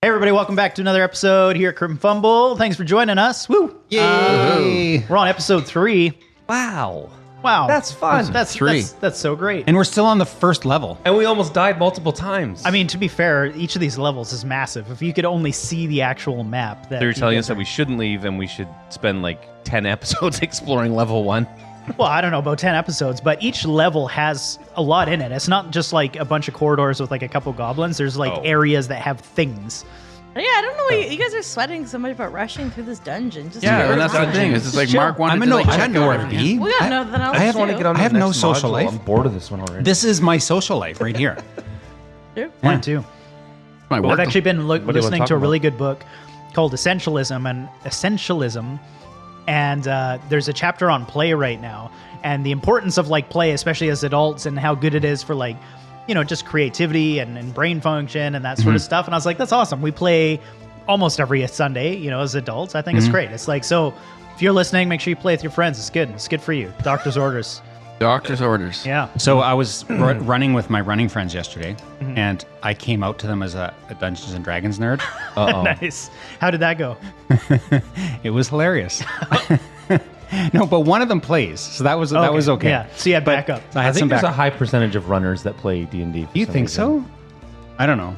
Hey everybody, welcome back to another episode here at Crit and Fumble. Thanks for joining us. Woo! Yay! We're on episode 3. Wow. That's fun. That's 3. That's so great. And we're still on the first level. And we almost died multiple times. I mean, to be fair, each of these levels is massive. If you could only see the actual map. they're telling us that we shouldn't leave and we should spend like 10 episodes exploring level 1. Well, I don't know about 10 episodes, but each level has a lot in it. It's not just like a bunch of corridors with like a couple goblins. There's like areas that have things. Yeah, I don't know why you guys are sweating so much about rushing through this dungeon. Just And that's the thing. It's just like Mark wanted to like I got nowhere to be. We got nothing else I have, to want do. to get on I have no social life. I'm bored of this one already. This is my social life right here. Mine too. my I've work. actually been you wanna listening talk to a about? really good book called Essentialism, and there's a chapter on play right now, and the importance of like play, especially as adults, and how good it is for like, you know, just creativity and brain function and that sort of stuff. And I was like, that's awesome. We play almost every Sunday, you know, as adults. I think it's great. It's like, so if you're listening, make sure you play with your friends. It's good. It's good for you. Doctor's orders. Doctor's orders. Yeah. So I was running with my running friends yesterday, and I came out to them as a Dungeons and Dragons nerd. Nice. How did that go? It was hilarious. No, but one of them plays, so that was okay. Yeah. So you had backup. I I had think some there's a back. high percentage of runners that play D&D. You think so? I don't know.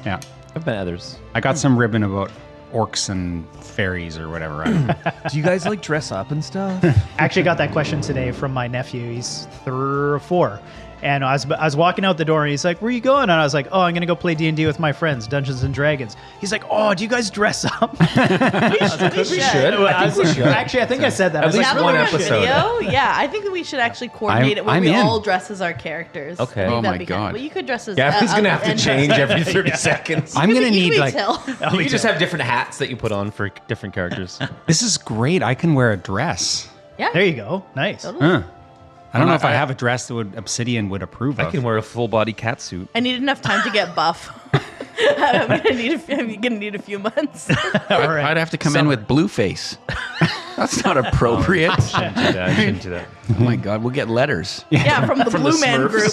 Yeah, I've met others. I got some ribbon about orcs and fairies or whatever. I don't know. Do you guys like dress up and stuff? I actually got that question today from my nephew. He's 3 or 4. And I was walking out the door, and he's like, "Where are you going?" And I was like, "Oh, I'm going to go play D&D with my friends, Dungeons and Dragons." He's like, "Oh, do you guys dress up?" We should. Actually, I think I said that. I was least like, Now that one we're on episode. video, yeah, I think that we should actually coordinate it where I'm we in. all dress as our characters. Okay. I think Oh that'd my be God. Good. Well, you could dress as. Gavin's going to have to and- change every 30 seconds. I'm gonna You need could like be Till. You can just have different hats that you put on for different characters. this is great. I can wear a dress. Yeah. there you go. Nice. I don't know if I have a dress that Obsidian would approve of. I can wear a full body cat suit. I need enough time to get buff. I'm gonna need a few months. All right. I'd have to come in with blue face. That's not appropriate. I shouldn't do that. Oh my God, we'll get letters. Yeah, from the Blue Man Group. or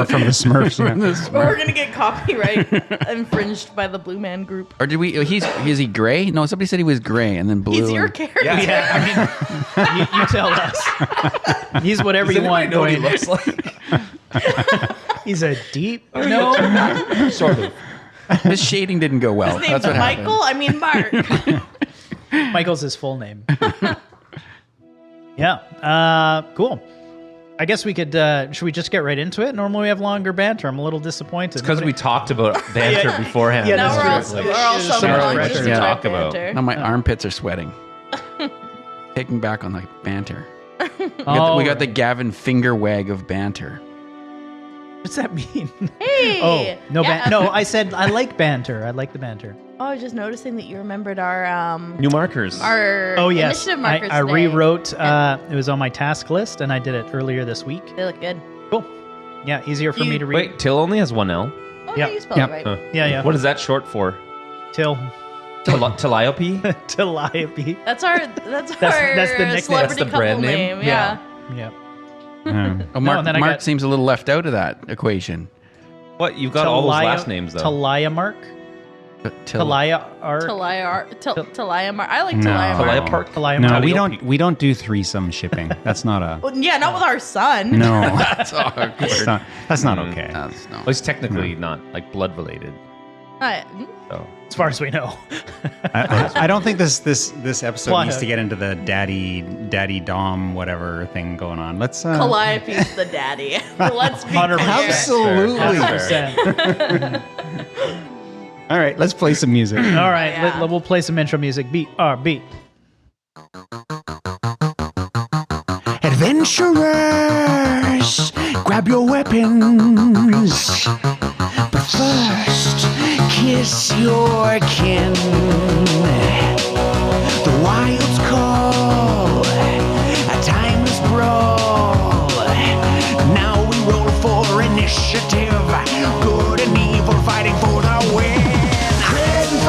from the Smurfs. yeah. We're gonna get copyright infringed by the Blue Man Group. Or did we? Is he gray? No, somebody said he was gray and then blue. He's your and- character. Yeah, I mean, you tell us. He's whatever you want. know what he Dwayne. looks like? He's a deep. No. Sort of. His shading didn't go well. His name's That's what Michael. I mean Mark. Michael's his full name. Yeah. Cool. I guess we could. Should we just get right into it? Normally we have longer banter. I'm a little disappointed. Because we talked about banter beforehand. Yeah, Now that's we're true. all Like, so some conscious pressure of to our talk about. banter. Now my armpits are sweating. Taking back on the banter. Oh, We got the Gavin finger wag of banter. What's that mean? Hey. Oh, no, Yeah. no. I said I like banter. I like the banter. Oh, I was just noticing that you remembered our New markers. Oh yes, initiative markers. I today. rewrote. It was on my task list, and I did it earlier this week. They look good. Cool. Yeah, easier for me to read. Wait, Till only has one L? Oh, Yep. yeah, you spelled Yep. it right. Huh. Yeah. What is that short for? Till Calliope? Calliope. That's our that's the nickname. celebrity That's the couple brand name. name? Yeah. Yeah. Oh, Mark, and then I Mark got- seems a little left out of that equation. What? You've got all those last names, though. Talia Mark. Talia Art. Talia Mark. I like No. Talia Talia Mark. Park? Talia No, Mark. we don't do threesome shipping. That's not a Well, yeah, not with our son. no. That's awkward. That's not okay. That's no. Well, it's technically not like blood related. So As far as we know. I don't think this episode Plot needs to hook. get into the daddy dom whatever thing going on. Let's Calliope's the daddy. Let's be 100%. clear. Absolutely. 100%. All right, let's play some music. All right, Yeah. we'll play some intro music. Beat. Adventurers, grab your weapons. But first, kiss your kin. The wilds call, a timeless brawl. Now we roll for initiative. Good and evil fighting for the win. Crit and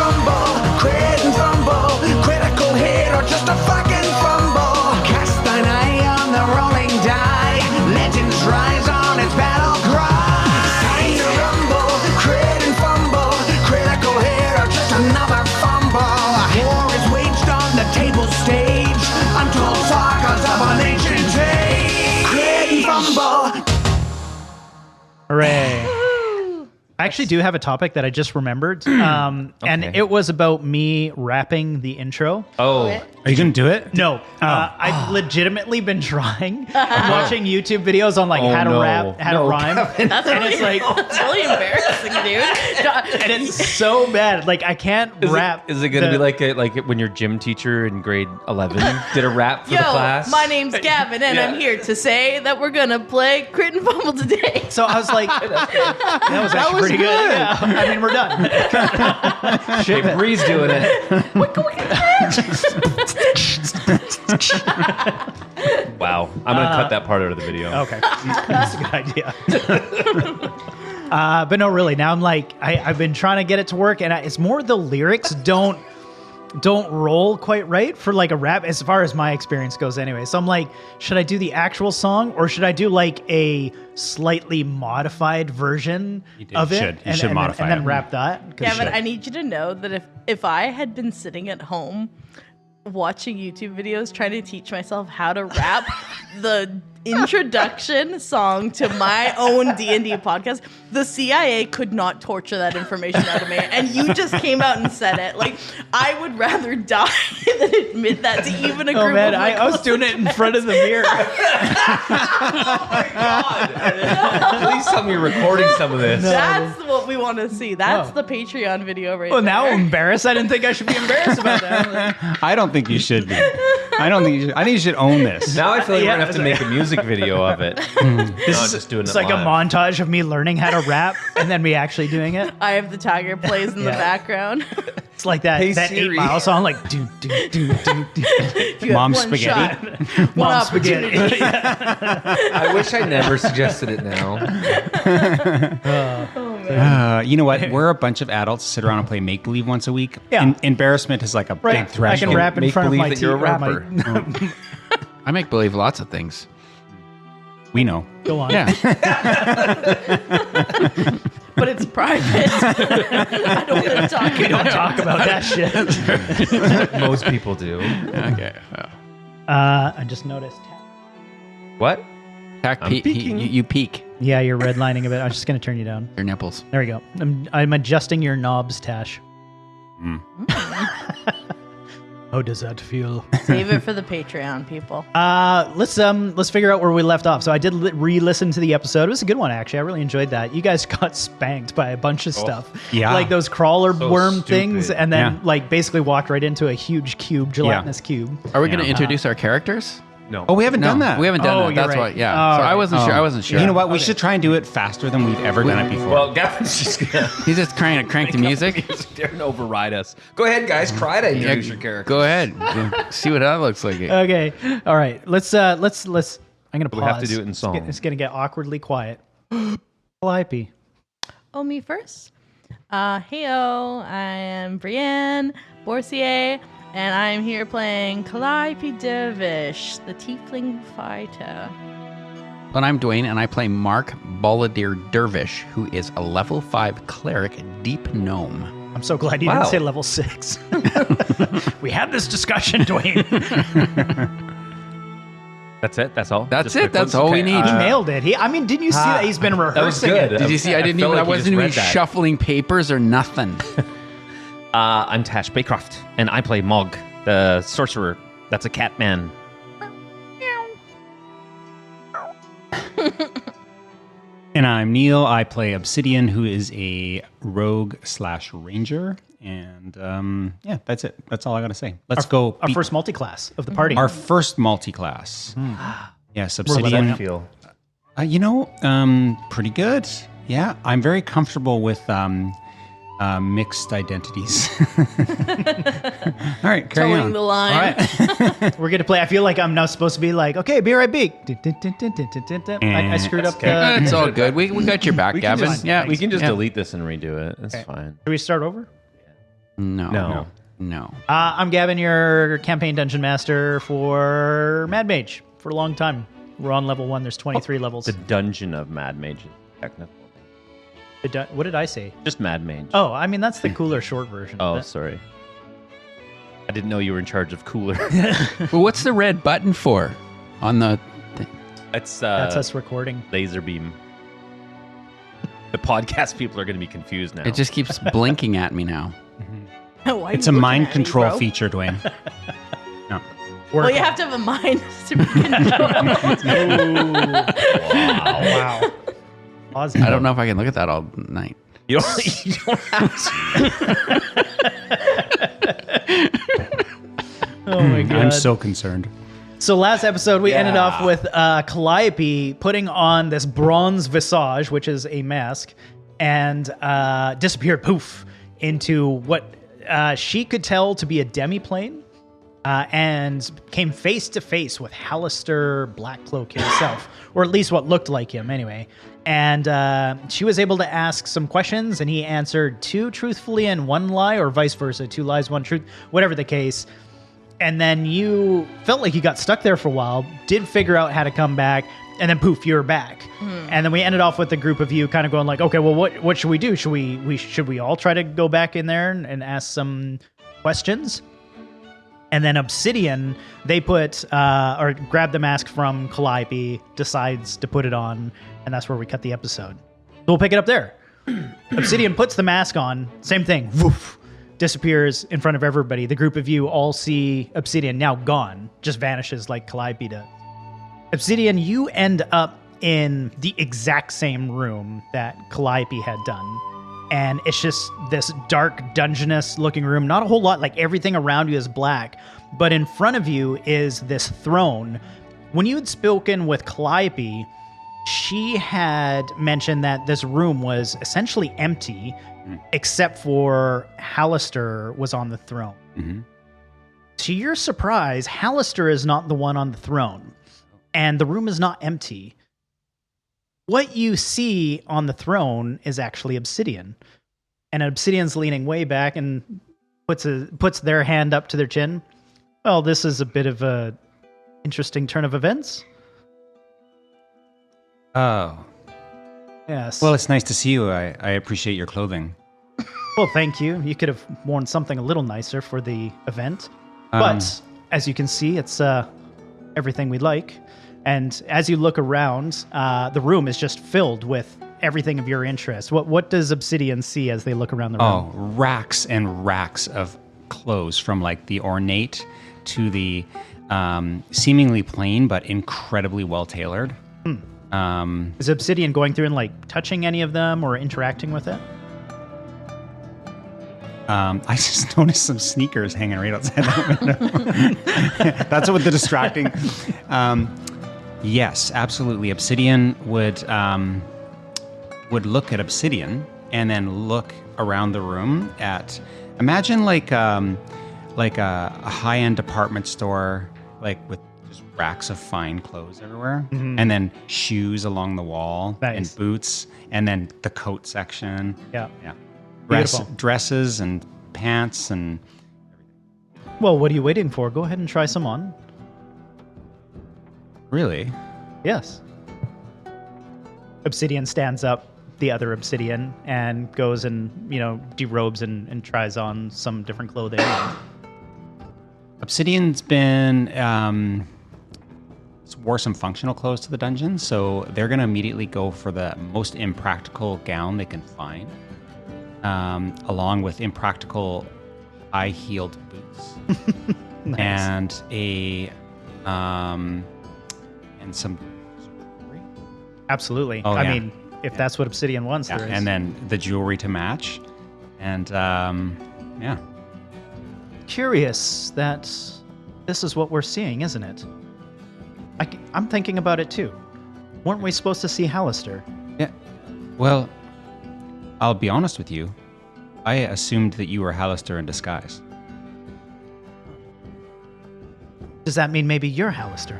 fumble, critical hit or just a fucking fumble. Cast thine eye on the rolling die. Legends rise on its battle cry. Time to rumble, crit and fumble, critical hit or just actually do have a topic that I just remembered, and it was about me rapping the intro. Oh, Are you gonna do it? No, I've legitimately been trying. I'm watching YouTube videos on like how to rap, how to rhyme, That's really, it's like- it's really embarrassing, dude. and it's so bad. Like I can't rap. Is it going to the- be like when your gym teacher in grade 11 did a rap for Yo, the class? my name's Gavin, and I'm here to say that we're gonna play Crit and Fumble today. So I was like, that was actually pretty good. Yeah. I mean, we're done. Hey, Bree's doing it. Wow. I'm going to cut that part out of the video. Okay, that's a good idea. But no, really. Now I'm like, I've been trying to get it to work, and it's more the lyrics don't roll quite right for like a rap, as far as my experience goes. Anyway, so I'm like, should I do the actual song or should I do like a slightly modified version of it? You should modify and then it. rap that. 'Cause Gavin, I need you to know that if I had been sitting at home watching YouTube videos trying to teach myself how to rap the introduction song to my own D&D podcast, the CIA could not torture that information out of me, and you just came out and said it. Like, I would rather die than admit that to even a group Oh man, of my I was doing it in front of the mirror. Please tell me you're recording some of this. That's what we want to see. That's Oh. the Patreon video right Well, there. now I'm embarrassed. I didn't think I should be embarrassed about that. I don't think you should be. I don't think you should. I think you should own this. Now I feel like Yeah, we're going to have to make a music video of it. Not just doing It's it like a live. montage of me learning how to rap and then me actually doing it. I have the tiger plays in the Yeah. background. It's like that Hey, that Siri. 8 Mile song, like do do do do do. You have Mom one spaghetti. shot, one Mom opportunity. spaghetti. I wish I never suggested it now. You know what? We're a bunch of adults sit around and play make believe once a week. Yeah. Embarrassment is like a Right. big I threshold. can rap in Make front of believe my that you're a tea- or my- rapper. I make believe lots of things. We know. Go on. Yeah. But it's private. I don't want to talk We about don't talk about that shit. Most people do. Okay. I just noticed. What? I'm peeking. you peek Yeah, you're redlining a bit. I'm just going to turn you down. your nipples. There we go. I'm adjusting your knobs, Tash. How does that feel? Save it for the Patreon people. Let's figure out where we left off. So I did re-listen to the episode. It was a good one, actually. I really enjoyed that. You guys got spanked by a bunch of stuff. Yeah. Like those crawler So worm stupid. things, and then Yeah. like basically walked right into a huge cube, gelatinous cube. Are we going to Yeah. introduce our characters? No. Oh, we haven't done that. We haven't done Oh, that. you're That's right. why. Yeah. Oh, so I right. wasn't sure. I wasn't sure. You know what? We should try and do it faster than we've ever done it before. Well, Gavin's just going He's just trying to crank the music. to override us. Go ahead, guys. Try to introduce your character. Go ahead. See what that looks like. Okay. All right. Let's. I'm gonna pause. We have to do it in song. It's gonna get awkwardly quiet. Calliope. Oh, me first? Heyo, I am Brienne Borsier, and I'm here playing Calliope Dervish, the Tiefling Fighter. And I'm Dwayne, and I play Mark Baladir Dervish, who is a level 5 cleric deep gnome. I'm so glad you Wow. didn't say level 6. We had this discussion, Dwayne. That's it? That's all? That's Just it. quick That's ones? all we Okay, need. He nailed it. Didn't you see that? He's been rehearsing That was good. it. Did you see? I felt like you wasn't just even read that. shuffling papers or nothing. I'm Tash Baycroft, and I play Mog, the sorcerer. That's a cat man. And I'm Neil. I play Obsidian, who is a rogue/ranger. And yeah, that's it. That's all I got to say. Let's go. Our beat- first multi-class of the party. our first multi-class. Yes, How does Obsidian. that feel? Pretty good. Yeah, I'm very comfortable with mixed identities. All right, carry Towing on. the line. All right. We're going to play. I feel like I'm now supposed to be like, okay, be right back. I screwed up the... It's all good. We got your back, We can Gavin. just, yeah, we can just yeah. delete this and redo it. It's fine. Should we start over? No. I'm Gavin, your campaign dungeon master for Mad Mage for a long time. We're on level 1. There's 23 levels. The dungeon of Mad Mage is technical. What did I say? Just Mad Mage. Oh, I mean, that's the cooler short version. Oh, of it. sorry. I didn't know you were in charge of cooler. Well, what's the red button for on the thing? That's That's us recording. laser beam. The podcast people are going to be confused now. It just keeps blinking at me now. Why are It's you a looking mind at me, control bro? feature, Dwayne. No. Well, you have to have a mind to be controlled. Wow. Pause. I don't know if I can look at that all night. you don't have to. Oh my god. I'm so concerned. So last episode we ended off with Calliope putting on this bronze visage, which is a mask, and disappeared poof into what she could tell to be a demiplane, and came face to face with Hallister Blackcloak himself, or at least what looked like him anyway. And she was able to ask some questions, and he answered 2 truthfully and 1 lie, or vice versa, 2 lies, 1 truth, whatever the case. And then you felt like you got stuck there for a while, did figure out how to come back, and then poof, you were back. And then we ended off with a group of you kind of going like, okay, well, what should we do? Should we all try to go back in there and ask some questions? And then Obsidian, they put or grabbed the mask from Calliope, decides to put it on, and that's where we cut the episode. So we'll pick it up there. Obsidian puts the mask on, same thing, woof, disappears in front of everybody. The group of you all see Obsidian now gone, just vanishes like Calliope does. Obsidian, you end up in the exact same room that Calliope had done. And it's just this dark, dungeonous looking room. Not a whole lot, like everything around you is black. But in front of you is this throne. When you had spoken with Calliope, she had mentioned that this room was essentially empty, except for Hallister was on the throne. Mm-hmm. To your surprise, Hallister is not the one on the throne, and the room is not empty. What you see on the throne is actually Obsidian, and Obsidian's leaning way back and puts their hand up to their chin. Well, this is a bit of a interesting turn of events. Oh. Yes. Well, it's nice to see you. I appreciate your clothing. Well, thank you. You could have worn something a little nicer for the event. But as you can see, it's everything we like. And as you look around, the room is just filled with everything of your interest. What does Obsidian see as they look around the room? Oh, racks and racks of clothes, from like the ornate to the seemingly plain but incredibly well tailored. Is Obsidian going through and like touching any of them or interacting with it? I just noticed some sneakers hanging right outside that window. That's what the distracting. Yes, absolutely. Obsidian would look at Obsidian and then look around the room at. Imagine like a high-end department store, like with just racks of fine clothes everywhere, and then shoes along the wall, Nice. and boots, and then the coat section. Yeah. Yeah. Beautiful. Dresses and pants and Well, what are you waiting for? Go ahead and try some on. really. Yes. Obsidian stands up, the other Obsidian, and goes and, derobes and tries on some different clothing. Obsidian's been wore some functional clothes to the dungeon, so they're going to immediately go for the most impractical gown they can find, along with impractical high-heeled boots, Nice. and some. Absolutely. Oh, I yeah. mean, if that's what Obsidian wants, Yeah, there is. and then the jewelry to match, and yeah. Curious that this is what we're seeing, isn't it? I'm thinking about it too. Weren't we supposed to see Hallister? Yeah. Well, I'll be honest with you. I assumed that you were Hallister in disguise. Does that mean maybe you're Hallister?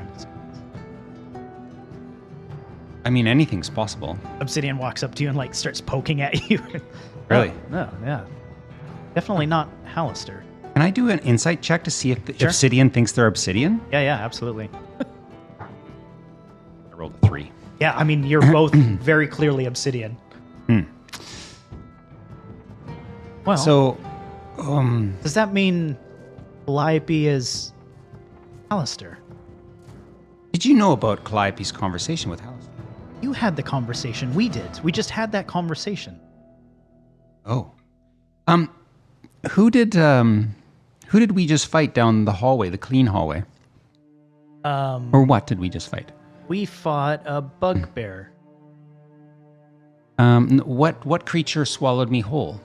I mean, anything's possible. Obsidian walks up to you and like starts poking at you. Really? No, yeah. Definitely not Hallister. Can I do an insight check to see if the Sure. Obsidian thinks they're Obsidian? Yeah, absolutely. I rolled a 3. Yeah, I mean, you're both very clearly Obsidian. Well, So, does that mean Calliope is Hallister? did you know about Calliope's conversation with Hallister? You had the conversation. We did. We just had that conversation. Oh. Who did we just fight down the hallway, the clean hallway? Or what did we just fight? We fought a bugbear. What creature swallowed me whole?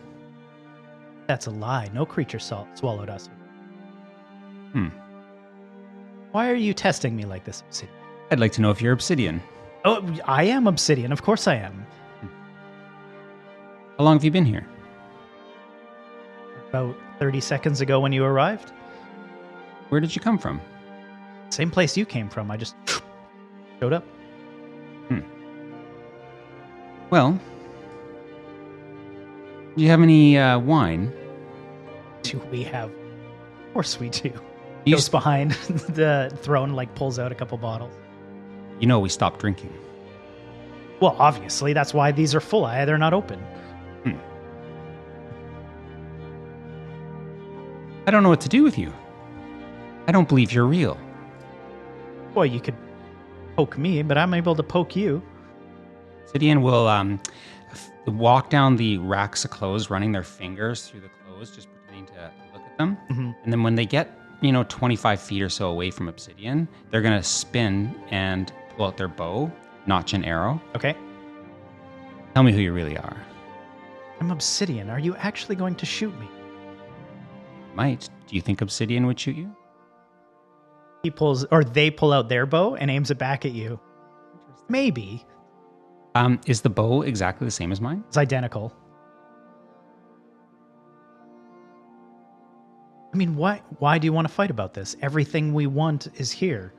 That's a lie. No creature swallowed us. Hmm. Why are you testing me like this, Obsidian? I'd like to know if you're obsidian. Oh, I am Obsidian. Of course I am. How long have you been here? About 30 seconds ago when you arrived. Where did you come from? Same place you came from. I just showed up. Well, do you have any wine? Do we have? Of course we do. You Goes behind the throne, like pulls out a couple bottles. You know we stopped drinking. Well, obviously, that's why these are full. They're not open. I don't know what to do with you. I don't believe you're real. Well, you could poke me, but I'm able to poke you. Obsidian will walk down the racks of clothes, running their fingers through the clothes, just pretending to look at them. And then when they get, 25 feet or so away from Obsidian, they're going to spin and pull out their bow, notch an arrow. Okay. Tell me who you really are. I'm Obsidian. Are you actually going to shoot me? Might. Do you think Obsidian would shoot you? They pull out their bow and aims it back at you. Maybe. Is the bow exactly the same as mine? It's identical. I mean, why do you want to fight about this? Everything we want is here.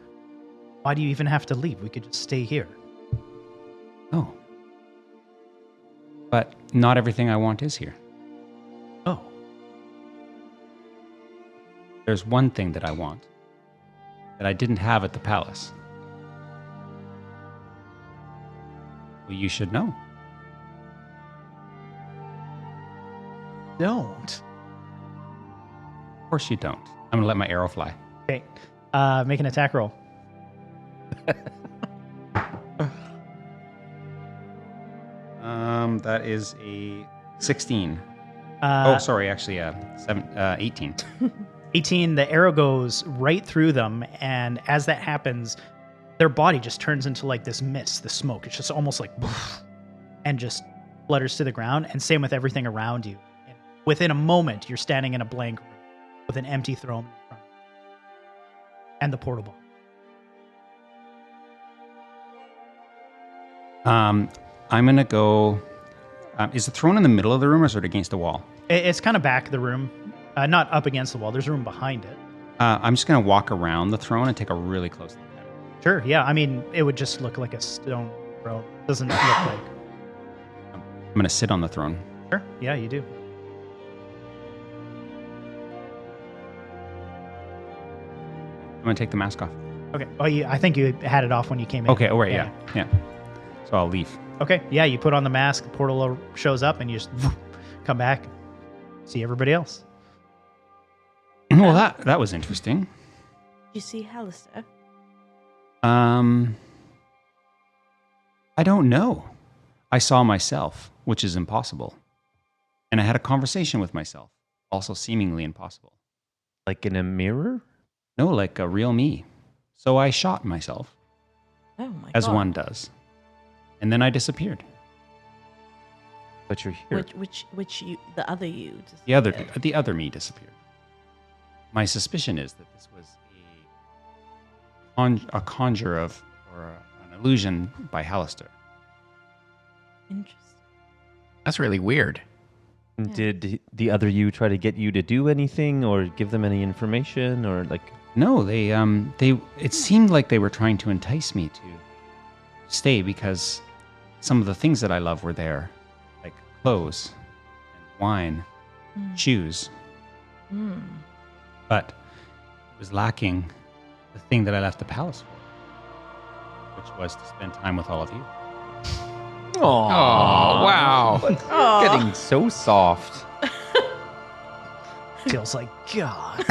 Why do you even have to leave? We could just stay here. Oh. But not everything I want is here. Oh. There's one thing that I want that I didn't have at the palace. Well, you should know. Don't. Of course you don't. I'm gonna let my arrow fly. Okay. Make an attack roll. That is a 16. Sorry, actually, 18. 18, the arrow goes right through them, and as that happens, their body just turns into like this mist, this smoke. It's just almost like and just flutters to the ground, and same with everything around you. And within a moment, you're standing in a blank room with an empty throne in front of you. And the portable. I'm gonna go. Is the throne in the middle of the room or is it against the wall? It's kind of back of the room, not up against the wall. There's room behind it. I'm just gonna walk around the throne and take a really close look at it. Sure, yeah. I mean, it would just look like a stone throne. Doesn't look like. I'm gonna sit on the throne. Sure, yeah, you do. I'm gonna take the mask off. Okay. Oh, I think you had it off when you came in. Okay. Oh, right. Yeah. So I'll leave. Okay. Yeah, you put on the mask. The portal shows up, and you just come back. See everybody else. Well, that was interesting. Did you see Hallister? I don't know. I saw myself, which is impossible. And I had a conversation with myself, also seemingly impossible. Like in a mirror? No, like a real me. So I shot myself, Oh my god. as one does. And then I disappeared. But you're here. Which you, the other you. Just The other me disappeared. My suspicion is that this was a conjure of, or an illusion by Hallister. Interesting. That's really weird. Did the other you try to get you to do anything or give them any information or like? No, they it seemed like they were trying to entice me to stay because some of the things that I love were there, like clothes, and wine, shoes. But it was lacking the thing that I left the palace for, which was to spend time with all of you. Oh, wow. Getting so soft. Feels like God.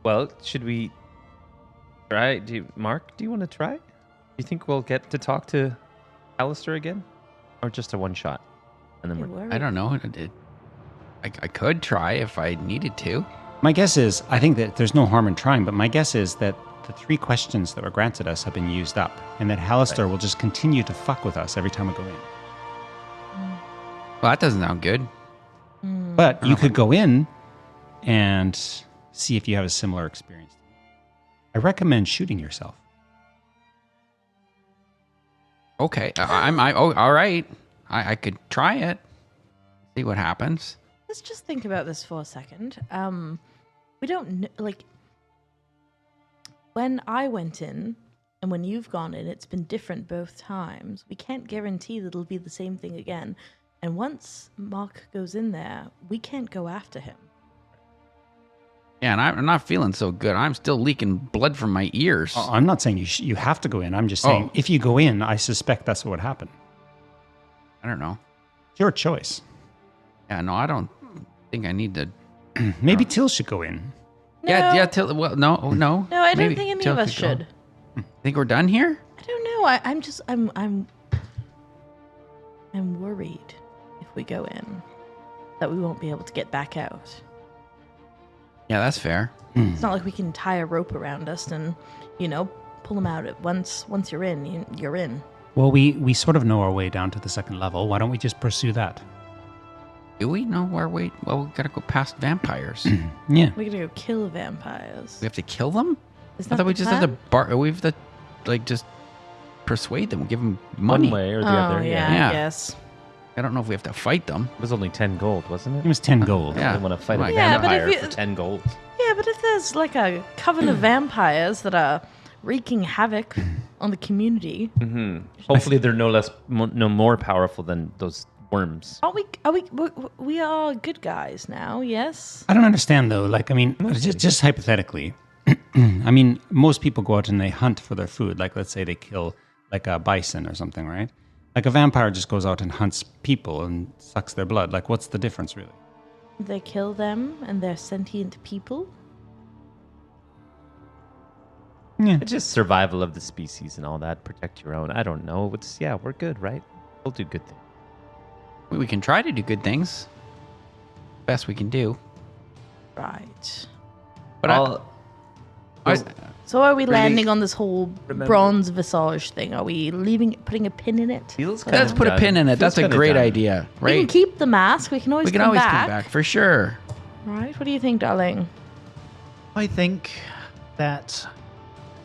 Well, should we Try. Mark, do you want to try? Do you think we'll get to talk to Alistair again? Or just a one shot? And then You we're... worried? I don't know. I could try if I needed to. My guess is, I think that there's no harm in trying, but my guess is that the 3 questions that were granted us have been used up, and that Hallister will just continue to fuck with us every time we go in. Well, that doesn't sound good. But you could go in and see if you have a similar experience. I recommend shooting yourself. Okay. All right. I could try it. See what happens. Let's just think about this for a second. We don't like when I went in and when you've gone in, it's been different both times. We can't guarantee that it'll be the same thing again. And once Mark goes in there, we can't go after him. Yeah, and I'm not feeling so good. I'm still leaking blood from my ears. I'm not saying you have to go in. I'm just saying if you go in, I suspect that's what would happen. I don't know. It's your choice. Yeah, no, I don't think I need to. Maybe Till should go in. No. Yeah. Till. Well, no. No, I don't Maybe think any Till of us could go. should. Think we're done here? I don't know. I'm worried if we go in that we won't be able to get back out. Yeah, that's fair. It's not like we can tie a rope around us and, pull them out at once. Once you're in, you're in. Well, we sort of know our way down to the 2nd level. Why don't we just pursue that? Do we know where we? Well, we gotta go past vampires. Yeah. We're gonna go kill vampires. We have to kill them. Is I that thought we the just have to plan? we have to just persuade them, give them money. One way or the Oh, other. yeah, Yeah. I guess. I don't know if we have to fight them. It was only 10 gold, wasn't It it? was 10 gold. Yeah. I want to fight Right. a Yeah, but if vampire you- for 10 gold. Yeah, but if there's like a coven of vampires that are wreaking havoc on the community, Hopefully they're no more powerful than those worms. aren't we are good guys now? Yes. I don't understand though. Like, I mean, just hypothetically, I mean, most people go out and they hunt for their food. Like, let's say they kill like a bison or something, right? Like a vampire just goes out and hunts people and sucks their blood. Like, what's the difference really? They kill them and they're sentient people. Yeah. It's just survival of the species and all that. Protect your own. I don't know. We're good, right? We'll do good things. We can try to do good things. Best we can do. Right. But So are we landing on this whole bronze visage thing? Are we putting a pin in it? Feels let's put a pin in it. That's a great idea, We can right? keep the mask. We can always, We can come, always back. come back for sure. Right? What do you think, darling? I think that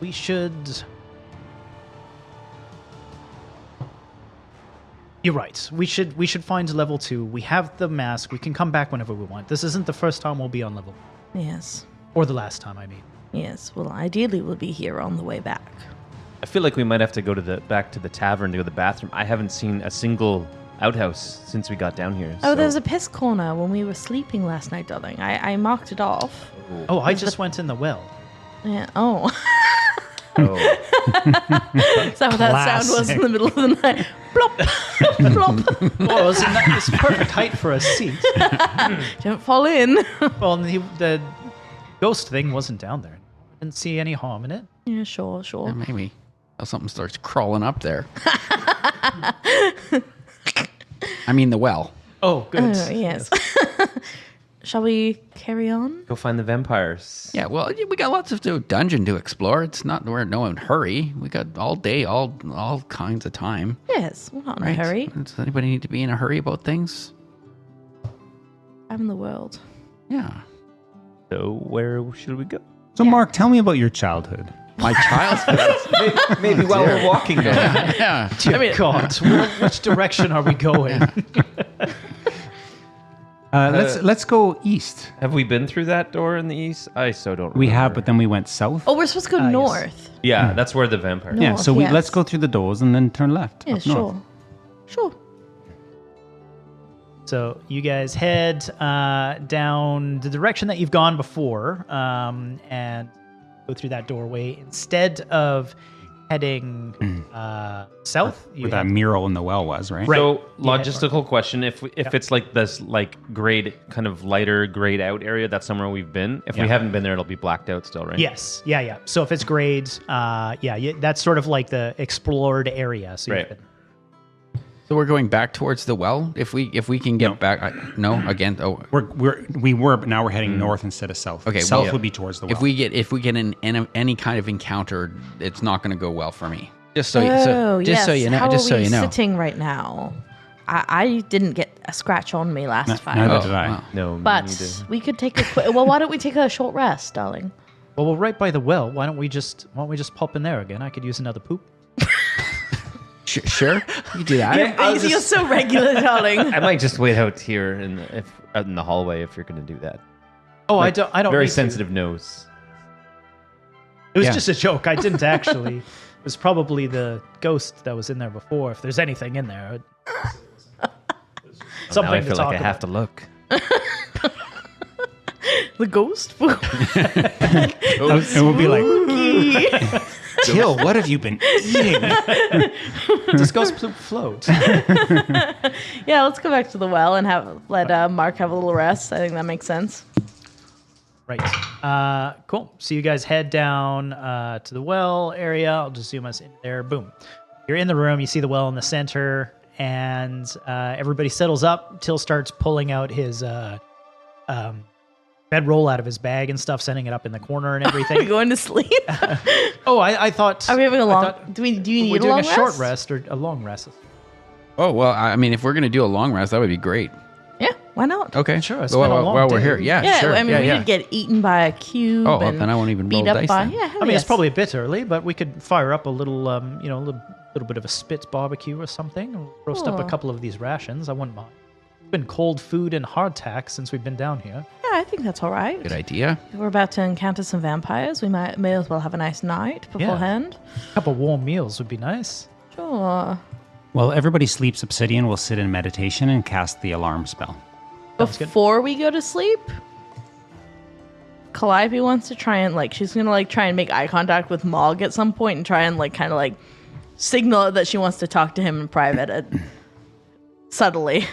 we should. You're right. We should find level 2. We have the mask. We can come back whenever we want. This isn't the first time we'll be on level, Yes. or the last time. I mean, Yes. Well, ideally, we'll be here on the way back. I feel like we might have to go back to the tavern to go to the bathroom. I haven't seen a single outhouse since we got down here. Oh, there was a piss corner when we were sleeping last night, darling. I marked it off. oh, I just went in the well. Yeah. Oh. Oh. Is that what that sound was in the middle of the night? Plop. Plop. Well, it was in this perfect height for a seat. Don't fall in. Well, and the ghost thing wasn't down there. Didn't see any harm in it. Yeah, sure. Yeah, maybe. Or something starts crawling up there. I mean the well. Oh, good. Oh, yes. Shall we carry on? Go find the vampires. Yeah, well, we got lots of dungeon to explore. It's not we're in no hurry. We got all day, all kinds of time. Yes, we're not in Right? a hurry. Does anybody need to be in a hurry about things? I'm in the world. Yeah. So where should we go? So, Mark, tell me about your childhood. My childhood. Maybe while we're walking there. Yeah. Dear God, which direction are we going? Let's go east. Have we been through that door in the east? I so don't remember. We have, but then we went south. Oh, we're supposed to go yes. north. Yeah, that's where the vampire No. Yeah, north, so yes. let's go through the doors and then turn left. Yeah, up north. sure. So you guys head down the direction that you've gone before, and go through that doorway. Instead of heading south. Where that mural in the well was, right? Right. So Yeah. logistical question: if it's like this like grayed kind of lighter grayed out area, that's somewhere we've been. If we haven't been there, it'll be blacked out still, right? Yes. Yeah. So if it's grades, that's sort of like the explored area. So Right. So we're going back towards the well. If we can get back, again. Oh, We were, but now we're heading north instead of south. Okay, south well, would be towards the well. if we get any kind of encounter, it's not going to go well for me. Just so yes. you know. How Just are so we you know. sitting right now? I didn't get a scratch on me last fight. Neither did I. wow. No, But we could take a quick. Well, why don't we take a short rest, darling? Well, we're right by the well. Why don't we just pop in there again? I could use another poop. Sure, you do that. You're so regular, darling. I might just wait out here out in the hallway if you're going to do that. Oh, Like, I don't. Very need to. sensitive nose. It was Yeah. just a joke. I didn't actually. It was probably the ghost that was in there before. If there's anything in there, something Now I to feel talk like I have about. to look. The ghost. It would be like, Jill, what have you been eating? Does ghost poop float? Yeah, let's go back to the well and let Mark have a little rest. I think that makes sense. Right. Cool. So you guys head down to the well area. I'll just zoom us in there. Boom. You're in the room. You see the well in the center, and everybody settles up. Till starts pulling out his bedroll out of his bag and stuff, setting it up in the corner and Are we everything. going to sleep? Oh, I thought. Are we having a I long? thought Do you we're need a doing long a rest? short rest or a long rest? Oh well, I mean, if we're going to do a long rest, that would be great. Yeah, why not? Okay, Sure, it's Well, been a while long we're day. here, yeah, Yeah, sure. I mean, yeah, we yeah. could get eaten by a cube. Oh, and then I won't even beat roll up dice by. then. Yeah, hell I mean, yes. it's probably a bit early, but we could fire up a little, a little bit of a Spitz barbecue or something, and roast up a Cool. couple of these rations. I wouldn't mind. It's been cold food and hardtack since we've been down here. Yeah, I think that's all right. Good idea. We're about to encounter some vampires. We may as well have a nice night beforehand. A couple warm meals would be nice. Sure. Well, everybody sleeps obsidian. We'll sit in meditation and cast the alarm spell. Sounds good. Before we go to sleep, Calliope wants to try and she's gonna try and make eye contact with Mog at some point and try and kind of signal that she wants to talk to him in private, subtly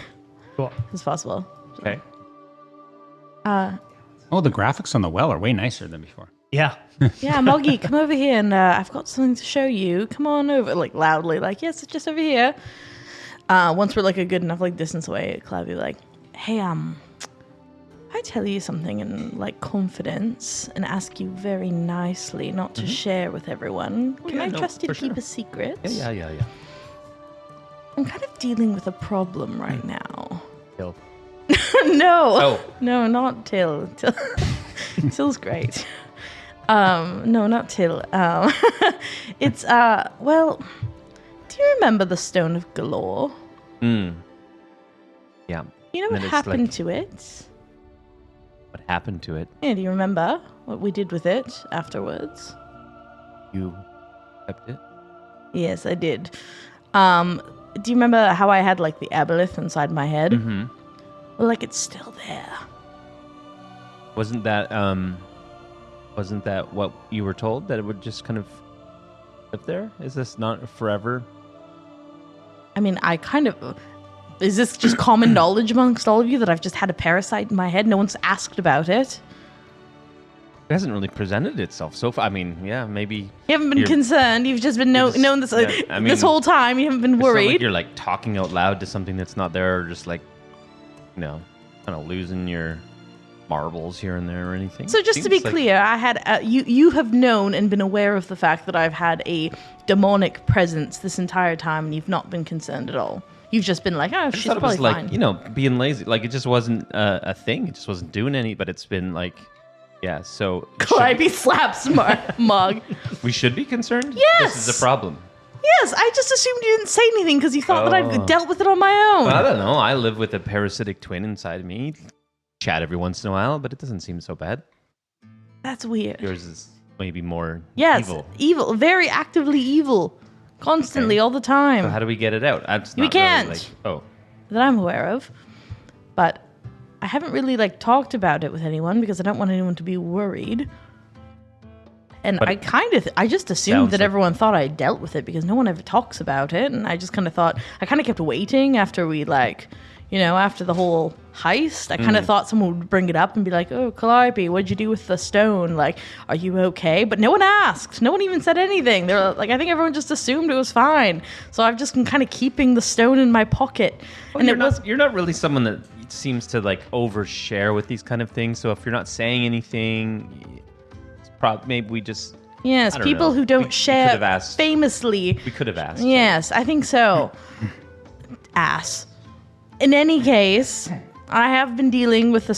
Cool. as possible. Okay. Oh, the graphics on the well are way nicer than before. Yeah. Yeah, Moggy, come over here and I've got something to show you. Come on over, loudly, yes, it's just over here. Once we're a good enough distance away, Calliope will be like, hey, I tell you something in confidence and ask you very nicely not to share with everyone. Can I trust you to keep a secret? Yeah. I'm kind of dealing with a problem right now. Kill. No. Oh. No, not Till. Till's great. No, not Till. It's, well, do you remember the Stone of Galore? Yeah. You know And what then it's happened to it? What happened to it? Yeah, do you remember what we did with it afterwards? You kept it? Yes, I did. Do you remember how I had the aboleth inside my head? Mm-hmm. Well, it's still there. Wasn't that what you were told, that it would just kind of live there? Is this not forever? I mean, I kind of... Is this just common knowledge amongst all of you that I've just had a parasite in my head? No one's asked about it. It hasn't really presented itself so far. I mean, yeah, maybe. You haven't been You're- concerned. You've just been just- known this yeah, I mean, this whole time. You haven't been It's not worried. like you're talking out loud to something that's not there, or just kind of losing your marbles here and there or anything. So just to be Seems like- clear, I had you have known and been aware of the fact that I've had a demonic presence this entire time, and you've not been concerned at all. You've just been oh, I just she's thought it probably was fine. being lazy. It just wasn't a thing. It just wasn't doing any. But it's been yeah. So Calliope slaps Mug. we should be concerned. Yes! This is a problem. Yes, I just assumed you didn't say anything because you thought that Oh. I've dealt with it on my own. I don't know. I live with a parasitic twin inside me. Chat every once in a while, but it doesn't seem so bad. That's weird. Yours is maybe more Yes, evil. very actively evil, constantly, Okay. all the time. So how do we get it out? That's We not really, can't. oh, that I'm aware of, but I haven't really talked about it with anyone because I don't want anyone to be worried. And But I just assumed sounds that like- everyone thought I dealt with it because no one ever talks about it. And I just kind of thought, I kind of kept waiting after we after the whole heist. I kind of thought someone would bring it up and be like, oh, Calliope, what'd you do with the stone? Like, are you okay? But no one asked. No one even said anything. They're like, I think everyone just assumed it was fine. So I've just been kind of keeping the stone in my pocket. Well, you're not really someone that seems to like overshare with these kind of things. So if you're not saying anything, it's maybe we just Yes, I don't people know. who don't We could share have asked. famously. we could have asked. Yes, I think so. Ass. In any case, I have been dealing with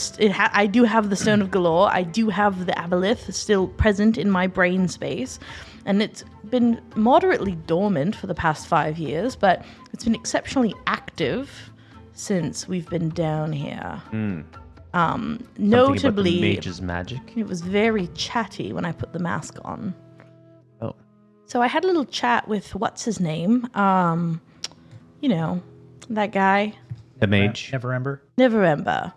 I do have the Stone of Galore. I do have the Aboleth still present in my brain space. And it's been moderately dormant for the past 5 years, but it's been exceptionally active since we've been down here. Something about the Notably, mage's magic. it was very chatty when I put the mask on. Oh, So I had a little chat with what's his name? That guy. the mage. Neverember.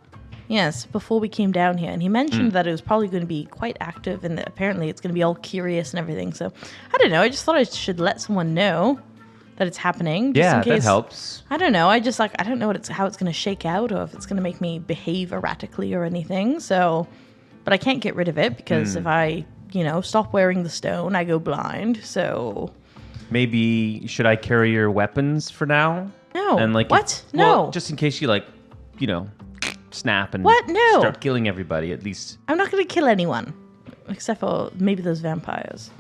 Yes, before we came down here. And he mentioned that it was probably going to be quite active and that apparently it's going to be all curious and everything. So I don't know. I just thought I should let someone know that it's happening. Just Yeah, in case. that helps. I don't know. I don't know how it's going to shake out or if it's going to make me behave erratically or anything. So, but I can't get rid of it because if I, stop wearing the stone, I go blind. So Maybe should I carry your weapons for now? No. And like What? well, No. just in case you snap and What? No. start killing everybody at least. I'm not going to kill anyone except for maybe those vampires.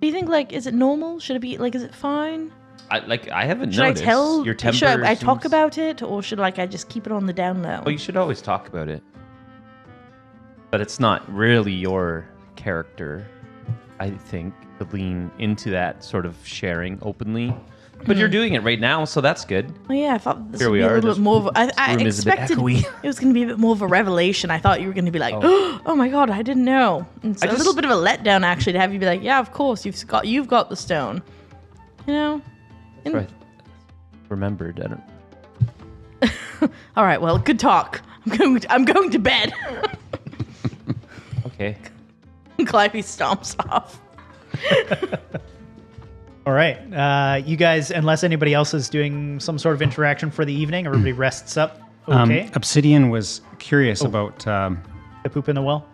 Do you think is it normal? Should it be is it fine? I haven't Should I noticed. tell? Your temper Should I talk seems- about it, or should I just keep it on the down low? Oh, you should always talk about it. But it's not really your character, I think, to lean into that sort of sharing openly. But you're doing it right now, so that's good. Oh yeah, I thought this Here would we be a are, little this bit more. Of, I room is a bit expected echoey. it was going to be a bit more of a revelation. I thought you were going to be like, "Oh my god, I didn't know." And it's I a little just- bit of a letdown actually to have you be like, "Yeah, of course, you've got the stone." And- Right. Remembered. I don't. all right, well, good talk. I'm going to bed. Okay. Calliope stomps off. All right. You guys, unless anybody else is doing some sort of interaction for the evening, everybody rests up. Okay. Obsidian was curious about The poop in the well.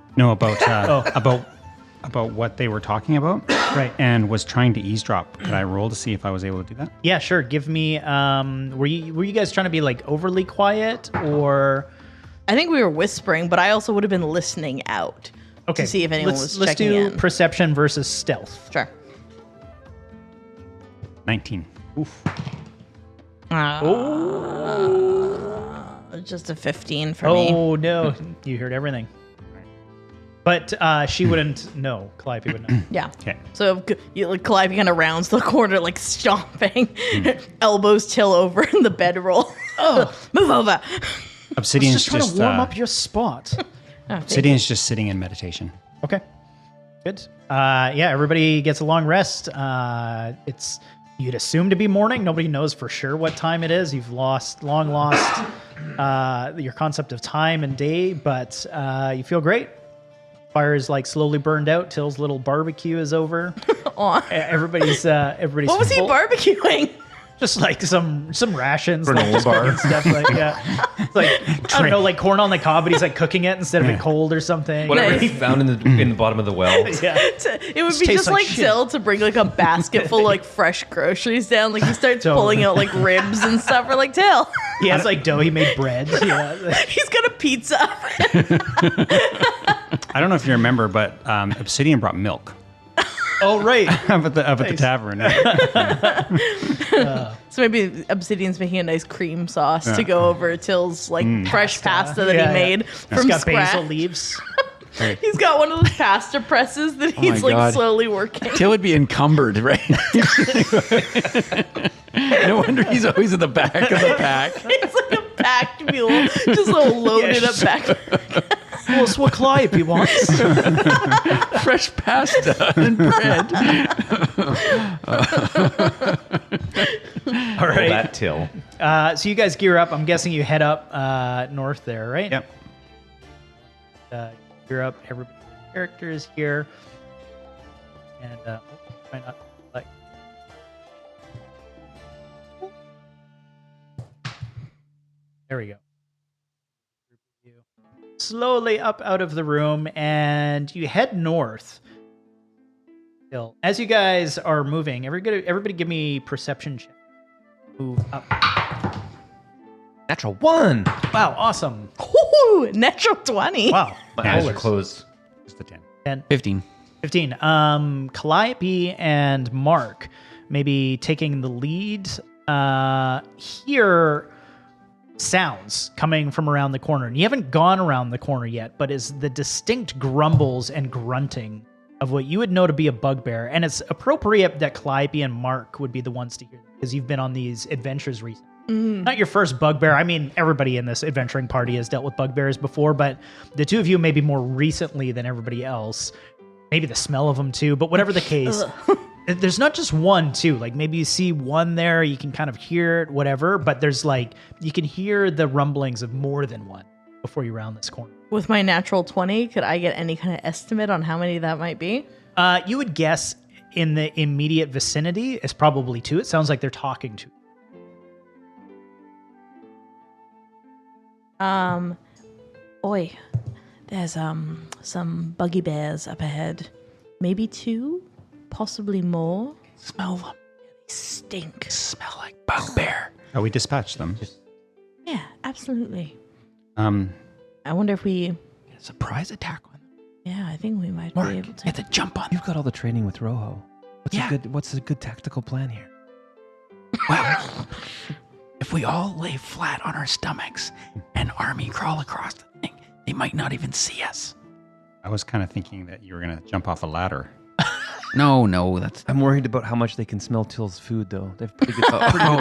about what they were talking about, Right. and was trying to eavesdrop. Could I roll to see if I was able to do that? Yeah, sure. Give me. Were you guys trying to be overly quiet or? I think we were whispering, but I also would have been listening out to see if anyone was let's checking do in. perception versus stealth. Sure. 19. Just a 15 for me. Oh no, you heard everything. But she wouldn't know. Calliope would know. Yeah. Okay. So Calliope kind of rounds the corner, stomping, elbows till over in the bedroll. Oh, move over. Obsidian's Just trying to warm up your spot. Oh, thank Obsidian's just sitting in meditation. Okay. Good. Yeah, everybody gets a long rest. It's you'd assume to be morning. Nobody knows for sure what time it is. You've long lost your concept of time and day, but you feel great. Fire is slowly burned out. Till's little barbecue is over. Aw. Everybody's What was he full. barbecuing? Just some rations, Granola just bar. cooking stuff it's I don't know, corn on the cob, but he's cooking it instead of it cold or something. Whatever Nice. he found in the bottom of the well. Yeah. It would be tastes just like shit. Till to bring a basket full of fresh groceries down. He starts pulling out ribs and stuff. We're Till. He has dough. He made bread. Yeah. He's got a pizza. I don't know if you remember, but Obsidian brought milk Oh right. up at the tavern. So maybe Obsidian's making a nice cream sauce to go over Till's fresh pasta that Yeah, he made He's from got scratch. basil leaves. He's got one of those pasta presses that he's God. slowly working. Till would be encumbered, right? No wonder he's always in the back of the pack. It's like a packed mule, just loaded up back. Well, it's what Calliope wants. Fresh pasta and bread. All right. That Till. So you guys gear up. I'm guessing you head up north there, right? Yep. Gear up. Every character is here. And try not like. There we go. Slowly up out of the room, and you head north. As you guys are moving, everybody give me perception check. Move up. Natural 1. Wow, awesome. Ooh, natural 20. Wow. My eyes are closed. Just a 10. 10. 15. 15. Calliope and Mark maybe taking the lead. Hear sounds coming from around the corner. And you haven't gone around the corner yet, but is the distinct grumbles and grunting of what you would know to be a bugbear. And it's appropriate that Calliope and Mark would be the ones to hear them, because you've been on these adventures recently. Not your first bugbear. I mean, everybody in this adventuring party has dealt with bugbears before, but the two of you maybe more recently than everybody else. Maybe the smell of them too, but whatever the case, there's not just one too. Like maybe you see one there, you can kind of hear it, whatever, but there's like, you can hear the rumblings of more than one before you round this corner. With my natural 20, could I get any kind of estimate on how many that might be? You would guess in the immediate vicinity, it's probably two. It sounds like they're talking to you. Oi, there's some buggy bears up ahead. Maybe 2, possibly more. Smell them. They stink. Smell like bugbear. Oh, we dispatched them. Yeah, absolutely. Um, I wonder if we. Get a surprise attack on them. Yeah, I think we might Mark, be able to. get the jump on them. You've got all the training with Rojo. What's a good tactical plan here? Well, if we all lay flat on our stomachs and army crawl across the thing, they might not even see us. I was kind of thinking that you were going to jump off a ladder. No, that's... I'm worried about how much they can smell Till's food, though. They have pretty good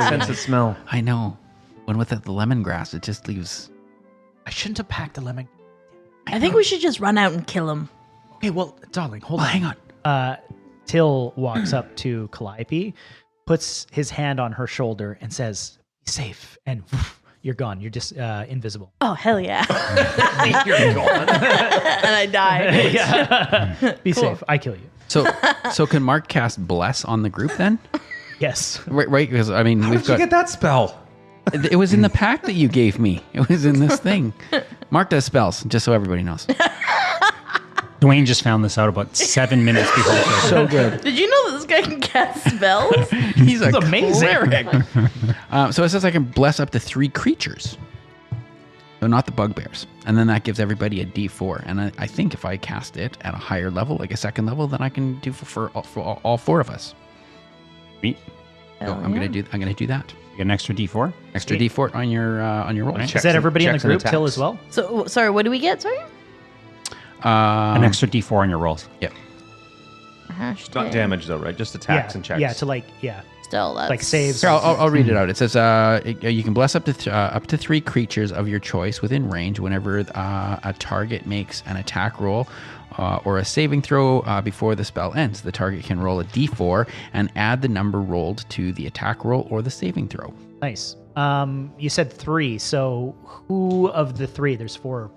sense of smell. I know. When with the lemongrass, it just leaves... I shouldn't have packed the lemon. I think we should just run out and kill him. Okay, well, darling, hold Well, on. hang on. Till walks up to Calliope, puts his hand on her shoulder, and says, "Be safe," and you're gone. You're just invisible. Oh, hell yeah. You're gone. And I died. Yeah. Be Cool. safe. I kill you. So can Mark cast Bless on the group then? Yes. Right, because, I mean, How we've did you got... get that spell? It was in the pack that you gave me. It was in this thing. Mark does spells, just so everybody knows. Dwayne just found this out about 7 minutes before the show. So good. Did you know that this guy can cast spells? He's a amazing. cleric. So it says I can bless up to 3 creatures. So not the bugbears. And then that gives everybody a D4. And I think if I cast it at a higher level, like a second level, then I can do for all 4 of us. Neat. So Hell I'm yeah. gonna do that. You get an extra D4? Extra D4 on your roll. Is that everybody in the checks and group? Till attacks. as well? So, sorry, what do we get? Sorry? An extra D4 on your rolls. Yep. Hashtag. Not damage, though, right? Just attacks Yeah. and checks. Yeah. Still, that's... Like saves. Here, I'll read it out. It says you can bless up to 3 creatures of your choice within range whenever a target makes an attack roll or a saving throw before the spell ends. The target can roll a d4 and add the number rolled to the attack roll or the saving throw. Nice. You said 3. So who of the 3? There's 4.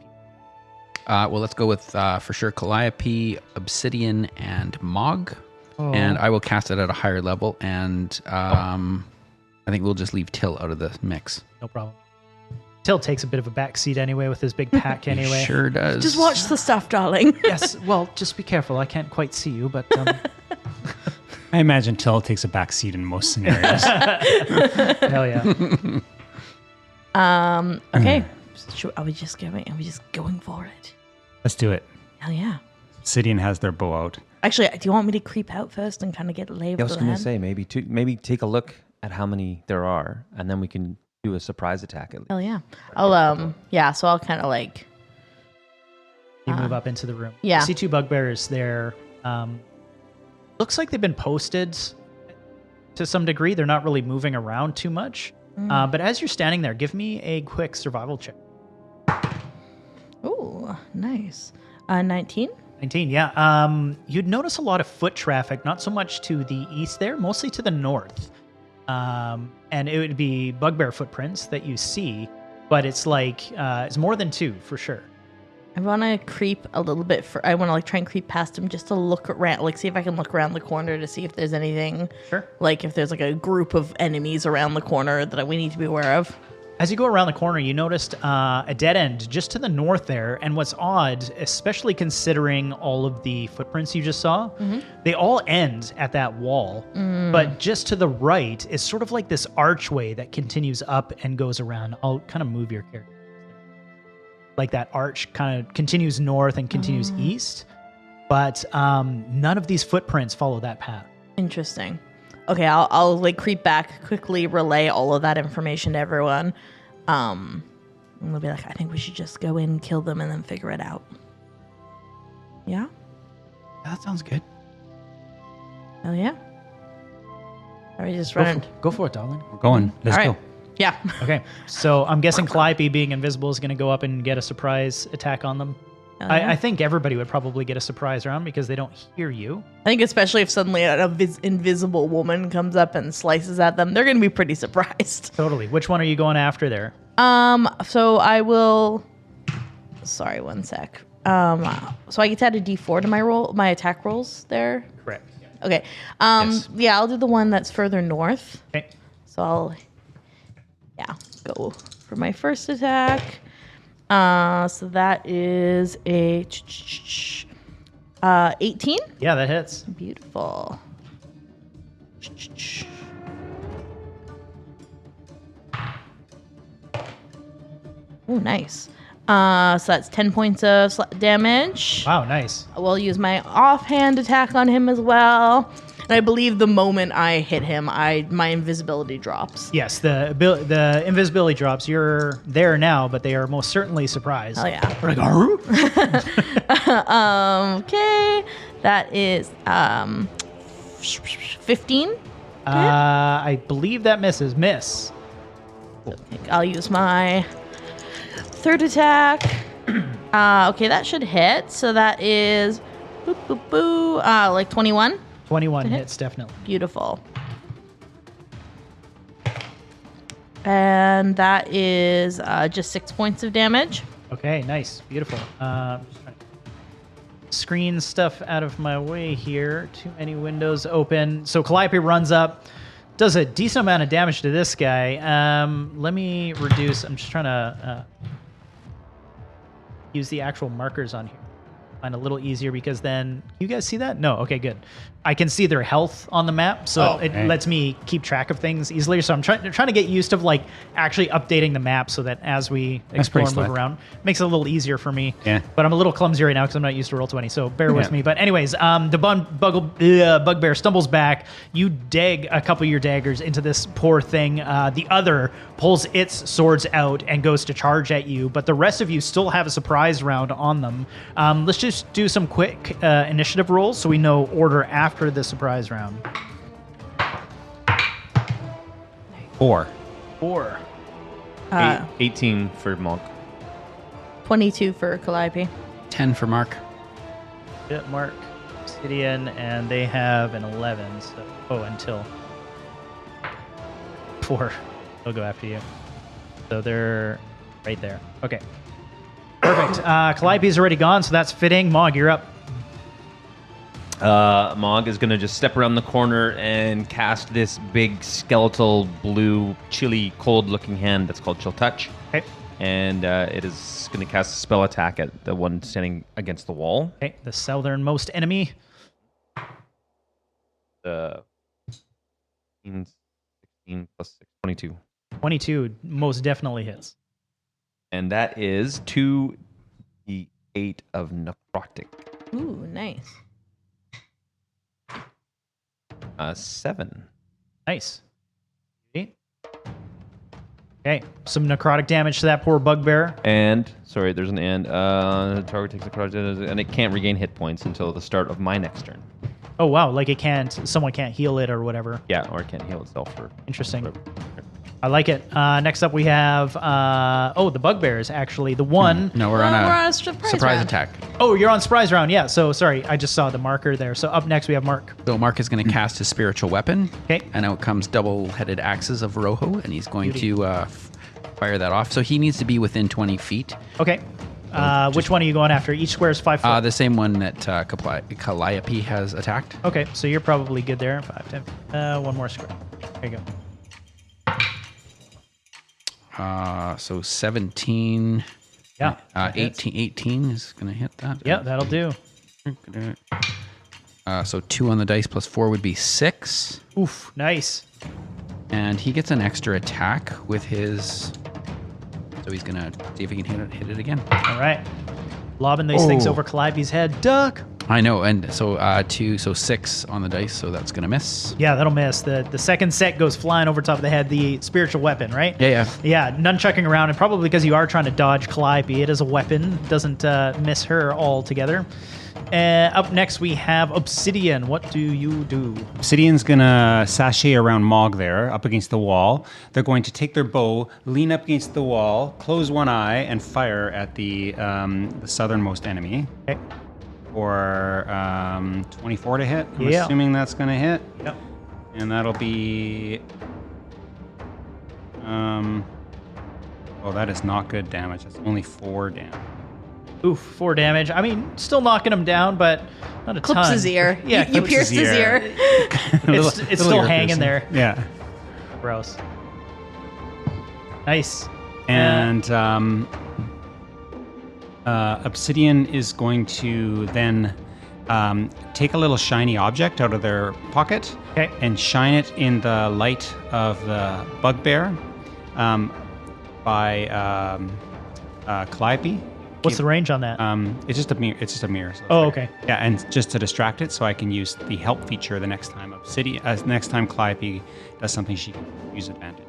Well, let's go with for sure Calliope, Obsidian, and Mog. And I will cast it at a higher level, and I think we'll just leave Till out of the mix. No problem. Till takes a bit of a back seat anyway with his big pack anyway. Sure does. Just watch the stuff, darling. Yes. Well, just be careful. I can't quite see you, but I imagine Till takes a back seat in most scenarios. hell yeah. Okay. Are we just going for it? Let's do it. Hell yeah. Obsidian has their bow out. Actually, do you want me to creep out first and kind of get a lay of I the was going to land? say, maybe take a look at how many there are, and then we can do a surprise attack at least. Hell yeah. So I'll kind of like... You move up into the room. Yeah. You see 2 bugbears there. Looks like they've been posted to some degree. They're not really moving around too much. But as you're standing there, give me a quick survival check. Ooh, nice. 19? 19, yeah. You'd notice a lot of foot traffic, not so much to the east there, mostly to the north. And it would be bugbear footprints that you see, but it's like, it's more than 2 for sure. I want to creep a little bit. I want to like try and creep past him just to look around, like see if I can look around the corner to see if there's anything. Sure. Like if there's like a group of enemies around the corner that we need to be aware of. As you go around the corner, you noticed a dead end just to the north there. And what's odd, especially considering all of the footprints you just saw, they all end at that wall. But just to the right is sort of like this archway that continues up and goes around. I'll kind of move your character. Like that arch kind of continues north and continues east. But none of these footprints follow that path. Interesting. Okay, I'll like creep back, quickly relay all of that information to everyone. And we'll be like, I think we should just go in, kill them, and then figure it out. Yeah? That sounds good. Hell yeah. Are we just running? Go for it, darling. We're going. Let's All right. go. Yeah. Okay, so I'm guessing Calliope being invisible is going to go up and get a surprise attack on them. Hell yeah. I think everybody would probably get a surprise round because they don't hear you. I think especially if suddenly an invisible woman comes up and slices at them, they're going to be pretty surprised. Totally. Which one are you going after there? So I will. Sorry, one sec. So I get to add a D4 to my attack rolls there. Correct. Okay. Yes. Yeah, I'll do the one that's further north. Okay. So I'll, go for my first attack. So that is a 18. Yeah, that hits. Beautiful. Oh, nice. So that's 10 points of damage. Wow, nice. I will use my offhand attack on him as well. And I believe the moment I hit him, my invisibility drops. Yes, the invisibility drops. You're there now, but they are most certainly surprised. Oh yeah. They're like, "Arr?" Okay. That is 15. I believe that misses. Miss. I'll use my third attack. Okay, that should hit. So that is like 21. 21 hit? hits, definitely. Beautiful. And that is just 6 points of damage. Okay, nice. Beautiful. Just trying to screen stuff out of my way here. Too many windows open. So Calliope runs up, does a decent amount of damage to this guy. Let me reduce. I'm just trying to use the actual markers on here. Find a little easier because then you guys see that? No, okay, good. I can see their health on the map, so it lets me keep track of things easily. So I'm trying to get used to like actually updating the map so that as we explore and move slick. around, makes it a little easier for me. Yeah. But I'm a little clumsy right now because I'm not used to Roll20, so bear with me. But anyways, the bugbear stumbles back. You dig a couple of your daggers into this poor thing. The other pulls its swords out and goes to charge at you, but the rest of you still have a surprise round on them. Let's just do some quick initiative rolls so we know order after the surprise round. 4. 4. 18 for Monk. 22 for Calliope. 10 for Mark. Mark, Obsidian, and they have an 11. So, until 4. They'll go after you. So they're right there. Okay. Perfect. Calliope's already gone, so that's fitting. Mog, you're up. Mog is going to just step around the corner and cast this big skeletal blue chilly cold looking hand that's called Chill Touch. Okay. And it is going to cast a spell attack at the one standing against the wall. Okay. The southernmost enemy. 16 plus 6, 22. 22 most definitely hits. And that is 2d8 of necrotic. Ooh, nice. 7. Nice. Okay, some necrotic damage to that poor bugbear. And, sorry, there's an and. The target takes necrotic, and it can't regain hit points until the start of my next turn. Oh wow, like someone can't heal it or whatever. Yeah, or it can't heal itself for... Interesting. I like it. Next up we have, the bugbears, actually. The one... No, we're on a surprise surprise round. attack. Oh, you're on surprise round. Yeah, so sorry. I just saw the marker there. So up next we have Mark. So Mark is going to cast his spiritual weapon. Okay. And out comes double-headed axes of Rojo, and he's going to fire that off. So he needs to be within 20 feet. Okay. Which one are you going after? Each square is 5 foot. The same one that Calliope has attacked. Okay, so you're probably good there. 5, 10. One more square. There you go. So 17. Yeah. 18 is going to hit that. Yeah, that'll do. So 2 on the dice plus 4 would be 6. Oof, nice. And he gets an extra attack with his... So he's going to see if he can hit it again. All right. Lobbing these things over Calliope's head. Duck. I know. And so 6 on the dice, so that's going to miss. Yeah, that'll miss. The second set goes flying over top of the head, the spiritual weapon, right? Yeah. Yeah, nunchucking around, and probably because you are trying to dodge Calliope, it is a weapon. Doesn't miss her altogether. Up next, we have Obsidian. What do you do? Obsidian's gonna sashay around Mog there, up against the wall. They're going to take their bow, lean up against the wall, close one eye, and fire at the southernmost enemy. Okay. For 24 to hit. I'm Yeah. assuming that's gonna hit. Yep. And that'll be... Oh, that is not good damage. That's only 4 damage. Oof, 4 damage. I mean, still knocking him down, but not a ton. Clips his ear. Yeah, you clips pierced his ear. It's still hanging there. Yeah. Gross. Nice. And Obsidian is going to then take a little shiny object out of their pocket and shine it in the light of the bugbear by Calliope. What's the range on that? It's just a mirror. It's just a mirror. So it's okay. Yeah, and just to distract it, so I can use the help feature the next time next time Calliope does something, she can use advantage.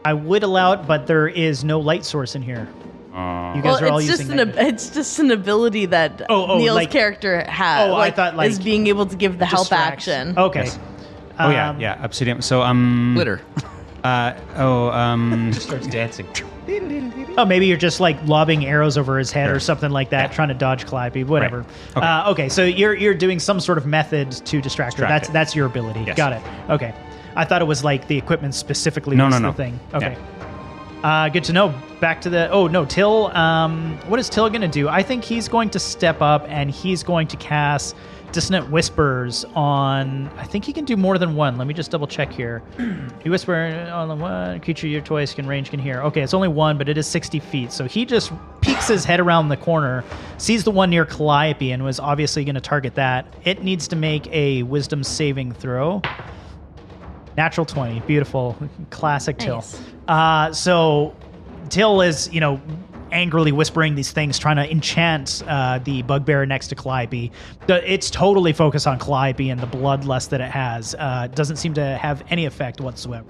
I would allow it, but there is no light source in here. You guys are all using it's just an ability that Neil's character has. I thought is being able to give the help distracts. action. Okay. Yes. Yeah, Obsidian. So Glitter. Starts dancing. Oh, maybe you're just like lobbing arrows over his head or something like that, trying to dodge Calliope, whatever. Right. Okay, so you're doing some sort of method to distract her. Distract it. That's your ability. Yes. Got it. Okay. I thought it was like the equipment specifically No, was no, the no. thing. Okay. Good to know. Back to the... Oh, no, Till. What is Till going to do? I think he's going to step up and he's going to cast Dissonant Whispers on... I think he can do more than one. Let me just double check here. You whisper on the one creature your choice can hear. Okay, it's only one, but it is 60 feet. So he just peeks his head around the corner, sees the one near Calliope, and was obviously going to target that. It needs to make a wisdom saving throw. Natural 20. Beautiful. Classic Till. Nice. So Till is, angrily whispering these things, trying to enchant the bugbear next to Calliope. It's totally focused on Calliope and the bloodlust that it has. Doesn't seem to have any effect whatsoever.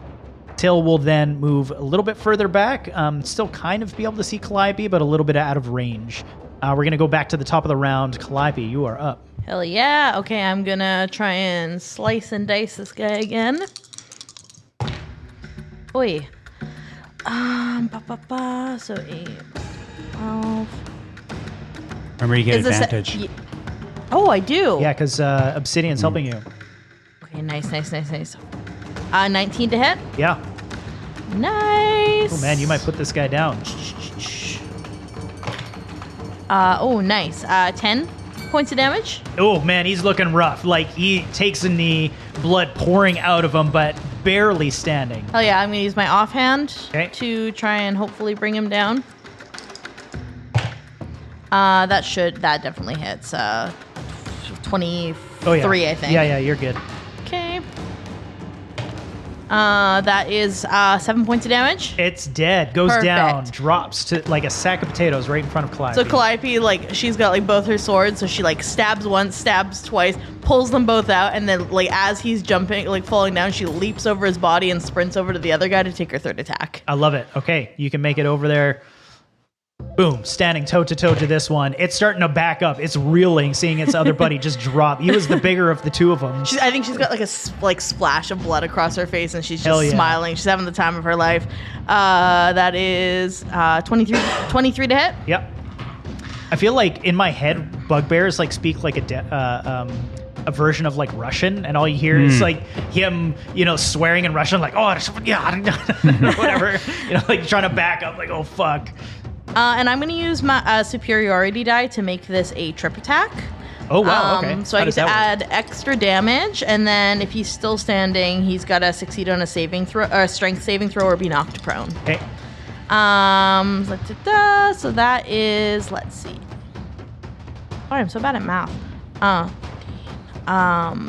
Till will then move a little bit further back, still kind of be able to see Calliope, but a little bit out of range. We're going to go back to the top of the round. Calliope, you are up. Hell yeah. Okay, I'm going to try and slice and dice this guy again. Oi. So 8, 12. remember, you get Is this advantage. Oh, I do. Yeah, because Obsidian's helping you. Okay, nice. 19 to hit. Yeah. Nice. Oh, man, you might put this guy down. Nice. 10 points of damage. Oh, man, he's looking rough. Like, he takes a knee, blood pouring out of him, but barely standing. Hell yeah, I'm going to use my offhand Okay. to try and hopefully bring him down. That definitely hits. 23, I think. Yeah, you're good. Okay. That is 7 points of damage. It's dead. Goes Perfect. down. Drops to like a sack of potatoes right in front of Calliope. So Calliope, she's got both her swords, so she stabs once, stabs twice, pulls them both out, and then as he's jumping, falling down, she leaps over his body and sprints over to the other guy to take her third attack. I love it. Okay, you can make it over there. Boom, standing toe-to-toe to this one. It's starting to back up. It's reeling, seeing its other buddy just drop. He was the bigger of the two of them. I think she's got a splash of blood across her face, and she's Hell just yeah. smiling. She's having the time of her life. That is 23 to hit. Yep. I feel like in my head, bugbears speak like a version of Russian, and all you hear is him, swearing in Russian, oh yeah, or whatever, trying to back up, oh fuck. And I'm going to use my superiority die to make this a trip attack. Oh, wow. Okay. So How I get does to that work? add extra damage, and then if he's still standing, he's got to succeed on a saving throw, or a strength saving throw, or be knocked prone. Okay. So that is, let's see. Oh, I'm so bad at math.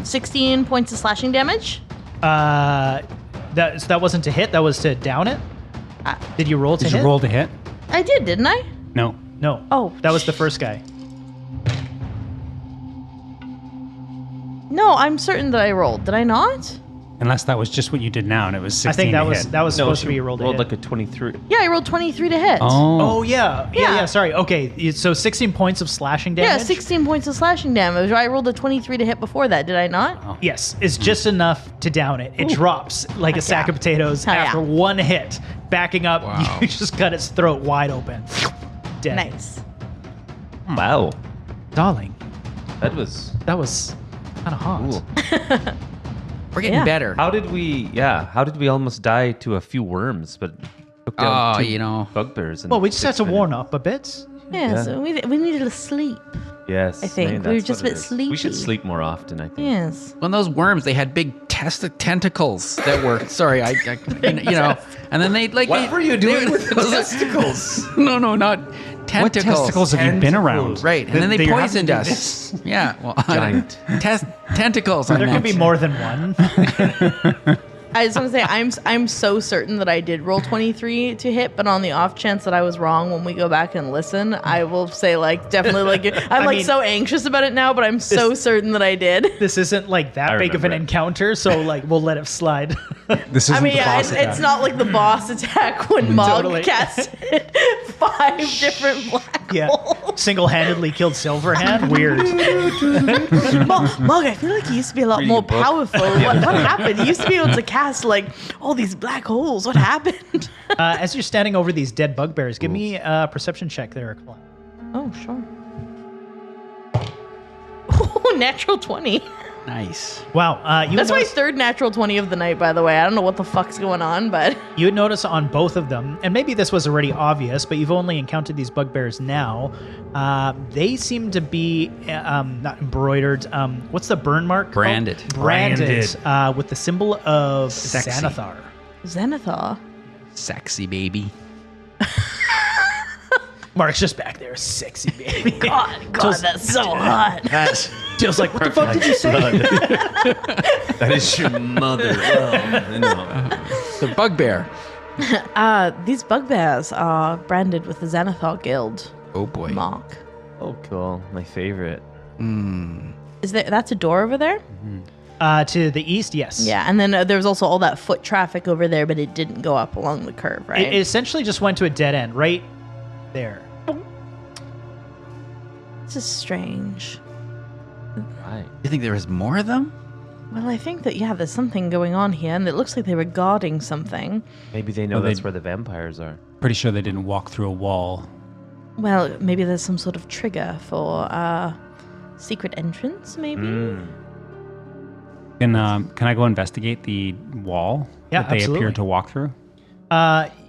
16 points of slashing damage. That wasn't to hit. That was to down it. Did you roll to Did hit? you roll to hit? I did, didn't I? No. No. Oh, That was the first guy. No, I'm certain that I rolled. Did I not? Unless that was just what you did now, and it was 16 I think that to was hit. that was supposed to she be a roll to rolled hit. like a 23. Yeah, I rolled 23 to hit. Oh yeah. Yeah. Sorry. Okay. So 16 points of slashing Yeah, damage. 16 points of slashing damage. I rolled a 23 to hit before that, did I not? Yes, it's just enough to down it. It drops like a sack yeah. of potatoes Hell after yeah. one hit. Backing up, Wow. you just cut its throat wide open. Dead. Nice. Wow. Darling, That was kind of hot. cool. We're getting Yeah. better. How did we almost die to a few worms, but took down Oh, two you know. bugbears? in Well, we just had 6 to warm minutes. up a bit. Yeah, Yeah. so we needed to sleep. Yes, I think. maybe We were that's just what a it bit is. We should sleepy. sleep more often, I think. Yes. When those worms, they had big tentacles that were. Sorry, I you know, and then they like. What were you doing with the those- testicles? No, not What tentacles. testicles have you been around? Right, and then they That you have to poisoned do us. this? Yeah, well, Giant. tentacles. I There can meant. be more than one. I just want to say I'm so certain that I did roll 23 to hit, but on the off chance that I was wrong, when we go back and listen, I will say like definitely like I'm I like mean, so anxious about it now, but I'm so certain that I did. This isn't like that I big of an remember it. encounter, so like we'll let it slide. This I isn't mean, the yeah, boss it's not like the boss attack when Mog Totally. casted 5 different black Yeah, holes. single-handedly killed Silverhand. Weird. Mog, I feel like he used to be a lot Reading more a book. powerful. What happened? He used to be able to cast like all these black holes. What happened? As you're standing over these dead bugbears, give me a perception check there, Clive. Oh, sure. Oh, natural 20. Nice. Wow. You That's would my notice, third natural 20 of the night, by the way. I don't know what the fuck's going on, but you would notice on both of them, and maybe this was already obvious, but you've only encountered these bugbears now. They seem to be not embroidered. What's the burn mark? called? Branded. Branded. With the symbol of Sexy. Xanathar. Zenithar. Sexy baby. Mark's just back there, sexy baby. God, that's so hot. That's Jill's like, what the fuck did you say? That is your mother. Oh, no. The bugbear. These bugbears are branded with the Zenithar Guild Oh boy. mark. Oh, cool. My favorite. That's a door over there? To the east, yes. Yeah, and then there was also all that foot traffic over there, but it didn't go up along the curve, right? It essentially just went to a dead end right there. This is strange. Right. You think there was more of them? Well, I think that, yeah, there's something going on here, and it looks like they were guarding something. Maybe they know Well, that's they- where the vampires are. Pretty sure they didn't walk through a wall. Well, maybe there's some sort of trigger for secret entrance, maybe? Can I go investigate the wall Yeah, that they absolutely. appear to walk through?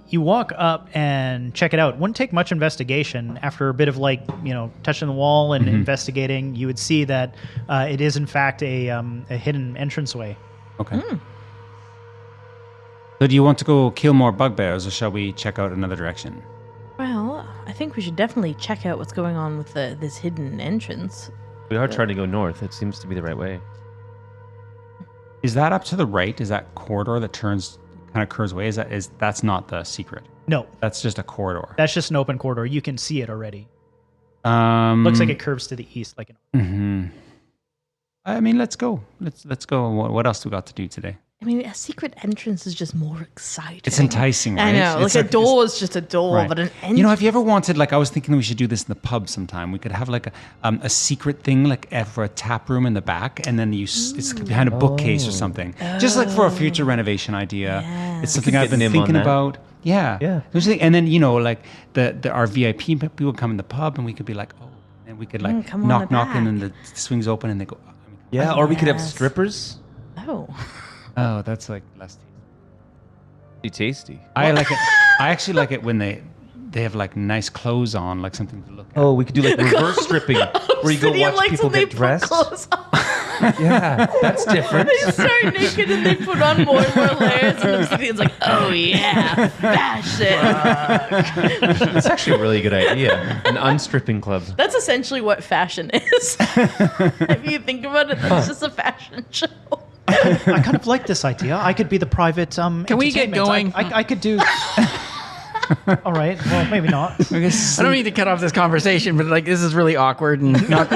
You walk up and check it out. Wouldn't take much investigation. After a bit of touching the wall and investigating, you would see that it is in fact a hidden entranceway. Okay. So do you want to go kill more bugbears, or shall we check out another direction? Well, I think we should definitely check out what's going on with this hidden entrance. We are trying to go north. It seems to be the right way. Is that up to the right? Is that corridor that kind of curves away? That's not the secret? No, That's just a corridor. that's just an open corridor. You can see it already. Um, Looks like it curves to the east, like an Mhm. I mean, let's go. Let's go. What else do we got to do today? I mean, a secret entrance is just more exciting. It's enticing, right? I know. It's Like a door is just a door, Right. but an entrance. You know, have you ever wanted, like, I was thinking we should do this in the pub sometime. We could have like a secret thing, like for a tap room in the back, and then it's behind a bookcase or something. Just like for a future renovation idea. It's something could I've get been Nim on thinking that. about. Yeah. Yeah. And then, like our VIP people come in the pub, and we could be like, oh, and we could like come on knock, the knock, and then back. the swings open, and they go, oh, Yeah, or we could have Yes. strippers. Oh. oh, that's like less tasty. Be tasty. I like it. I actually like it when they they have like nice clothes on, like something to look at. Oh, we could do like reverse stripping, where you go Obsidian watch likes people when they get put dressed. clothes on. Yeah, that's different. They start naked and they put on more and more layers, and Obsidian's like, "Oh yeah, fashion." That's actually a really good idea. An unstripping club. That's essentially what fashion is. If you think about it, that's just a fashion show. I kind of like this idea. I could be the private. Can we get entertainment. going? I could do. All right. Well, maybe not. I don't need to cut off this conversation, but like this is really awkward and not,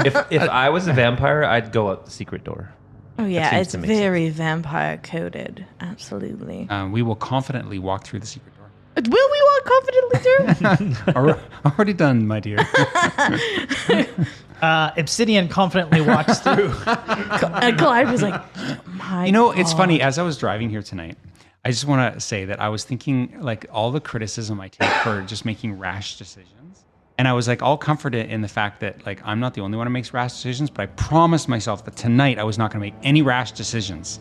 If I was a vampire, I'd go out the secret door. Oh yeah, seems it's to make very vampire coded. Absolutely. We will confidently walk through the secret door. Will we walk confidently through? Already done, my dear. Obsidian confidently walks through. And Clyde was like, "My." You know, it's God." funny. As I was driving here tonight, I just want to say that I was thinking like all the criticism I take for just making rash decisions. And I was like all comforted in the fact that like I'm not the only one who makes rash decisions, but I promised myself that tonight I was not going to make any rash decisions.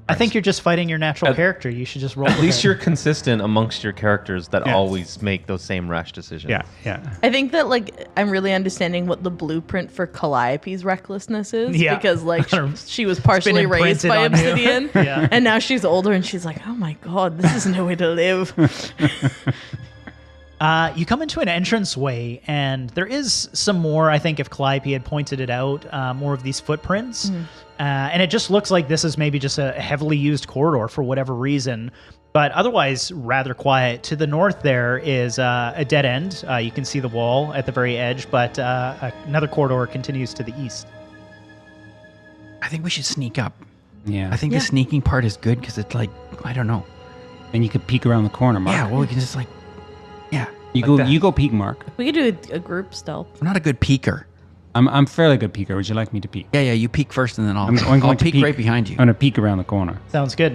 I think you're just fighting your natural character. You should just roll. At with least it. you're consistent amongst your characters that Yeah. always make those same rash decisions. Yeah. I think that like I'm really understanding what the blueprint for Calliope's recklessness is. Yeah. Because like she was partially raised imprinted by on you. Obsidian, Yeah. and now she's older and she's like, "Oh my God, this is no way to live." You come into an entranceway, and there is some more. I think if Calliope had pointed it out, more of these footprints, and it just looks like this is maybe just a heavily used corridor for whatever reason. But otherwise, rather quiet. To the north, there is a dead end. You can see the wall at the very edge, but another corridor continues to the east. I think we should sneak up. Yeah. I think the sneaking part is good because it's like, I don't know. And you could peek around the corner, Mark. Yeah, well, we can just like, yeah. You go peek, Mark. We could do a group stealth. I'm not a good peeker. I'm fairly good peeker. Would you like me to peek? Yeah, you peek first and then I'm I'll going to peek right behind you. I'm going to peek around the corner. Sounds good.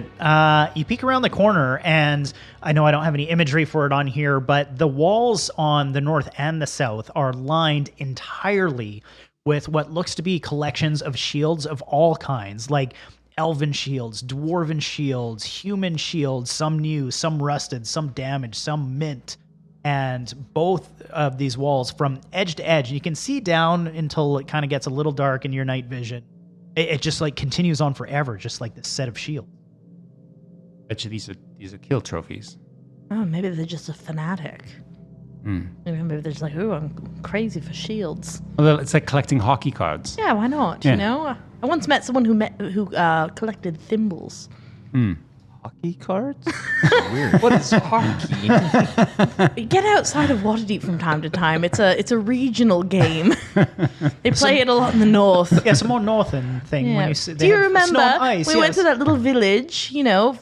You peek around the corner, and I know I don't have any imagery for it on here, but the walls on the north and the south are lined entirely with what looks to be collections of shields of all kinds, like elven shields, dwarven shields, human shields, some new, some rusted, some damaged, some mint. And both of these walls from edge to edge, you can see down until it kind of gets a little dark in your night vision. It just like continues on forever, just like this set of shields. Bet you these are kill trophies. Oh, maybe they're just a fanatic. Maybe they're just like, "Ooh, I'm crazy for shields." Well, it's like collecting hockey cards. Yeah, why not? Yeah. You know, I once met someone who collected thimbles. Hockey cards? Weird. What is hockey? Get outside of Waterdeep from time to time. It's a regional game. They play it a lot in the north. Yeah, some more northern thing. Yeah. When you see, Do you remember snow and ice, we went yes. to that little village,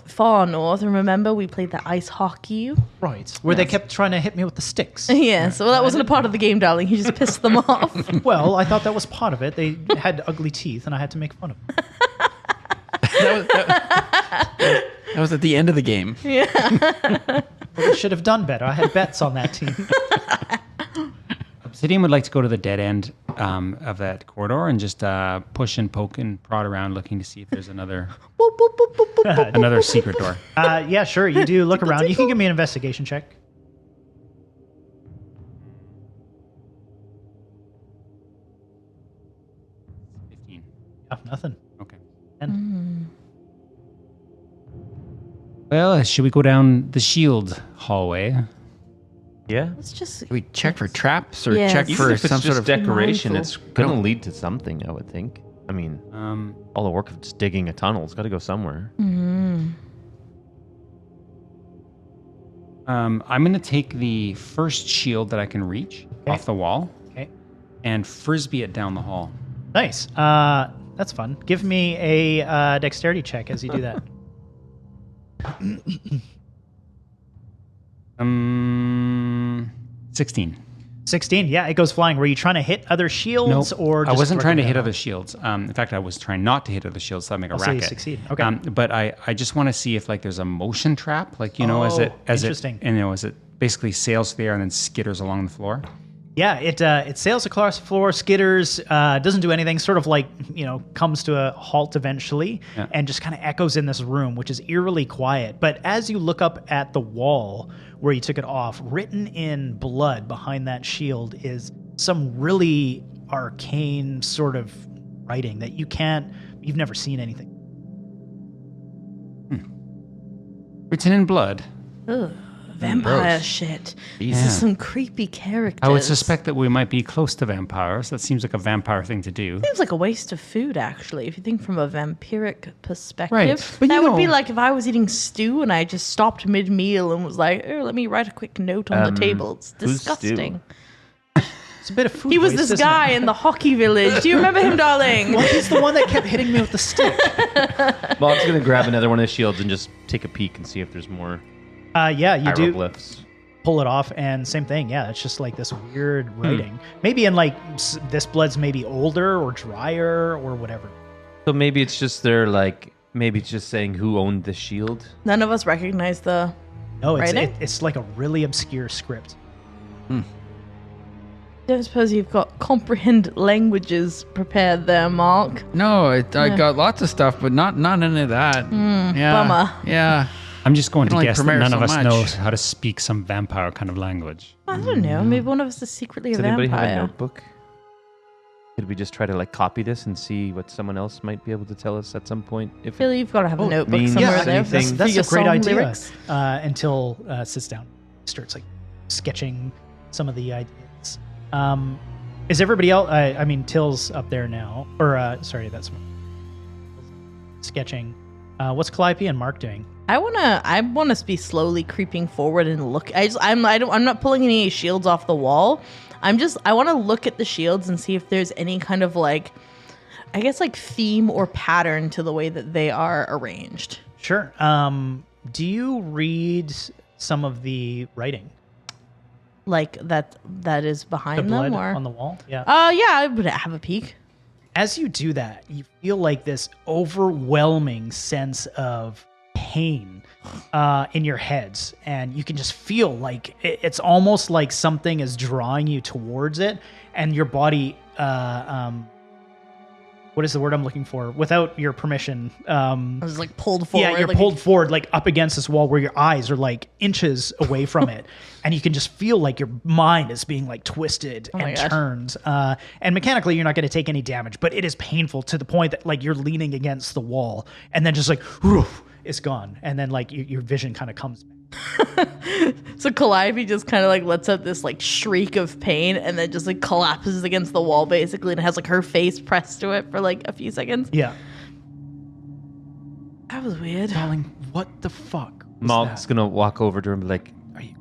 far north, and remember we played that ice hockey? Right, where they kept trying to hit me with the sticks. Yes. Well, that wasn't a part of the game, darling. You just pissed them off. Well, I thought that was part of it. They had ugly teeth, and I had to make fun of them. That was at the end of the game. Well, they should have done better. I had bets on that team. Obsidian would like to go to the dead end of that corridor and just push and poke and prod around, looking to see if there's another another secret door. Yeah, sure. You do look around. You can give me an investigation check. Oh, nothing. Okay. And Well, should we go down the shield hallway? Yeah. Let's just We check for traps or Yes. check Even for if it's some just sort of decoration, mindful. it's going to lead to something, I would think. I mean, all the work of just digging a tunnel, it's got to go somewhere. I'm going to take the first shield that I can reach off the wall okay, and frisbee it down the hall. nice. That's fun. Give me a dexterity check as you do that. 16. 16. Yeah, it goes flying. Were you trying to hit other shields, or I just wasn't trying to directly hit down? other shields. In fact, I was trying not to hit other shields so I make a So you racket. succeed. Okay. But I just want to see if like there's a motion trap, like as it interesting. as it basically sails through the air and then skitters along the floor. Yeah, it sails across the floor, skitters, doesn't do anything, sort of like, comes to a halt eventually, and just kind of echoes in this room, which is eerily quiet. But as you look up at the wall where you took it off, written in blood behind that shield is some really arcane sort of writing that you've never seen anything. Written in blood. Ugh, vampire gross. shit. Yeah. This is some creepy characters. I would suspect that we might be close to vampires. That seems like a vampire thing to do. Seems like a waste of food, actually, if you think from a vampiric perspective. Right, but that you would be know- like if I was eating stew and I just stopped mid-meal and was like, oh, let me write a quick note on the table. It's who's stew? disgusting. It's a bit of food He was waste, this isn't guy it? in the hockey village. Do you remember him, darling? Well, he's the one that kept hitting me with the stick. Bob's going to grab another one of the shields and just take a peek and see if there's more Yeah, you do hieroglyphs. pull it off, and same thing. Yeah, it's just like this weird writing. Maybe in like this blood's maybe older or drier or whatever. So maybe it's just maybe it's just saying who owned the shield. None of us recognize the... No, it's Writing? it's like a really obscure script. I don't suppose you've got comprehend languages prepared there, Mark. No, I got lots of stuff, but not any of that. Yeah, bummer. Yeah. I'm just going to I don't like guess that Premiere none so of us much. know how to speak some vampire kind of language. I don't know. Maybe one of us is secretly Does a anybody have a vampire. notebook? Could we just try to copy this and see what someone else might be able to tell us at some point? If Really, you've got to have a notebook means somewhere yeah, there. anything. That's for your a great song idea. lyrics. Until sits down, starts like sketching some of the ideas. Is everybody else? I mean, Till's up there now, or sorry, that's sketching. What's Calliope and Mark doing? I wanna be slowly creeping forward and look. I'm not pulling any shields off the wall. I want to look at the shields and see if there's any kind of theme or pattern to the way that they are arranged. Sure. Do you read some of the writing? Like that is The behind blood them, or on the wall? Yeah. yeah, I would have a peek. As you do that, you feel like this overwhelming sense of pain in your heads, and you can just feel like it's almost like something is drawing you towards it, and your body what is the word I'm looking for? Without your permission. I was pulled forward. Yeah, you're pulled forward, like up against this wall where your eyes are like inches away from it. And you can just feel like your mind is being like twisted my and God. turned. And mechanically, you're not going to take any damage, but it is painful to the point that like you're leaning against the wall and then just like, woof, it's gone. And then like your vision kind of comes back. So Calliope just kind of lets out this shriek of pain and then just collapses against the wall basically and has her face pressed to it for a few seconds. Yeah. That was weird. Darling, what the fuck? was Malk's that? gonna walk over to him and be like, "Are you?"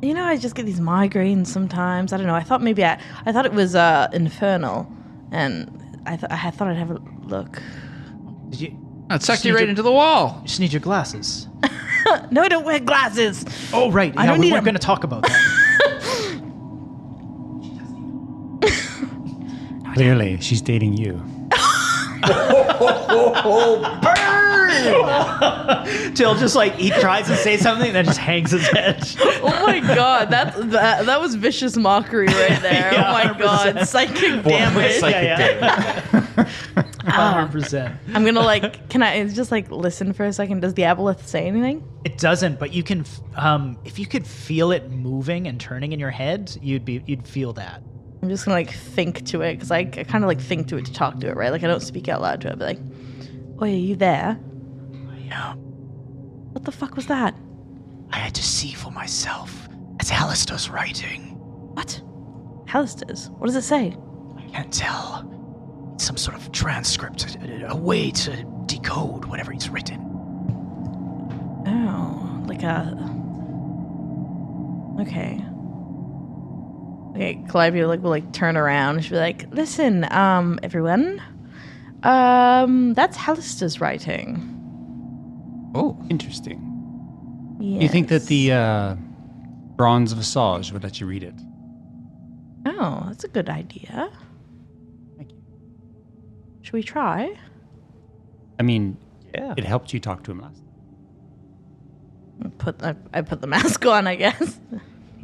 You know, I just get these migraines sometimes. I don't know. I thought maybe I thought it was infernal, and I thought I'd have a look. Did you It sucked you right into the wall. just need your glasses? No, I don't wear glasses. Oh, right. I Yeah, don't we need weren't them. going to talk about that. Clearly, she's dating you. Till just he tries to say something and then just hangs his head. Oh my god, that was vicious mockery right there. Yeah, Oh my god, 100%. psychic damage. Yeah. 100%. I'm gonna can I just listen for a second? Does the aboleth say anything? It doesn't, but you can, if you could feel it moving and turning in your head, you'd feel that. I'm just gonna think to it because I kind of think to it to talk to it, right? I don't speak out loud to it, but "Oi, are you there? Yeah. What the fuck was that? I had to see for myself. It's Alistair's writing. What? Hellisters? What does it say? I can't tell. It's some sort of transcript, a way to decode whatever he's written. Oh, okay. Okay, Calliope will turn around and she'll be like, "Listen, everyone, that's Hellisters writing." Oh, interesting. Yes. You think that the Bronze Visage would let you read it? Oh, that's a good idea. Thank you. Should we try? I mean, Yeah. it helped you talk to him last. I put the mask on, I guess.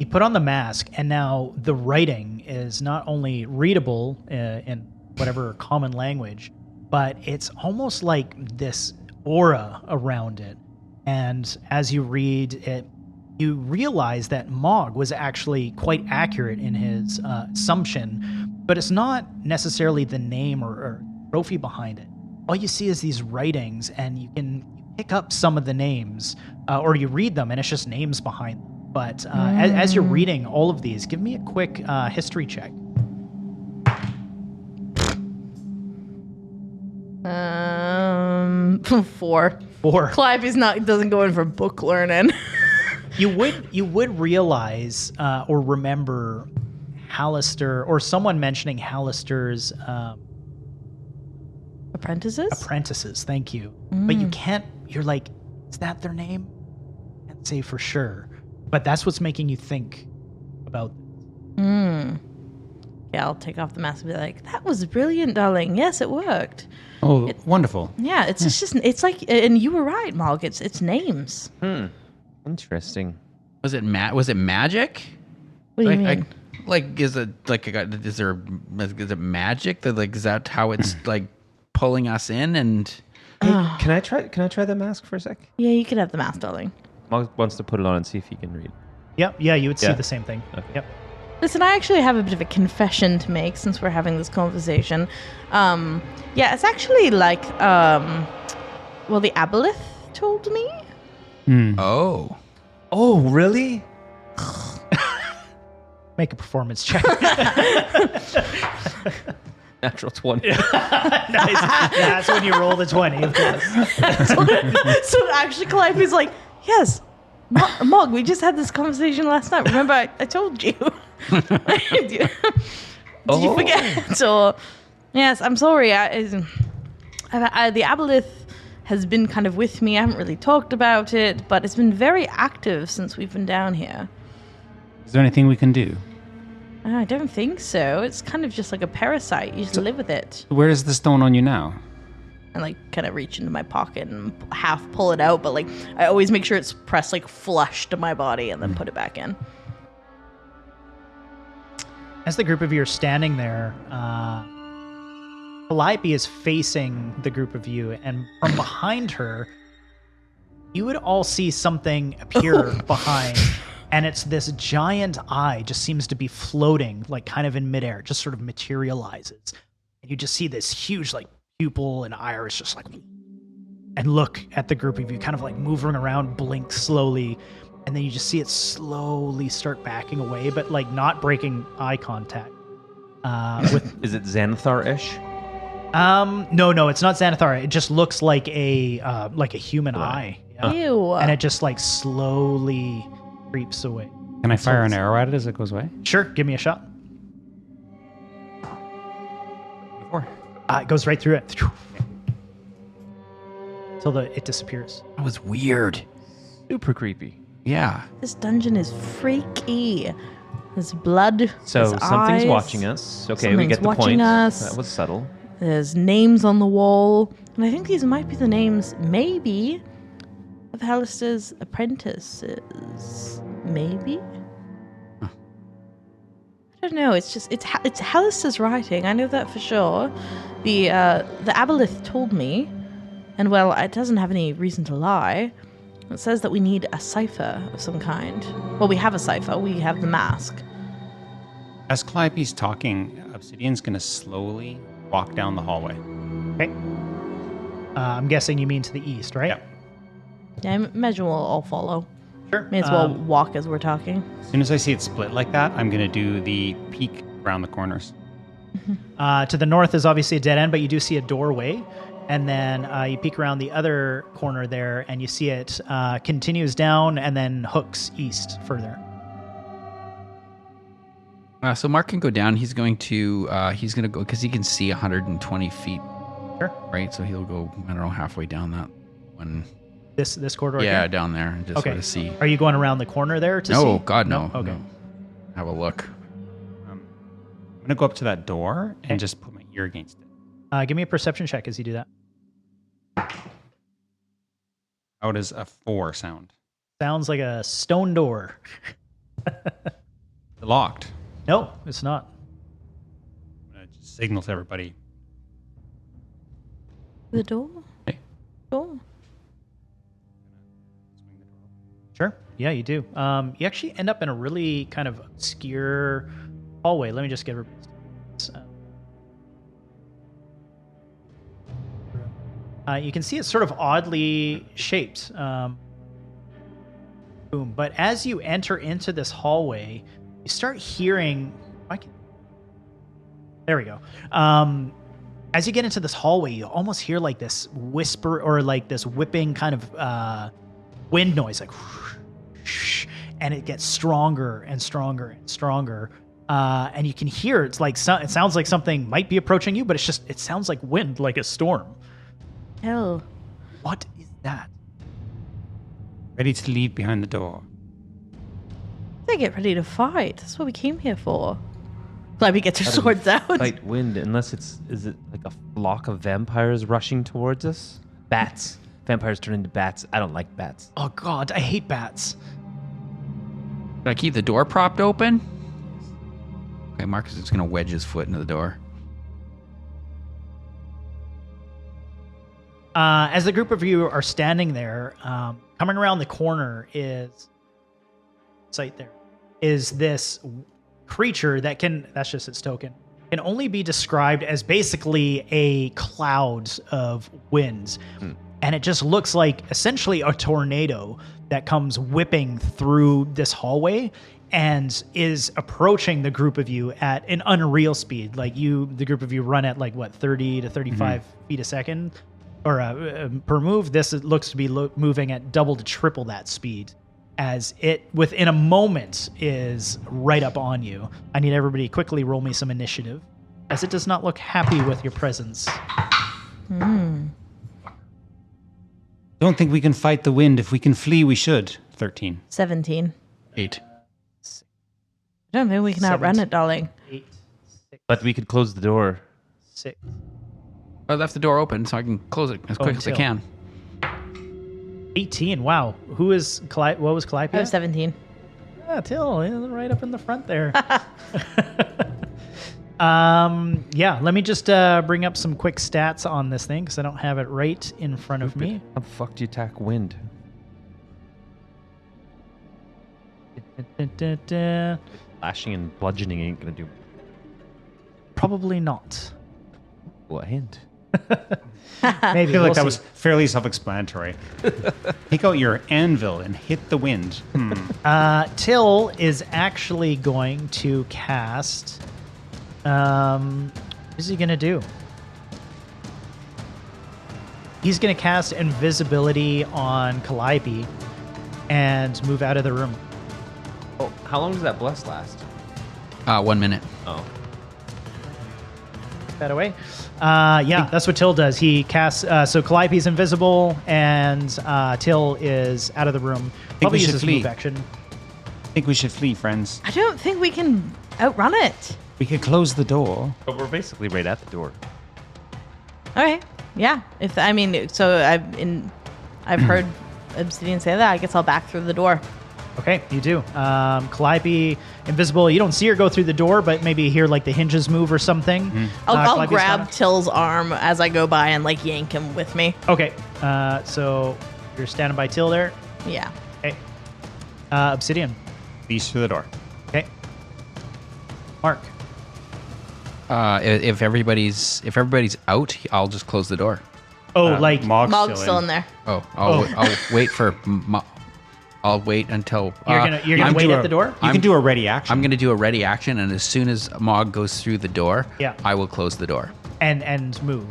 You put on the mask, and now the writing is not only readable in whatever common language, but it's almost like this aura around it. And as you read it, you realize that Mog was actually quite accurate in his assumption, but it's not necessarily the name or trophy behind it. All you see is these writings, and you can pick up some of the names, or you read them, and it's just names behind them. But as you're reading all of these, give me a quick history check. 4. 4. Clive doesn't go in for book learning. You would realize or remember Hallister, or someone mentioning Hallister's Apprentices? Thank you. But you can't. You're like, is that their name? Can't say for sure. But that's what's making you think about. Yeah, I'll take off the mask and be like, "That was brilliant, darling. Yes, it worked." Oh, wonderful. Yeah, it's like, and you were right, Mog. It's names. Interesting. Was it magic? What do you mean? Is it magic that is that how it's like pulling us in? And Can I try the mask for a sec? Yeah, you can have the mask, darling. Mog wants to put it on and see if he can read. Yep. Yeah, you would see Yeah. the same thing. Okay. Yep. Listen, I actually have a bit of a confession to make since we're having this conversation. Yeah, it's actually like, the Aboleth told me. oh, Oh, really? Make a performance check. Natural 20. Nice. Yeah, that's when you roll the 20, of course. So actually, Clive is like, yes, Mog, we just had this conversation last night. Remember, I told you. Did you forget? Or yes, I'm sorry. The Aboleth has been kind of with me. I haven't really talked about it, but it's been very active since we've been down here. Is there anything we can do? I don't think so. It's kind of just like a parasite. You just live with it. Where is the stone on you now? And like kind of reach into my pocket and half pull it out, but like I always make sure it's pressed like flush to my body and then put it back in. As the group of you are standing there, Calliope is facing the group of you, and from behind her, you would all see something appear behind, and it's this giant eye just seems to be floating, like kind of in midair, just sort of materializes. And you just see this huge like pupil and iris just like, and look at the group of you, kind of like moving around, blink slowly, and then you just see it slowly start backing away, but like not breaking eye contact. Is it Xanathar-ish? No, it's not Xanathar. It just looks like a human eye. Yeah. Ew. And it just like slowly creeps away. Can I fire an arrow at it as it goes away? Sure, give me a shot. 4. It goes right through it. Till it disappears. that was weird. Super creepy. Yeah. This dungeon is freaky. There's blood. So there's something's eyes. watching us. Okay, we Something's get the watching point. us. That was subtle. There's names on the wall. And I think these might be the names, maybe, of Hallister's apprentices. Maybe? I don't know. It's Hallister's writing. I know that for sure. The Aboleth told me, and well, it doesn't have any reason to lie. It says that we need a cipher of some kind. Well, we have a cipher. We have the mask. As Calliope's talking, Obsidian's going to slowly walk down the hallway. Okay. I'm guessing you mean to the east, right? Yep. Yeah, I imagine we'll all follow. Sure. May as well walk as we're talking. As soon as I see it split like that, I'm going to do the peek around the corners. To the north is obviously a dead end, but you do see a doorway. And then you peek around the other corner there, and you see it continues down and then hooks east further. So Mark can go down. He's going to go because he can see 120 feet. Sure. Right. So he'll go, I don't know, halfway down that one. This corridor? Yeah, here? down there and just Okay. sort of see. Are you going around the corner there to see? No, God, no. Okay. No. Have a look. I'm going to go up to that door Okay. and just put my ear against it. Give me a perception check as you do that. How does a 4 sound? Sounds like a stone door. Locked. No, it's not. I'm gonna just signal to everybody. The door? Okay. Door. Sure. Yeah, you do. You actually end up in a really kind of obscure hallway. Let me just get you can see it's sort of oddly shaped. Boom. But as you enter into this hallway, you start hearing. There we go. As you get into this hallway, you almost hear like this whisper or like this whipping kind of wind noise, like, and it gets stronger and stronger and stronger. And you can hear it's like it sounds like something might be approaching you, but it sounds like wind, like a storm. Hell. What is that? Ready to leave behind the door. They get ready to fight. That's what we came here for. Glad we get your swords out. Fight wind, unless is it like a flock of vampires rushing towards us? Bats. Vampires turn into bats. I don't like bats. Oh God, I hate bats. Should I keep the door propped open? Okay, Marcus is going to wedge his foot into the door. As the group of you are standing there, coming around the corner is this creature that that's just its token, can only be described as basically a cloud of winds. And it just looks like essentially a tornado that comes whipping through this hallway and is approaching the group of you at an unreal speed. Like the group of you run at like what, 30 to 35 feet a second or per move. This looks to be moving at double to triple that speed as it within a moment is right up on you. I need everybody to quickly roll me some initiative as it does not look happy with your presence. Don't think we can fight the wind. If we can flee, we should. 13. 17. 8. I don't think we can outrun it, darling. 8, 6, But we could close the door. 6. I left the door open so I can close it as quick as I until. can. 18. Wow. Who is what was Calliope? I was 17. Till, right up in the front there. Yeah, let me just bring up some quick stats on this thing because I don't have it right in front of me. How the fuck do you attack wind? Lashing and bludgeoning ain't gonna do Probably not. a hint. Maybe. I feel like we'll that see. was fairly self-explanatory. Take out your anvil and hit the wind. Till is actually going to cast. What is he gonna do? He's gonna cast invisibility on Calliope and move out of the room. Oh, how long does that bless last? 1 minute. Oh. That away. Yeah, that's what Till does. He casts. So Calliope's invisible, and Till is out of the room. Probably we should uses flee. move action. I think we should flee, friends. I don't think we can outrun it. We could close the door. But we're basically right at the door. Okay. Yeah. I've heard Obsidian say that. I guess I'll back through the door. Okay, you do. Calliope, invisible. You don't see her go through the door, but maybe you hear like the hinges move or something. I'll Calliope's grab gonna- Till's arm as I go by and like yank him with me. Okay, so you're standing by Till there. Yeah. Okay. Obsidian. Leash through the door. Okay. Mark. If everybody's out, I'll just close the door. Oh, like Mog's still in there. Oh, I'll wait for. I'll wait until you're gonna I'm wait do at a- the door. You can do a ready action. I'm going to do a ready action, and as soon as Mog goes through the door, Yeah. I will close the door. And move.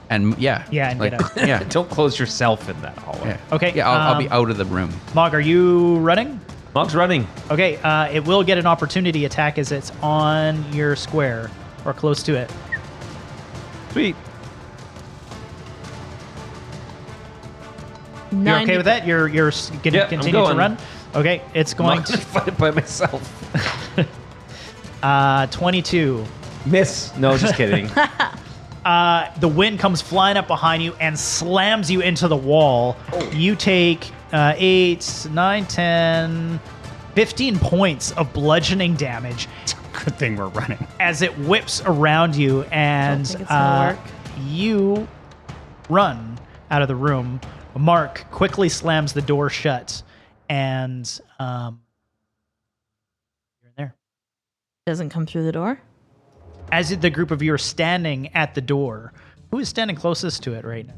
And yeah, Yeah, and get out. yeah, Don't close yourself in that hallway. yeah. Okay, Yeah, I'll be out of the room. Mog, are you running? Mog's running. Okay, it will get an opportunity attack as it's on your square or close to it. Sweet. You're okay with that? You're gonna Yeah, I'm continue to going. run? Okay, it's going I'm gonna fight it by myself. to 22. Miss. No, just kidding. The wind comes flying up behind you and slams you into the wall. You take 8, 9, 10, 15 points of bludgeoning damage Good thing we're running. as it whips around you, and think it's gonna work. you run out of the room. Mark quickly slams the door shut, and you're in there. Doesn't come through the door. As the group of you are standing at the door, who is standing closest to it right now?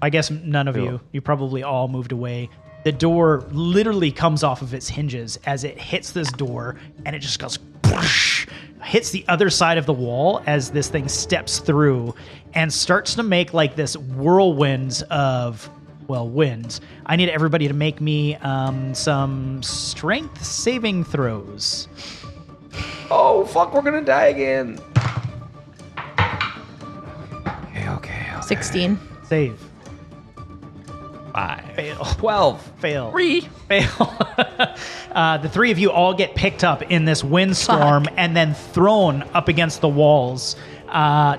I guess none of you. You probably all moved away. The door literally comes off of its hinges as it hits this door, and it just goes whoosh, hits the other side of the wall as this thing steps through and starts to make like this whirlwind of, well, winds. I need everybody to make me some strength saving throws. Oh, fuck, we're gonna die again. Okay. 16. Save. 5. Fail. 12. Fail. 3. Fail. The three of you all get picked up in this windstorm and then thrown up against the walls,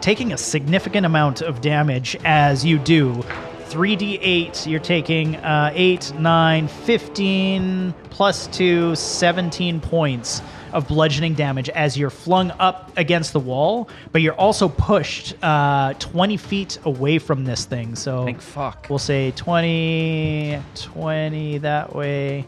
taking a significant amount of damage as you do. 3d8, you're taking 8, 9, 15, plus 2, 17 points of bludgeoning damage as you're flung up against the wall, but you're also pushed 20 feet away from this thing. So Thank fuck. we'll say 20 that way,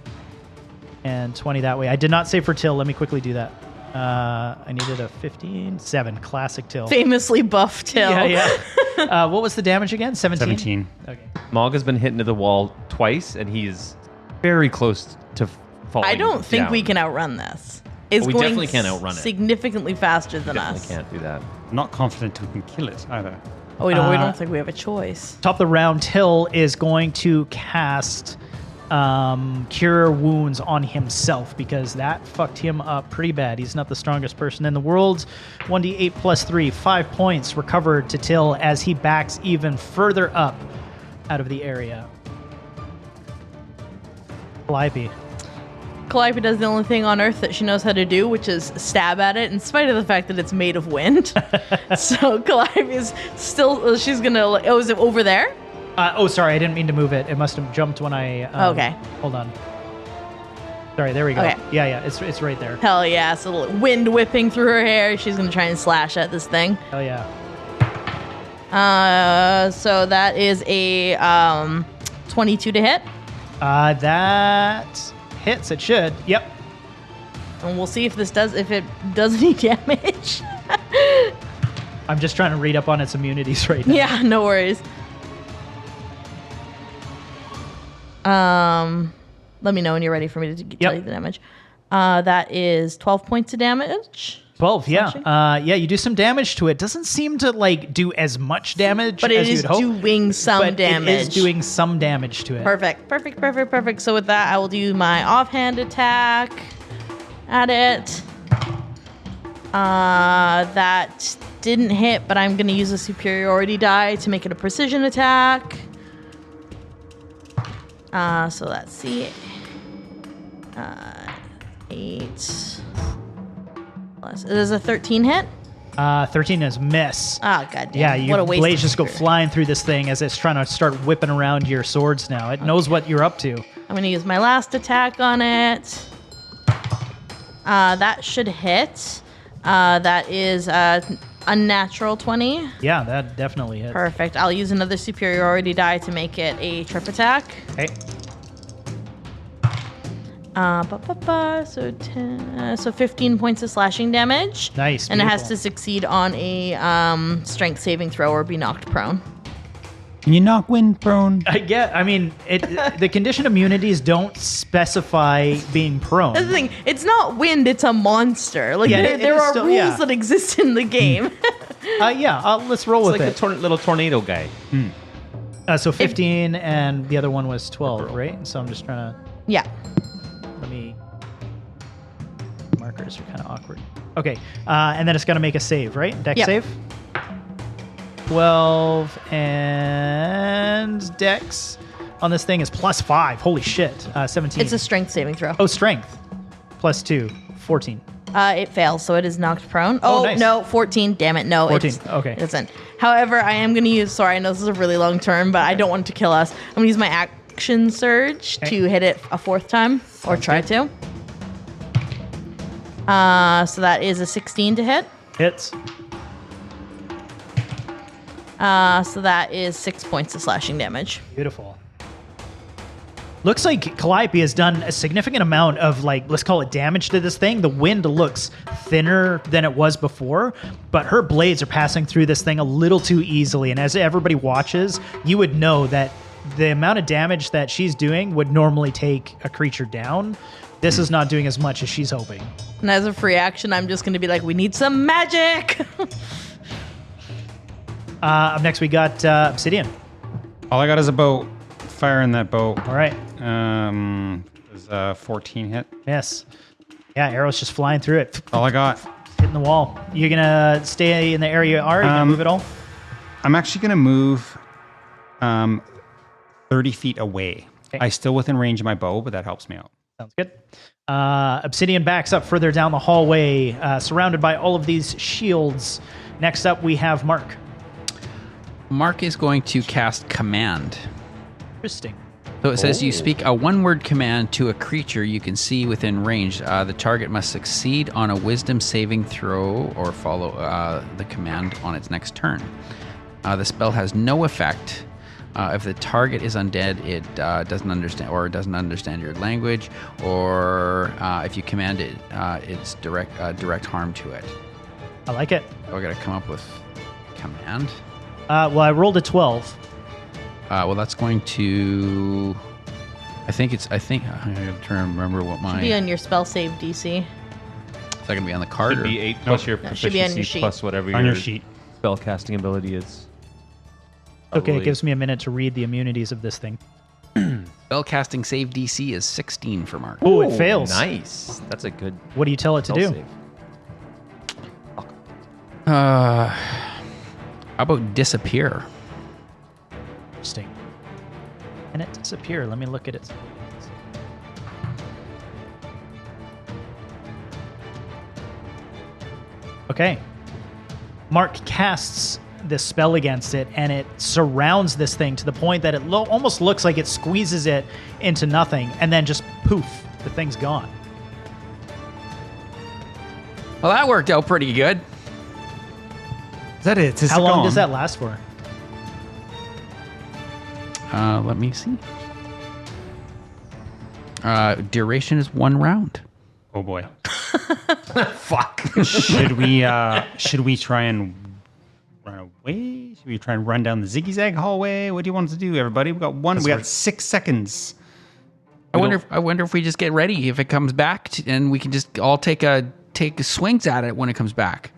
and 20 that way. I did not say for Till. Let me quickly do that. I needed a 15. 7. Classic Till. Famously buff Till. Yeah. What was the damage again? 17? 17. Okay. Mog has been hit into the wall twice, and he's very close to falling. I don't think down. we can outrun this. It's We going definitely can't outrun it. significantly faster than Definitely us. can't do that. Not confident we can kill it either. Oh, we don't think we have a choice. Top of the round, Till is going to cast Cure Wounds on himself because that fucked him up pretty bad. He's not the strongest person in the world. 1d8 plus 3, 5 points recovered to Till as he backs even further up out of the area. Calliope. Calliope does the only thing on Earth that she knows how to do, which is stab at it, in spite of the fact that it's made of wind. So Calliope is still, she's gonna, oh, is it over there? Sorry, I didn't mean to move it. It must have jumped when I... Okay. Hold on. Sorry, there we go. Okay. Yeah, it's right there. Hell yeah, so wind whipping through her hair. She's gonna try and slash at this thing. Hell yeah. So that is a 22 to hit. That hits. It should. Yep. And we'll see if it does any damage. I'm just trying to read up on its immunities right now. Yeah, no worries. Let me know when you're ready for me to tell you the damage. That is 12 points of damage. 12, yeah. Slashing. Yeah, you do some damage to it. Doesn't seem to like do as much damage But as it is you'd hope. doing some but damage. It is doing some damage to it. Perfect. So with that, I will do my offhand attack at it. That didn't hit, but I'm going to use a superiority die to make it a precision attack. So let's see. 8 plus. Does a 13 hit? 13 is miss. Ah, goddamn. Yeah, what your a waste blades of just go spirit. flying through this thing as it's trying to start whipping around your swords now. It knows what you're up to. I'm going to use my last attack on it. That should hit. That is a unnatural 20. Yeah, that definitely hits. Perfect. I'll use another superiority die to make it a trip attack. Okay. So 10, so 15 points of slashing damage. Nice, And it has beautiful. to succeed on a strength saving throw or be knocked prone. Can you knock wind prone? I mean, the condition immunities don't specify being prone. That's the thing. It's not wind. It's a monster. Like Yeah, there, it there is are still- rules yeah. that exist in the game. Let's roll It's with like it. the little tornado guy. So 15 and the other one was 12, right? So I'm just trying to... Yeah. Let me... Markers are kind of awkward. Okay, and then it's going to make a save, right? Dex Yep. save? 12 and Dex on this thing is plus 5. Holy shit. 17. It's a strength saving throw. Oh, strength. Plus 2. 14. It fails, so it is knocked prone. Oh, Oh, nice. no, 14. Damn it, no. 14, okay. It doesn't. However, I am going to use, sorry, I know this is a really long term, but I don't want it to kill us. I'm going to use my action surge Okay. to hit it a fourth time, or try to. So that is a 16 to hit. Hits. So that is 6 points of slashing damage. Beautiful. Looks like Calliope has done a significant amount of, like, let's call it damage to this thing. The wind looks thinner than it was before, but her blades are passing through this thing a little too easily. And as everybody watches, you would know that the amount of damage that she's doing would normally take a creature down. This is not doing as much as she's hoping. And as a free action, I'm just going to be like, we need some magic. Up next, we got Obsidian. All I got is a bow. Fire in that bow. All right. Does a 14 hit? Yes. Yeah, arrows just flying through it. All I got. Hitting the wall. You're going to stay in the area you are? You going to move at all? I'm actually going to move 30 feet away. Okay. I still within range of my bow, but that helps me out. Sounds good. Obsidian backs up further down the hallway, surrounded by all of these shields. Next up, we have Mark. Mark is going to cast Command. Interesting. So it says you speak a one-word command to a creature you can see within range. The target must succeed on a wisdom saving throw or follow the command on its next turn. The spell has no effect. If the target is undead, it doesn't understand your language, or if you command it, it's direct harm to it. I like it. So I got to come up with command. Well, I rolled a 12. Well, that's going to. I think I'm trying to remember what Should be on your spell save DC. Is that going to be on the card? Should or- be 8 plus your No, it should be on your proficiency sheet. plus whatever On your your sheet. spell casting ability is. Okay, it Probably. gives me a minute to read the immunities of this thing. Spell casting save DC is 16 for Mark. Oh, it fails. Nice. That's a good What do you tell it to spell do? save. How about disappear? Interesting. Can it disappear? Let me look at it. Okay. Mark casts this spell against it, and it surrounds this thing to the point that it almost looks like it squeezes it into nothing, and then just poof, the thing's gone. Well, that worked out pretty good. Is that it? Is How it long gone? does that last for? Let me see. Duration is 1 round. Oh boy. Fuck. Should we try and run away? Should we try and run down the zigzag hallway? What do you want us to do, everybody? We got 6 seconds. I wonder if we just get ready if it comes back, and we can just all take swings at it when it comes back.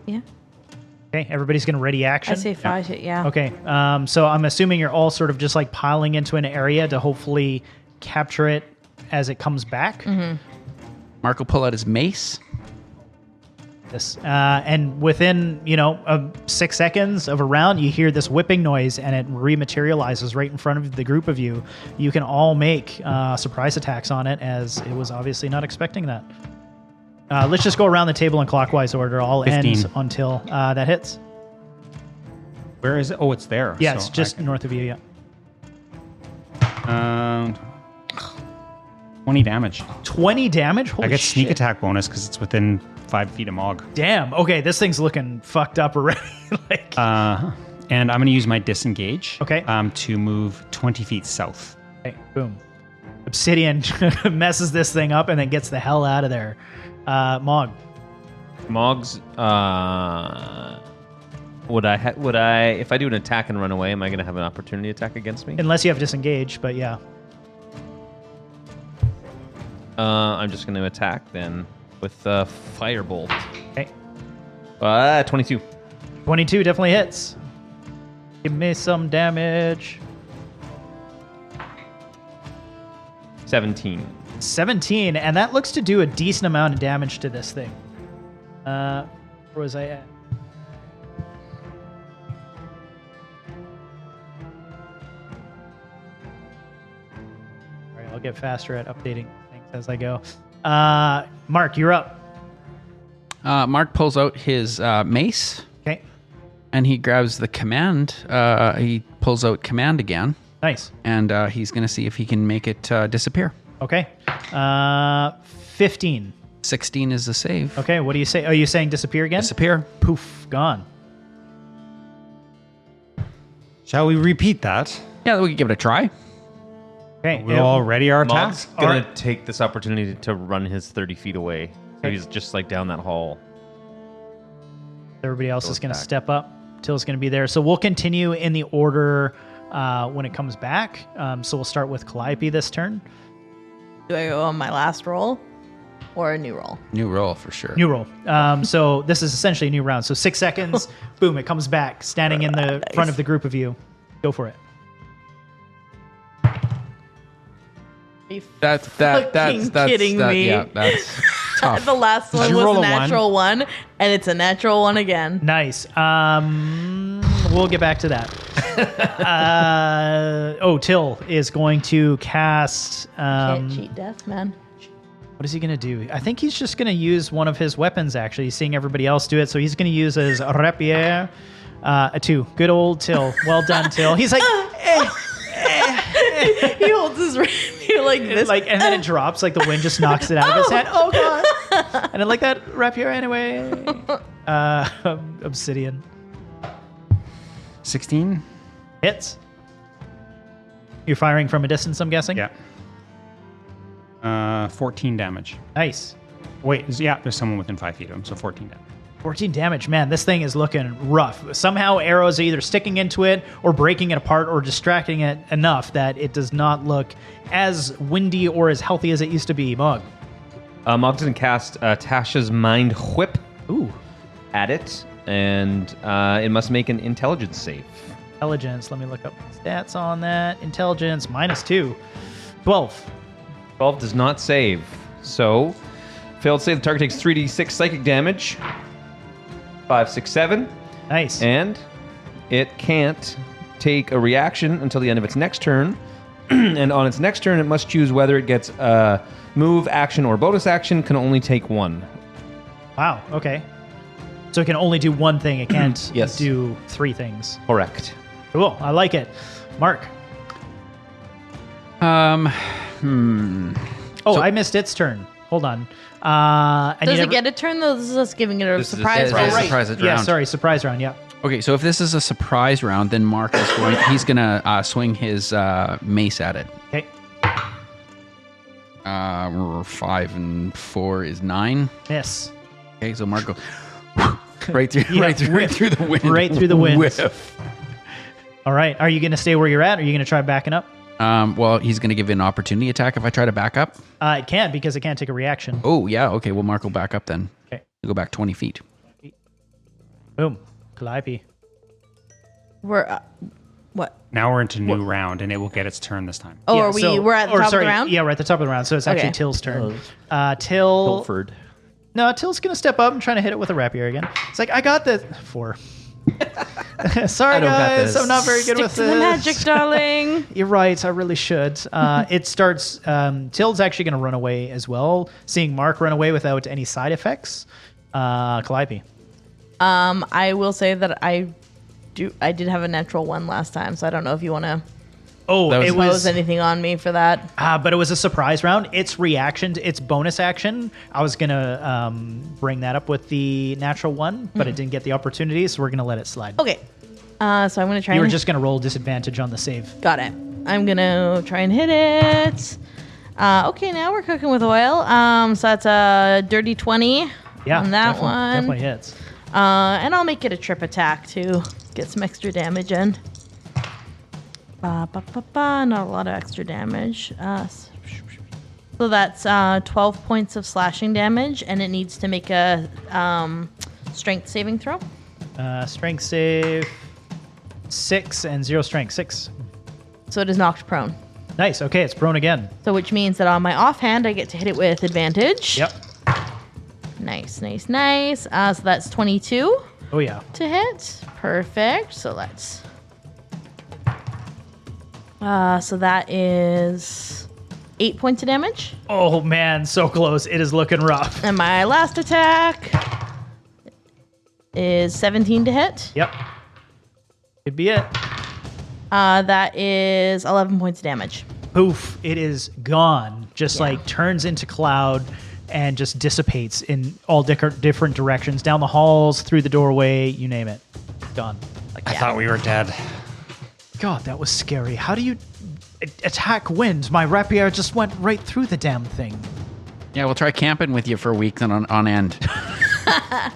Yeah. Okay, everybody's going to ready action. I say 5 hit, yeah. Okay, so I'm assuming you're all sort of just like piling into an area to hopefully capture it as it comes back. Mm-hmm. Mark will pull out his mace. This and within 6 seconds of a round, you hear this whipping noise, and it rematerializes right in front of the group of you. You can all make surprise attacks on it, as it was obviously not expecting that. Let's just go around the table in clockwise order. I'll 15. end until that hits. Where is it? Oh, it's there. Yeah, So it's just I can- north of you. Yeah. 20 damage. 20 damage. Holy I get sneak shit. attack bonus because it's within 5 feet of Mog. Damn. Okay, this thing's looking fucked up already. Like, And I'm going to use my disengage. Okay. To move 20 feet south. okay, boom. Obsidian messes this thing up and then gets the hell out of there. Mog. Mog's. Would I if I do an attack and run away, am I going to have an opportunity attack against me? Unless you have disengage, but yeah. I'm just going to attack then with firebolt. Okay. 22. 22 definitely hits. Give me some damage. 17. 17, and that looks to do a decent amount of damage to this thing. Where was I at? All right, I'll get faster at updating things as I go. Mark, you're up. Mark pulls out his mace, Okay, and he grabs the command. He pulls out command again, nice. and he's going to see if he can make it disappear. Okay, 15. 16 is the save. Okay, what do you say? Are you saying disappear again? Disappear. Poof, gone. Shall we repeat that? Yeah, we can give it a try. Okay, We're all ready our Mog's attacks? gonna take this opportunity to run his 30 feet away. So he's just like down that hall. everybody else is going to back. step up. Till's going to be there. So we'll continue in the order when it comes back. So we'll start with Calliope this turn. Do I go on my last roll or a new roll? New roll for sure. New roll. So this is essentially a new round. So 6 seconds, boom, it comes back, standing in the front of the group of you. Go for it. That's kidding me. Yeah, that's tough. The last one you was roll a a natural one, and it's a natural one again. Nice. We'll get back to that. Till is going to cast. Can't cheat death, man. What is he going to do? I think he's just going to use one of his weapons, actually, seeing everybody else do it. So he's going to use his rapier. A 2. Good old Till. Well done, Till. He's like, He holds his rapier like this. and then it drops, like the wind just knocks it out of his hand. Oh, God. And then like that rapier anyway. Obsidian. 16? Hits. You're firing from a distance, I'm guessing? Yeah. 14 damage. Nice. Wait, there's someone within 5 feet of him, so 14 damage. 14 damage. Man, this thing is looking rough. Somehow arrows are either sticking into it or breaking it apart or distracting it enough that it does not look as windy or as healthy as it used to be. Mog. Mog's gonna cast Tasha's Mind Whip Ooh. at it, and it must make an intelligence save. Intelligence. Let me look up stats on that. Intelligence -2. 12. 12 does not save. So, failed save, the target takes 3d6 psychic damage. 5, 6, 7. Nice. And it can't take a reaction until the end of its next turn. And on its next turn, it must choose whether it gets a move, action, or bonus action. Can only take one. Wow. Okay. So it can only do one thing. It can't Yes. do 3 things. Correct. Cool. I like it. Mark. Hmm. Oh, So- I missed its turn. Hold on. And Does you it get a turn though? This is us giving it a This is a surprise surprise. round. Surprise Yeah, round. sorry. Surprise round. Yeah. Okay, so if this is a surprise round, then Mark is going. He's gonna swing his mace at it. Okay. 5 and 4 is 9. Miss. Okay, so Mark goes right through, Yeah, right through the wind. Right through the wind. Whiff. All right. Are you going to stay where you're at? Or are you going to try backing up? Well, he's going to give it an opportunity attack if I try to back up. It can't because it can't take a reaction. Oh, yeah. Okay, well, Mark will back up then. Okay. He'll go back 20 feet. Boom. Calliope. We're what? Now we're into new round, and it will get its turn this time. Oh, Yeah, are we? so- We're at the or top sorry, of the round. Yeah, we're at the top of the round. So it's actually Okay. Till's turn. Till. Pilfered. No, Till's going to step up and trying to hit it with a rapier again. It's like, I got this. 4. Sorry, I don't got guys. this. I'm not very good Stick with to this. the magic, darling. You're right. I really should. It starts. Till's actually going to run away as well, seeing Mark run away without any side effects. Calliope. I will say that I did have a natural 1 last time, so I don't know if you want to Oh, That was- it impose was. anything on me for that. But it was a surprise round. Its reaction, its bonus action. I was gonna bring that up with the natural 1, but it didn't get the opportunity, so we're gonna let it slide. Okay. So I'm gonna try. You were and just gonna roll disadvantage on the save. got it. I'm gonna try and hit it. Okay, now we're cooking with oil. So that's a dirty 20 Yeah, on that definitely, one. definitely hits. And I'll make it a trip attack to get some extra damage in. Not a lot of extra damage. So that's 12 points of slashing damage, and it needs to make a strength saving throw. Strength save 6 and 0 strength 6. So it is knocked prone. Nice. Okay, it's prone again. So which means that on my offhand, I get to hit it with advantage. Yep. Nice, nice, nice. So that's 22 Oh yeah. to hit. Perfect. So let's. So that is 8 points of damage. Oh man, so close. It is looking rough. And my last attack is 17 to hit. Yep. Could be it. That is 11 points of damage. Poof, it is gone. Just like turns into cloud and just dissipates in all different directions, down the halls, through the doorway, you name it. Done. I thought we were dead. God, that was scary. How do you attack wind? My rapier just went right through the damn thing. Yeah, we'll try camping with you for weeks on end.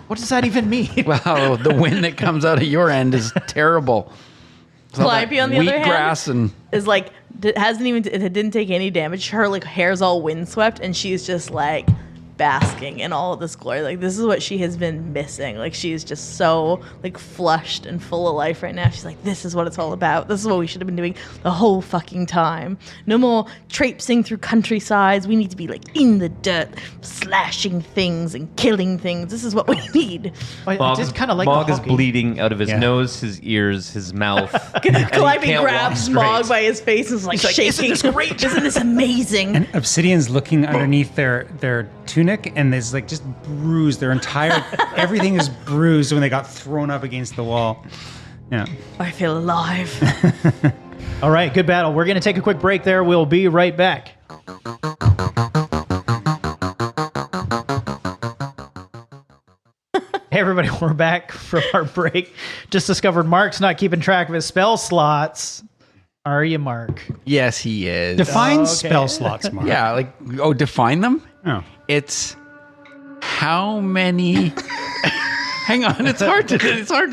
What does that even mean? Well, the wind that comes out of your end is terrible. Calliope, on the other hand, wheatgrass and is like it didn't take any damage. Her like hair's all windswept, and she's just like basking in all of this glory. Like this is what she has been missing. Like she's just so like flushed and full of life right now. She's like, this is what it's all about. This is what we should have been doing the whole fucking time. No more traipsing through countrysides. We need to be like in the dirt, slashing things and killing things. This is what we need. I did kind of like Mog the is hockey. bleeding out of his Yeah. nose, his ears, his mouth. Calliope can't grabs walk Mog straight. by his face and is like shaking. "Isn't this great?" Isn't this amazing? And Obsidian's looking underneath their tunic, and there's like just bruised. Their entire everything is bruised when they got thrown up against the wall. Yeah. I feel alive. All right, good battle. We're going to take a quick break there. We'll be right back. Hey, everybody, we're back from our break. Just discovered Mark's not keeping track of his spell slots. Are you, Mark? yes, he is. Define okay. spell slots, Mark. Yeah, define them. Oh. It's how many. Hang on, it's hard to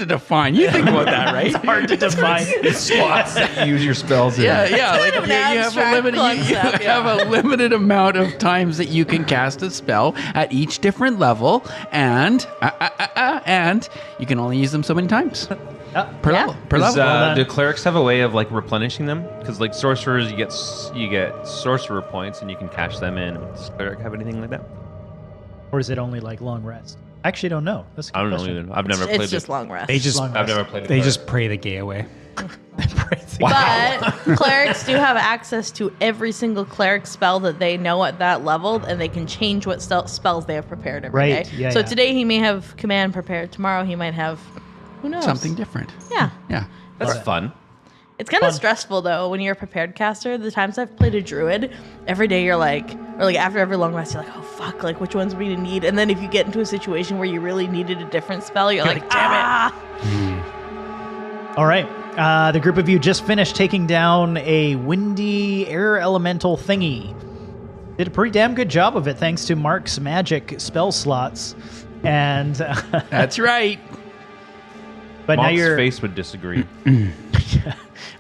define. You think about that, right? Hard to define. Slots that you use your spells in. Yeah. Like of an you have a abstract limited, you concept, have a limited amount of times that you can cast a spell at each different level, and you can only use them so many times per level. Per Does, level. do clerics have a way of like replenishing them? Because like sorcerers, you get sorcerer points and you can cash them in. Does cleric have anything like that? Or is it only like long rest? I actually don't know. That's a good I don't know question. either. I've never played It's just it. long rest. They just Long I've never played it. they just pray the gay away. But clerics do have access to every single cleric spell that they know at that level, and they can change what spells they have prepared every day. Right, yeah, so yeah. today he may have command prepared. Tomorrow he might have, who knows? Something different. Yeah. Yeah. That's fun. It's kind of stressful though when you're a prepared caster. The times I've played a druid, every day you're like, or like after every long rest, you're like, oh fuck, like which ones we need? And then if you get into a situation where you really needed a different spell, you're like, damn it. All right. The group of you just finished taking down a windy air elemental thingy. Did a pretty damn good job of it, thanks to Mark's magic spell slots. And That's right. but now Mog's you're. face would disagree.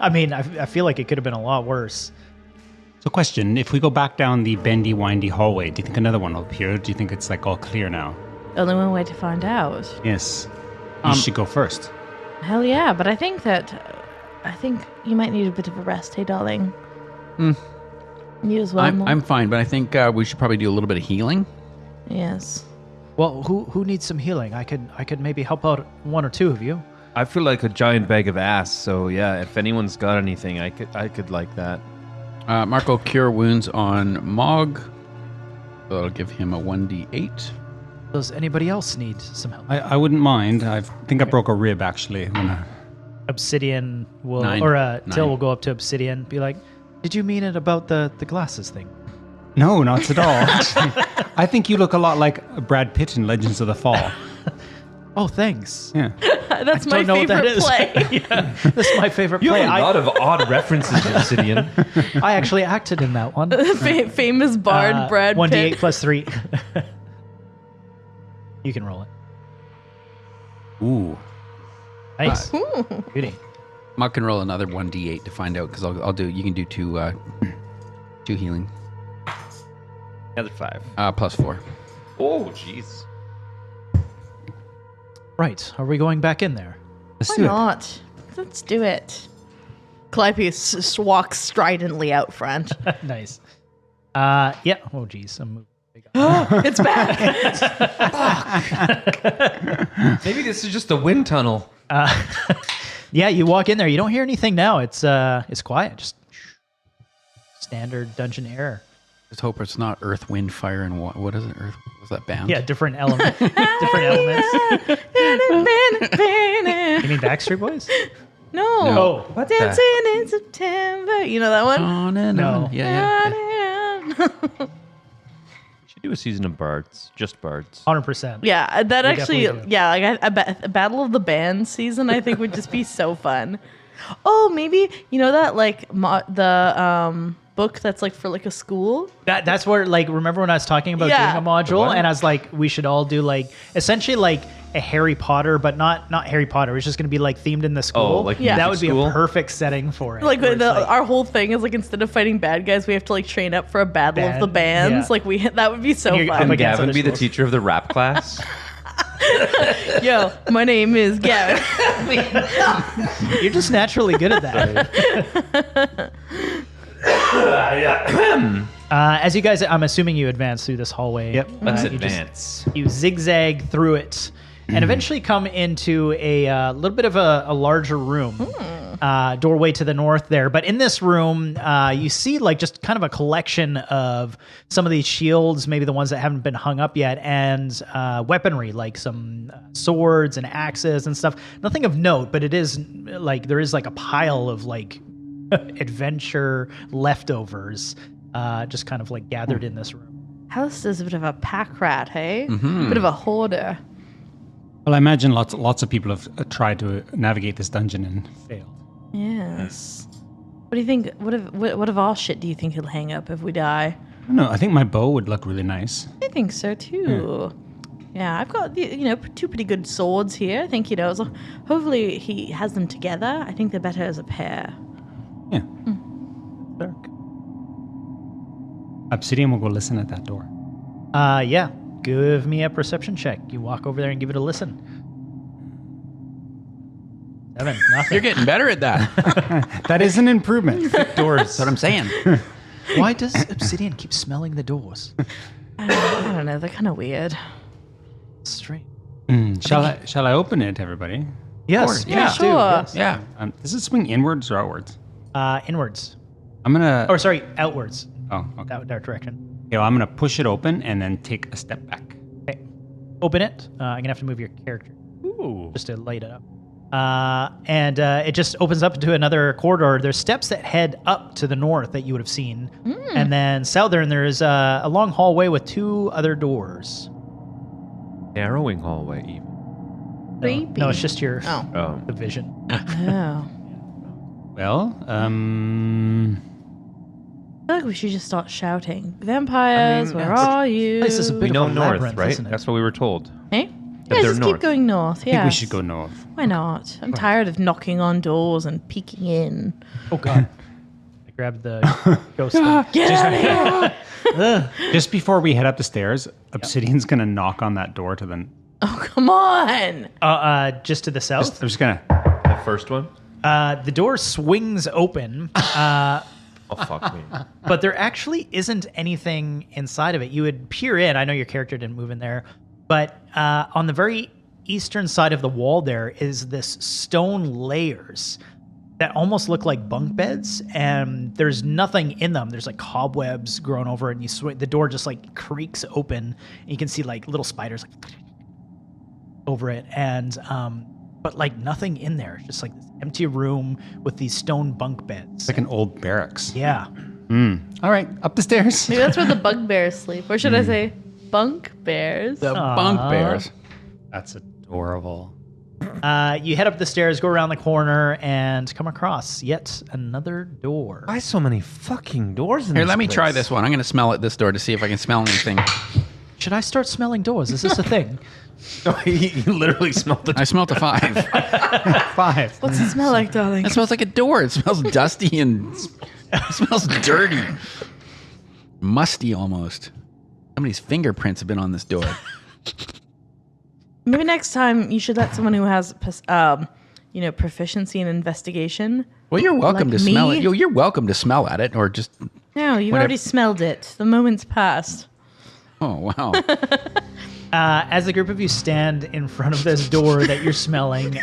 I mean, I feel like it could have been a lot worse. So question, if we go back down the bendy, windy hallway, do you think another one will appear? Or do you think it's like all clear now? Only one way to find out. Yes. You should go first. Hell yeah, but I think you might need a bit of a rest, hey darling. You as well. Mo? I'm fine, but I think we should probably do a little bit of healing. Yes. Well, who needs some healing? I could maybe help out one or two of you. I feel like a giant bag of ass. So yeah, if anyone's got anything, I could like that. Marco cure wounds on Mog. So that'll give him a 1d8. Does anybody else need some help? I wouldn't mind. I think I broke a rib actually. Obsidian will, 9. or 9. Till will go up to Obsidian, be like, "Did you mean it about the glasses thing?" No, not at all. Actually, I think you look a lot like Brad Pitt in Legends of the Fall. Oh, thanks. Yeah. That's my Don't know what that favorite is. play. Yeah, this is my favorite play. of odd references, Obsidian. I actually acted in that one. Famous bard Brad 1d8 Pitt. plus 3. You can roll it. Ooh. Nice. Beauty. Mog can roll another 1d8 to find out, because I'll do. You can do two healing. Another 5. Plus 4. Oh, jeez. Right. Are we going back in there? Let's Why do it. not? Let's do it. Calliope walks stridently out front. Nice. Yeah. Oh, geez. I'm moving. It's back. Maybe this is just a wind tunnel. Yeah, you walk in there. You don't hear anything now. It's quiet. Just standard dungeon air. Just hope it's not Earth, Wind, Fire, and What is it? Earth? What's that band? Yeah, different elements. Different elements. You mean Backstreet Boys? No. Oh, What Dancing in September. You know that one? On and No. on. Yeah. Do a season of bards, just bards. 100%. Yeah, that actually, definitely do. yeah, like a Battle of the Bands season, I think would just be so fun. Oh, maybe you know that like the book that's like for like a school. That's where, like, remember when I was talking about Yeah. doing a module, What? and I was like, we should all do like essentially like a Harry Potter, but not Harry Potter. It's just going to be like themed in the school. like Yeah. that music would be school? a perfect setting for it. Like, where it's our whole thing is like instead of fighting bad guys, we have to like train up for a battle of the Band, bands. yeah. Like that would be so And you're up fun. Can against Gavin other be the schools. teacher of the rap class? Yo, my name is Gavin. You're just naturally good at that. As you guys, I'm assuming you advance through this hallway. Yep. Let's you just- advance. You zigzag through it and eventually come into a little bit of a larger room. Doorway to the north there. But in this room, you see like just kind of a collection of some of these shields, maybe the ones that haven't been hung up yet, and weaponry like some swords and axes and stuff. Nothing of note, but it is like there is like a pile of like adventure leftovers just kind of like gathered in this room. Alistair's a bit of a pack rat, hey? Bit of a hoarder. Well, I imagine lots of people have tried to navigate this dungeon and failed. Yes. What do you think? What of our shit do you think he'll hang up if we die? I don't know. I think my bow would look really nice. I think so too. Yeah, I've got two pretty good swords here. I think so hopefully he has them together. I think they're better as a pair. Yeah. Dark. Obsidian will go listen at that door. Yeah. Give me a perception check. You walk over there and give it a listen. 7. Nothing. You're getting better at that. That is an improvement. Doors. That's what I'm saying. Why does Obsidian keep smelling the doors? I don't know. They're kind of weird. Strange. Shall I open it, everybody? Yes. course, please yeah. do, Sure. yes. Yeah. Does it swing inwards or outwards? Inwards. I'm gonna. Or sorry, outwards. Oh, okay. That direction. Okay, well, I'm gonna push it open and then take a step back. Okay. Open it. I'm gonna have to move your character Ooh. just to light it up. And it just opens up into another corridor. There's steps that head up to the north that you would have seen, and then southern there's a long hallway with 2 other doors. Narrowing hallway even. Creepy. No, it's just your Oh. the vision. Oh. Well, I feel like we should just start shouting. Vampires, where are you? This is a bit We of know a north, labyrinth, right? isn't it? That's what we were told. Hey? That Yeah, they're just north. keep going north. I think Yeah. we should go north. Why not? I'm tired of knocking on doors and peeking in. Oh god. I grabbed the ghost thing. Get out of here! Just before we head up the stairs, Obsidian's gonna knock on that door to the. Oh, come on! Just to the south. I'm just gonna. The first one? The door swings open, Oh, fuck me. but there actually isn't anything inside of it. You would peer in. I know your character didn't move in there, but on the very eastern side of the wall there is this stone layers that almost look like bunk beds, and there's nothing in them. There's like cobwebs growing over it, and the door just like creaks open, and you can see like little spiders like over it, and but like nothing in there. It's just like this empty room with these stone bunk beds. It's like an old barracks. Yeah. All right, up the stairs. Maybe that's where the bugbears sleep. Or should I say bunk bears? The bunk bears. That's adorable. You head up the stairs, go around the corner, and come across yet another door. Why so many fucking doors in Here, this let me try place? this one. I'm going to smell at this door to see if I can smell anything. Should I start smelling doors? Is this a thing? You literally smelled the I smelled a 5. 5. What's it smell like, darling? It smells like a door. It smells dusty and it smells dirty. Musty almost. Somebody's fingerprints have been on this door. Maybe next time you should let someone who has, proficiency in investigation. Well, you're welcome Like to smell me? it. You're welcome to smell at it or just... No, you've Whatever. already smelled it. The moment's passed. Oh, wow. As the group of you stand in front of this door that you're smelling,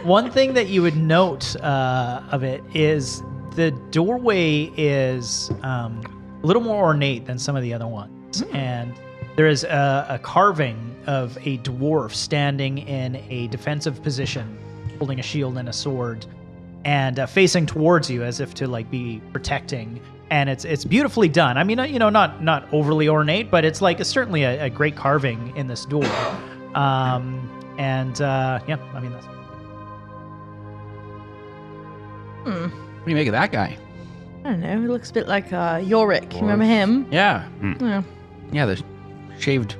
one thing that you would note of it is the doorway is a little more ornate than some of the other ones. And there is a carving of a dwarf standing in a defensive position, holding a shield and a sword, and facing towards you as if to like be protecting. and it's beautifully done. I mean, not overly ornate, but it's like certainly a great carving in this door. Yeah, I mean that's. What do you make of that guy? I don't know. He looks a bit like Yorick. You remember him? Yeah. Yeah. Yeah, the shaved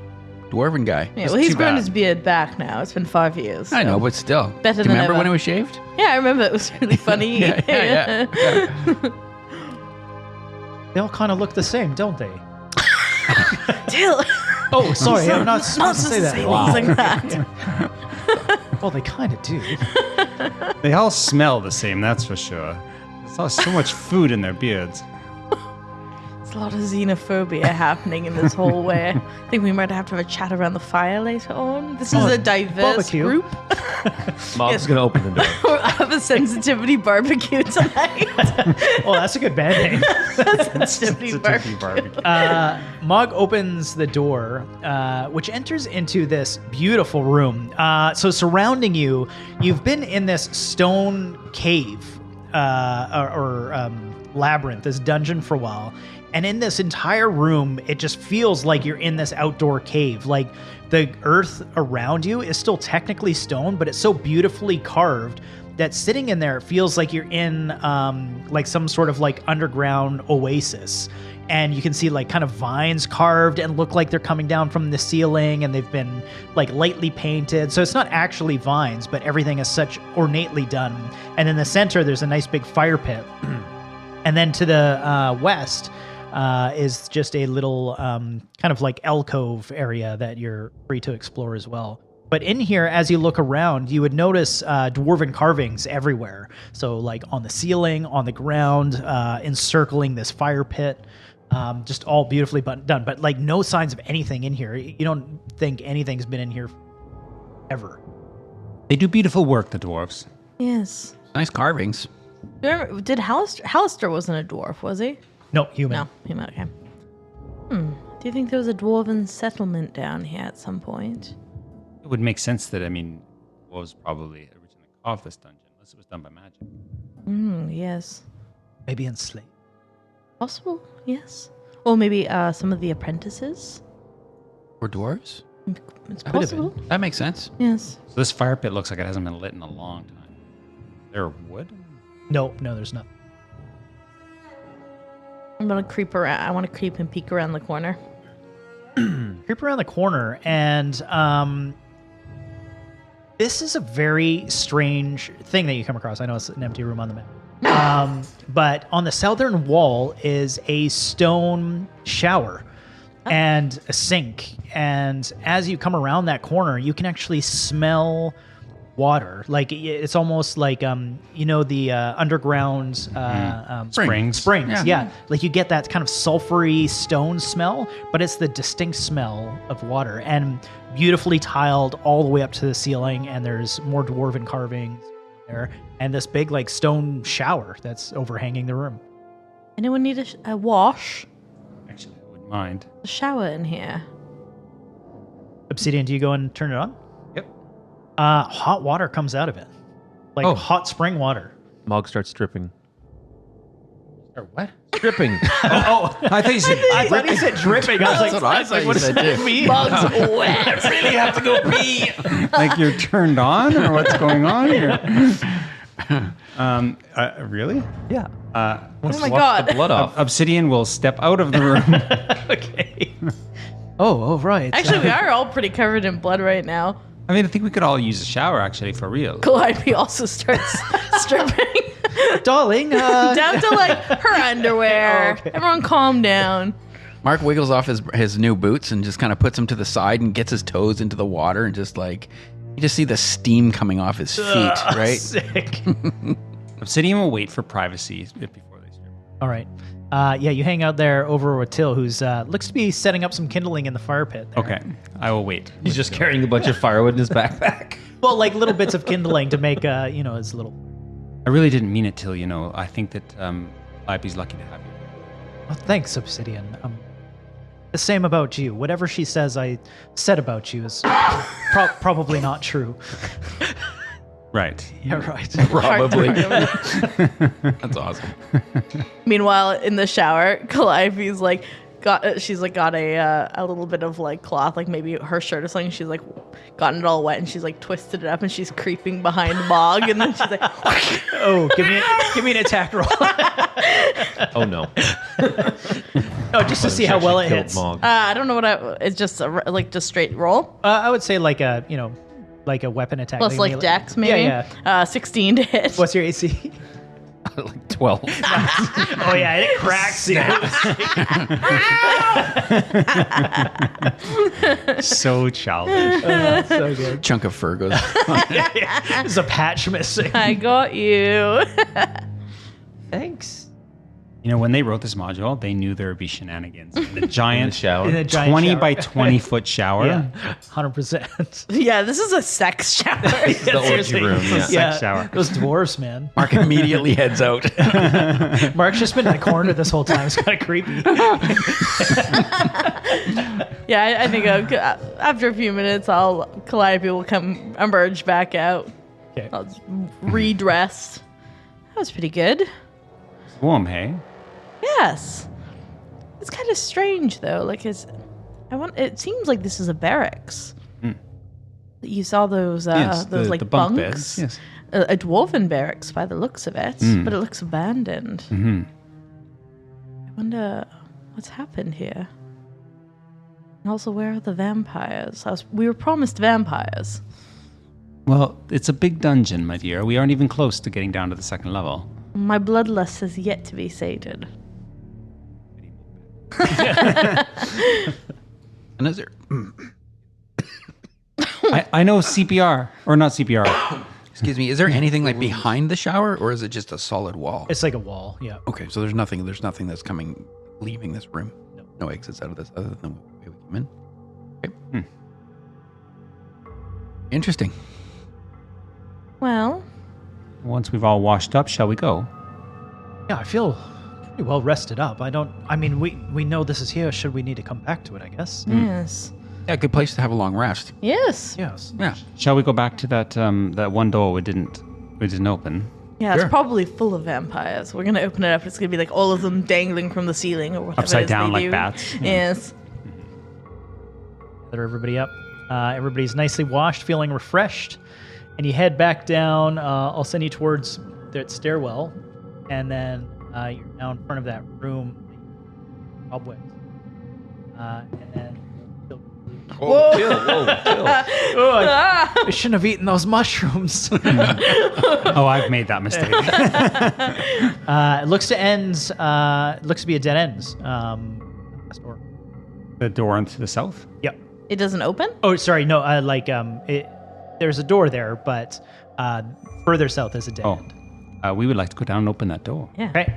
dwarven guy. Yeah, well, he's too grown bad. his beard back now. It's been 5 years. I so. know, but still. Better Do you than remember ever. when it was shaved? Yeah, I remember. It was really funny. Yeah. They all kind of look the same, don't they? Dill. Oh, sorry, I'm not supposed to say that. things like that. Well, they kind of do. They all smell the same, that's for sure. There's so much food in their beards. There's a lot of xenophobia happening in this hallway. I think we might have to have a chat around the fire later on. This is a diverse barbecue. group. Mog's gonna open the door. I have a sensitivity barbecue tonight. Oh, that's a good band name. sensitivity barbecue. Mog opens the door, which enters into this beautiful room. So surrounding you, you've been in this stone cave or labyrinth, this dungeon for a while. And in this entire room, it just feels like you're in this outdoor cave. Like the earth around you is still technically stone, but it's so beautifully carved that sitting in there feels like you're in like some sort of like underground oasis. And you can see like kind of vines carved and look like they're coming down from the ceiling, and they've been like lightly painted. So it's not actually vines, but everything is such ornately done. And in the center, there's a nice big fire pit. And then to the west is just a little kind of like alcove area that you're free to explore as well. But in here, as you look around, you would notice dwarven carvings everywhere. So like on the ceiling, on the ground, encircling this fire pit. Just all beautifully done, but like no signs of anything in here. You don't think anything's been in here ever. They do beautiful work, the dwarves. Yes. Nice carvings. Remember, did Hallister wasn't a dwarf, was he? No, human. No, human. Okay. Do you think there was a dwarven settlement down here at some point? It would make sense that, dwarves probably originally carved this dungeon, unless it was done by magic. Yes. Maybe enslaved. Possible. Yes. Or maybe some of the apprentices. Or dwarves? It's Could have been. possible. That makes sense. Yes. So this fire pit looks like it hasn't been lit in a long time. There wood? No, there's nothing. I'm gonna creep around. I want to creep and peek around the corner. Creep around the corner, and this is a very strange thing that you come across. I know it's an empty room on the map. But on the southern wall is a stone shower and a sink. And as you come around that corner, you can actually smell water. Like it's almost like the underground Springs. Yeah. Like you get that kind of sulfury stone smell, but it's the distinct smell of water, and beautifully tiled all the way up to the ceiling. And there's more dwarven carvings there, and this big like stone shower that's overhanging the room. Anyone need a wash? Actually, I wouldn't mind. A shower in here. Obsidian, do you go and turn it on? Yep. Hot water comes out of it, like hot spring water. Mog starts dripping. Or what? Dripping. I thought you said I thought he said dripping. I was like, That's what I thought you what does said, that too. mean? Bugs wet. really have to go pee. like you're turned on, or what's going on here? Really? Yeah. Oh my god. The blood off. Obsidian will step out of the room. Okay. Oh, right. Actually, we are all pretty covered in blood right now. I think we could all use a shower, actually, for real. Calliope also starts stripping darling. down to like her underwear. Oh, okay. Everyone calm down. Mark wiggles off his new boots and just kind of puts them to the side and gets his toes into the water and just like, you just see the steam coming off his feet, right? Sick. Obsidian will wait for privacy before they strip. All right. Yeah, you hang out there over with Till, who's looks to be setting up some kindling in the fire pit there. Okay, I will wait. He's just carrying a bunch of firewood in his backpack. Well, like little bits of kindling to make, his little... I really didn't mean it, Till. I think that Calliope's lucky to have you. Oh, thanks, Obsidian. The same about you. Whatever she says I said about you is probably not true. Right. Yeah, right. Probably. That's awesome. Meanwhile, in the shower, Calliope's like got a little bit of like cloth, like maybe her shirt or something. She's like gotten it all wet and she's like twisted it up and she's creeping behind Mog and then she's like, Oh, give me an attack roll. Oh no. Oh, just to see how well it Killed hits. Mog. I don't know it's just just straight roll I would say like a like a weapon attack. plus like melee. dex maybe. Yeah. 16 to hit. What's your AC? Like 12. Oh yeah, it cracks you. So childish. That's so good. Chunk of fur goes. There's a patch missing. I got you. Thanks. You know, when they wrote this module, they knew there would be shenanigans. The In the giant shower. In a giant 20 shower. by 20 foot shower. Yeah, 100%. Yeah, this is a sex shower. The orgy room. Yeah. Sex shower. Those dwarfs, man. Mark immediately heads out. Mark's just been in the corner this whole time. It's kind of creepy. Yeah, I think after a few minutes, Calliope will emerge back out. Okay. I'll redress. That was pretty good. Warm, hey? Yes. It's kind of strange though. Like, it seems like this is a barracks. You saw those Yes, those the like bunk bunks. beds, yes. A dwarven barracks by the looks of it, but it looks abandoned. Mm-hmm. I wonder what's happened here. And also, where are the vampires? We were promised vampires. Well, it's a big dungeon, my dear. We aren't even close to getting down to the second level. My bloodlust has yet to be sated. And is there? I know CPR, or not CPR. Excuse me. Is there anything like behind the shower, or is it just a solid wall? It's like a wall. Yeah. Okay, so there's nothing. There's nothing that's leaving this room. No exits out of this other than the way we came in. Okay. Interesting. Well, Once we've all washed up, shall we go? Yeah, I feel pretty well rested up. I mean, we know this is here. Should we need to come back to it, I guess. yes. Yeah, good place to have a long rest. Yes. Yes. Yeah. Shall we go back to that one door we didn't open? Yeah, Sure. it's probably full of vampires. We're gonna open it up. It's gonna be like all of them dangling from the ceiling or whatever. Upside it is down they like do. bats. Yes. Gather everybody up. Everybody's nicely washed, feeling refreshed, and you head back down. I'll send you towards that stairwell, and then you're now in front of that room, cobwebs, and then. Whoa, chill, chill. I shouldn't have eaten those mushrooms. Oh, I've made that mistake. It looks to ends. Looks to be a dead ends. Last door. The door into the south? Yep. It doesn't open? Oh, sorry. No. There's a door there, but further south is a dead Oh. end. We would like to go down and open that door. Yeah. Okay.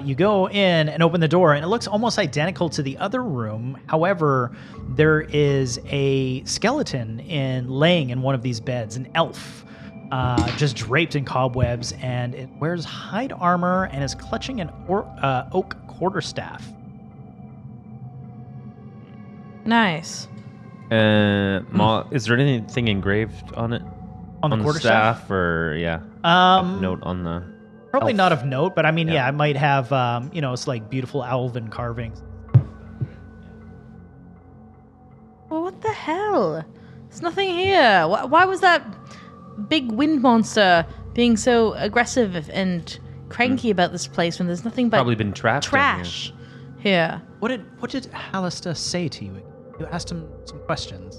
You go in and open the door, and it looks almost identical to the other room. However, there is a skeleton laying in one of these beds, an elf, just draped in cobwebs, and it wears hide armor and is clutching an oak quarterstaff. Nice. Is there anything engraved on it? On the quarterstaff? staff, or a note on the. Probably elf? not of note, but I mean, Yeah. yeah, it might have, it's like beautiful elven carvings. Well, what the hell? There's nothing here. Why was that big wind monster being so aggressive and cranky about this place when there's nothing but Probably been trapped down here. trash here? What did Hallister say to you? You asked him some questions.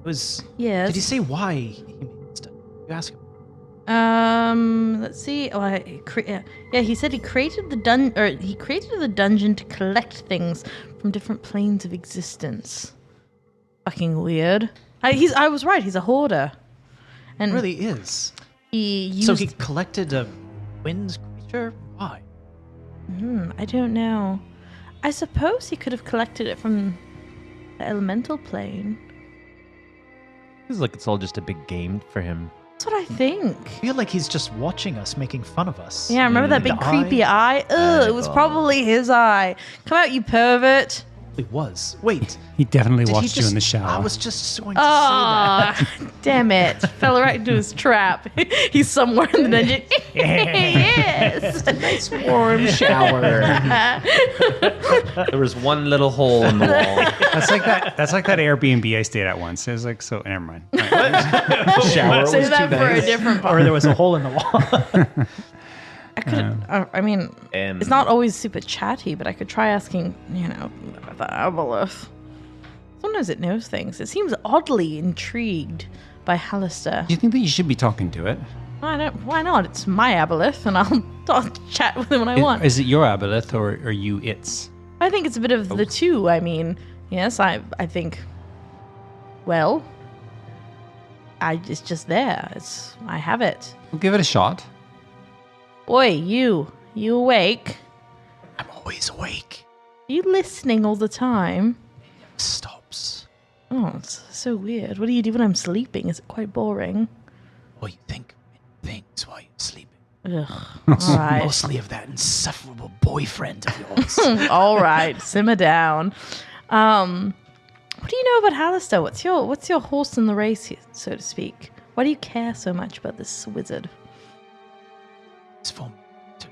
It was. Yes. Did he say why he made this stuff? You asked him. Let's see. Oh, he said he created the dungeon to collect things from different planes of existence. Fucking weird. I was right. He's a hoarder. And It really is. he used. So he collected a wind creature? Why? I don't know. I suppose he could have collected it from the elemental plane. Feels like it's all just a big game for him. That's what I think. I feel like he's just watching us, making fun of us. Yeah, remember that big The creepy eye? Ugh, it was probably his eye. Come out, you pervert. He was. Wait. He definitely Did he watched you in the just- shower. I was just going to say that. Ah, damn it. Fell right into his trap. He's somewhere in the dungeon. Yes. Nice warm shower. There was one little hole in the wall. That's like that Airbnb I stayed at once. It was like, so never mind. All right. Shower Say was that too for a nice. different Or part. there was a hole in the wall. I could. I mean, it's not always super chatty, but I could try asking. The aboleth. Sometimes it knows things. It seems oddly intrigued by Hallister. Do you think that you should be talking to it? I don't. Why not? It's my aboleth, and I'll chat with him when I want. Is it your aboleth or are you its? I think it's a bit of the two. I mean, yes, I think. Well, it's just there. I have it. We'll give it a shot. Oi, you awake? I'm always awake. Are you listening all the time? Stops. Oh, it's so weird. What do you do when I'm sleeping? Is it quite boring? Well, you think of things while you're sleeping. Ugh. All right. Mostly of that insufferable boyfriend of yours. All right. Simmer down. What do you know about Hallister? What's your horse in the race, here, so to speak? Why do you care so much about this wizard? It's for me to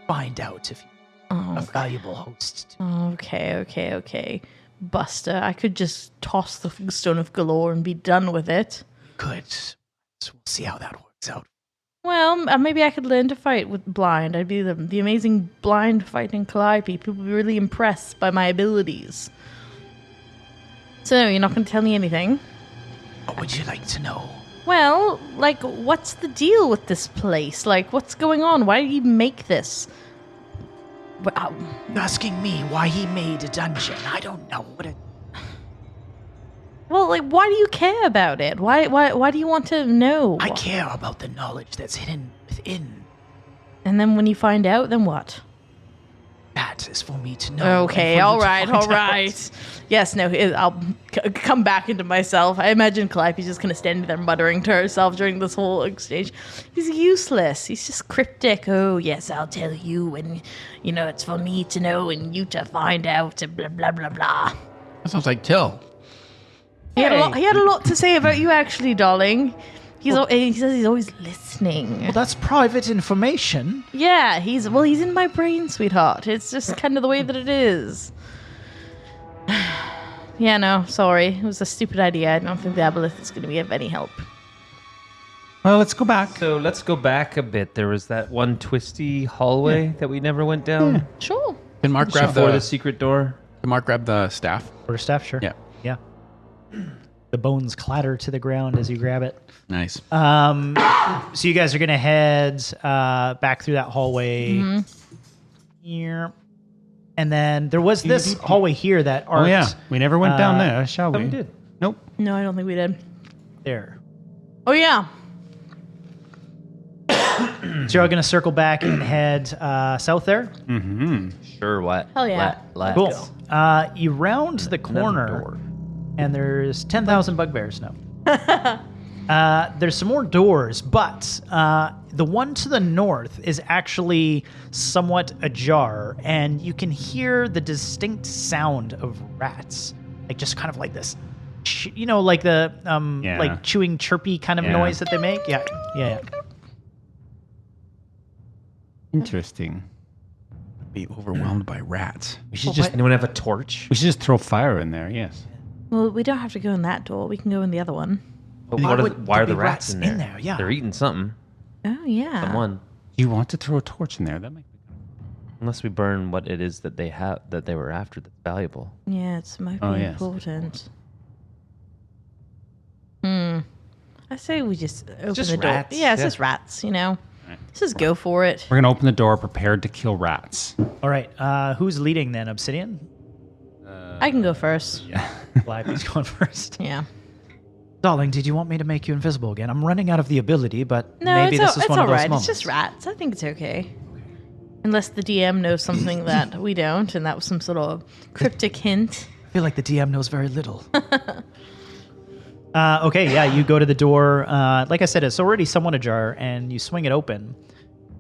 find out if you're a valuable host. Okay. Buster, I could just toss the Stone of Galore and be done with it. Good. So we'll see how that works out. Well, maybe I could learn to fight with blind. I'd be the amazing blind fighting Calliope. People would be really impressed by my abilities. So, you're not going to tell me anything? What would you like to know? Well, like, what's the deal with this place? Like, what's going on? Why did he make this? You're asking me why he made a dungeon. I don't know. Well, like, why do you care about it? Why do you want to know? I care about the knowledge that's hidden within. And then when you find out, then what? That is for me to know. Okay, and for you all to right, find all right. Yes, no, I'll come back into myself. I imagine Calliope's just kind of standing there muttering to herself during this whole exchange. He's useless. He's just cryptic. Oh, yes, I'll tell you, and, it's for me to know and you to find out, and blah, blah, blah, blah. That sounds like Till. He had a lot to say about you, actually, darling. He says he's always listening. Well, that's private information. Yeah, he's in my brain, sweetheart. It's just kind of the way that it is. Yeah, no, sorry. It was a stupid idea. I don't think the aboleth is going to be of any help. Well, let's go back. So let's go back a bit. There was that one twisty hallway that we never went down Sure. Can Mark grab before the the secret door. Can Mark grab the staff? Quarterstaff, sure. Yeah. Yeah. The bones clatter to the ground as you grab it. Nice. So you guys are going to head back through that hallway here. And then there was this hallway here that arced. Oh, yeah. We never went down there, shall we? We did. Nope. No, I don't think we did. There. Oh, yeah. So you're all going to circle back and head south there. Sure, what? Hell yeah. Let's Cool. go. You round the corner, door. and there's 10,000 bugbears now. There's some more doors, but the one to the north is actually somewhat ajar, and you can hear the distinct sound of rats, like just kind of like this, like the like chewing, chirpy kind of noise that they make. Yeah. Interesting. Be overwhelmed by rats. We should just. Anyone have a torch? We should just throw fire in there, yes. Well, we don't have to go in that door. We can go in the other one. But Why why are would the there be rats in rats there? in there? Yeah. They're eating something. Oh, yeah. Someone. Do you want to throw a torch in there? That might be Unless we burn what it is that they have that they were after that's valuable. Yeah, it might be yes. important. I say we just open just the door. rats, Yeah, it's yeah. just rats, Let's just go for it. We're going to open the door prepared to kill rats. All right. Who's leading then? Obsidian? I can go first. Yeah. Blackie's going first. Yeah. Darling, did you want me to make you invisible again? I'm running out of the ability, but No, maybe this is it's one all of those right. moments. It's just rats. I think it's okay. Unless the DM knows something that we don't, and that was some sort of cryptic hint. I feel like the DM knows very little. Okay, yeah, you go to the door. Like I said, it's already somewhat ajar, and you swing it open.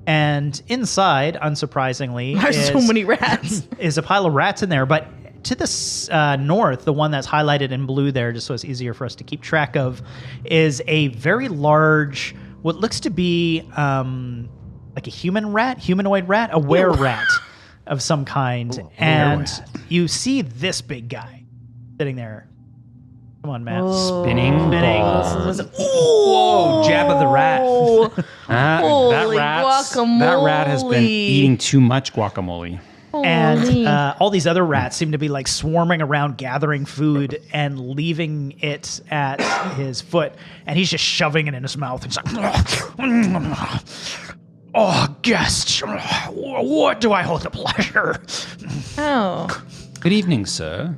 And inside, unsurprisingly, There's so many rats. is a pile of rats in there. But to the north, the one that's highlighted in blue there, just so it's easier for us to keep track of, is a very large, what looks to be like a humanoid rat, a were-rat of some kind. And you see this big guy sitting there. Come on, Matt. Spinning balls. Whoa, Jabba the Rat. Holy guacamole. That rat has been eating too much guacamole. And all these other rats seem to be like swarming around, gathering food and leaving it at his foot. And he's just shoving it in his mouth. He's like, oh, guest, what do I hold the pleasure? Oh. Good evening, sir.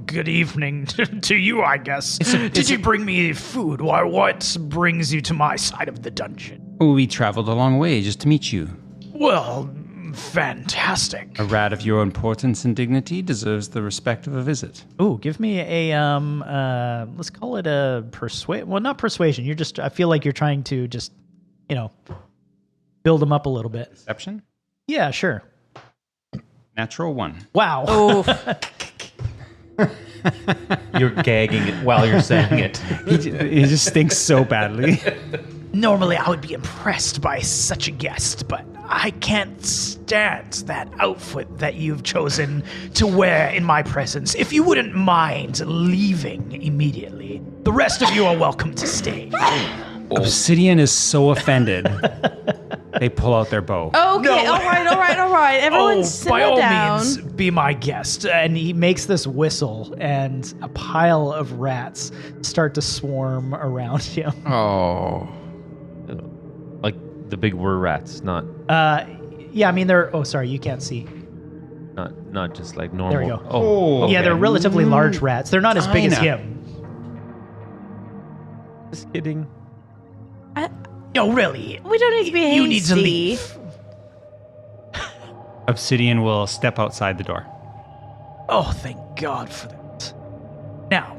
Good evening to you, I guess. Did you bring me food? Why? What brings you to my side of the dungeon? We traveled a long way just to meet you. Well, fantastic. A rat of your importance and dignity deserves the respect of a visit. Ooh, give me a let's call it a persuasion. Well, not persuasion. You're just. I feel like you're trying to just, build them up a little bit. Perception? Yeah, sure. Natural 1. Wow. Oh. You're gagging it while you're saying it. He just stinks so badly. Normally, I would be impressed by such a guest, but I can't stand that outfit that you've chosen to wear in my presence. If you wouldn't mind leaving immediately, the rest of you are welcome to stay. Obsidian is so offended. They pull out their bow. Okay, No. all right. Everyone simmer by all down. means, be my guest. And he makes this whistle, and a pile of rats start to swarm around him. Oh. Like the big were rats, not Yeah, I mean, they're... Oh, sorry, you can't see. not just like normal. There we go. Oh, okay. Yeah, they're relatively large rats. They're not as big as Tiny. him. Just kidding. No, really. We don't need to be hasty. You need to leave. Obsidian will step outside the door. Oh, thank God for that. Now,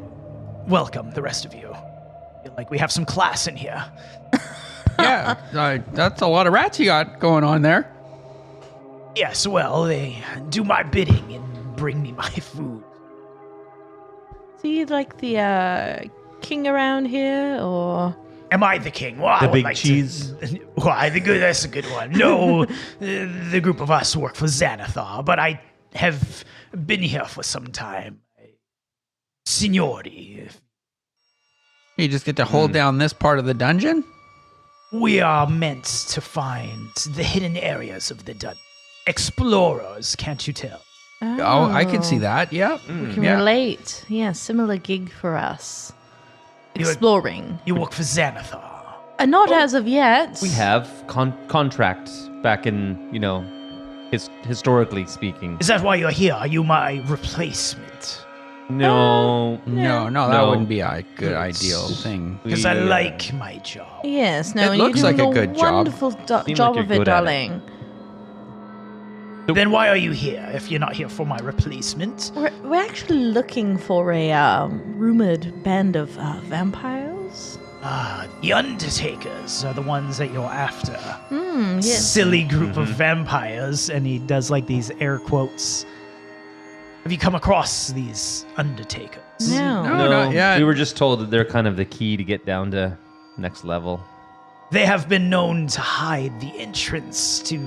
welcome, the rest of you. Feel like we have some class in here. Yeah, that's a lot of rats you got going on there. Yes, well, they do my bidding and bring me my food. So you like the king around here, or? Am I the king? Well, I The would big like cheese? Why, that's a good one. No, the group of us work for Xanathar, but I have been here for some time. Signori, You just get to hold down this part of the dungeon? we are meant to find the hidden areas of the dungeon. Explorers, can't you tell? Oh, I can see that. Yeah. We can Yeah. relate. Yeah, similar gig for us. You- Exploring. You work for Xanathar. Not as of yet. We have contracts back in, historically speaking. Is that why you're here? Are you my replacement? No. No, that No. wouldn't be a good ideal thing. Because I like my job. Yes, no, It and looks you're like a doing good job. wonderful Seem job like of you're it, good at it. darling. Then why are you here if you're not here for my replacement? We're actually looking for a rumored band of vampires. The Undertakers are the ones that you're after. Yes. Silly group of vampires. And he does like these air quotes. Have you come across these Undertakers? No. No, not yet. We were just told that they're kind of the key to get down to next level. They have been known to hide the entrance to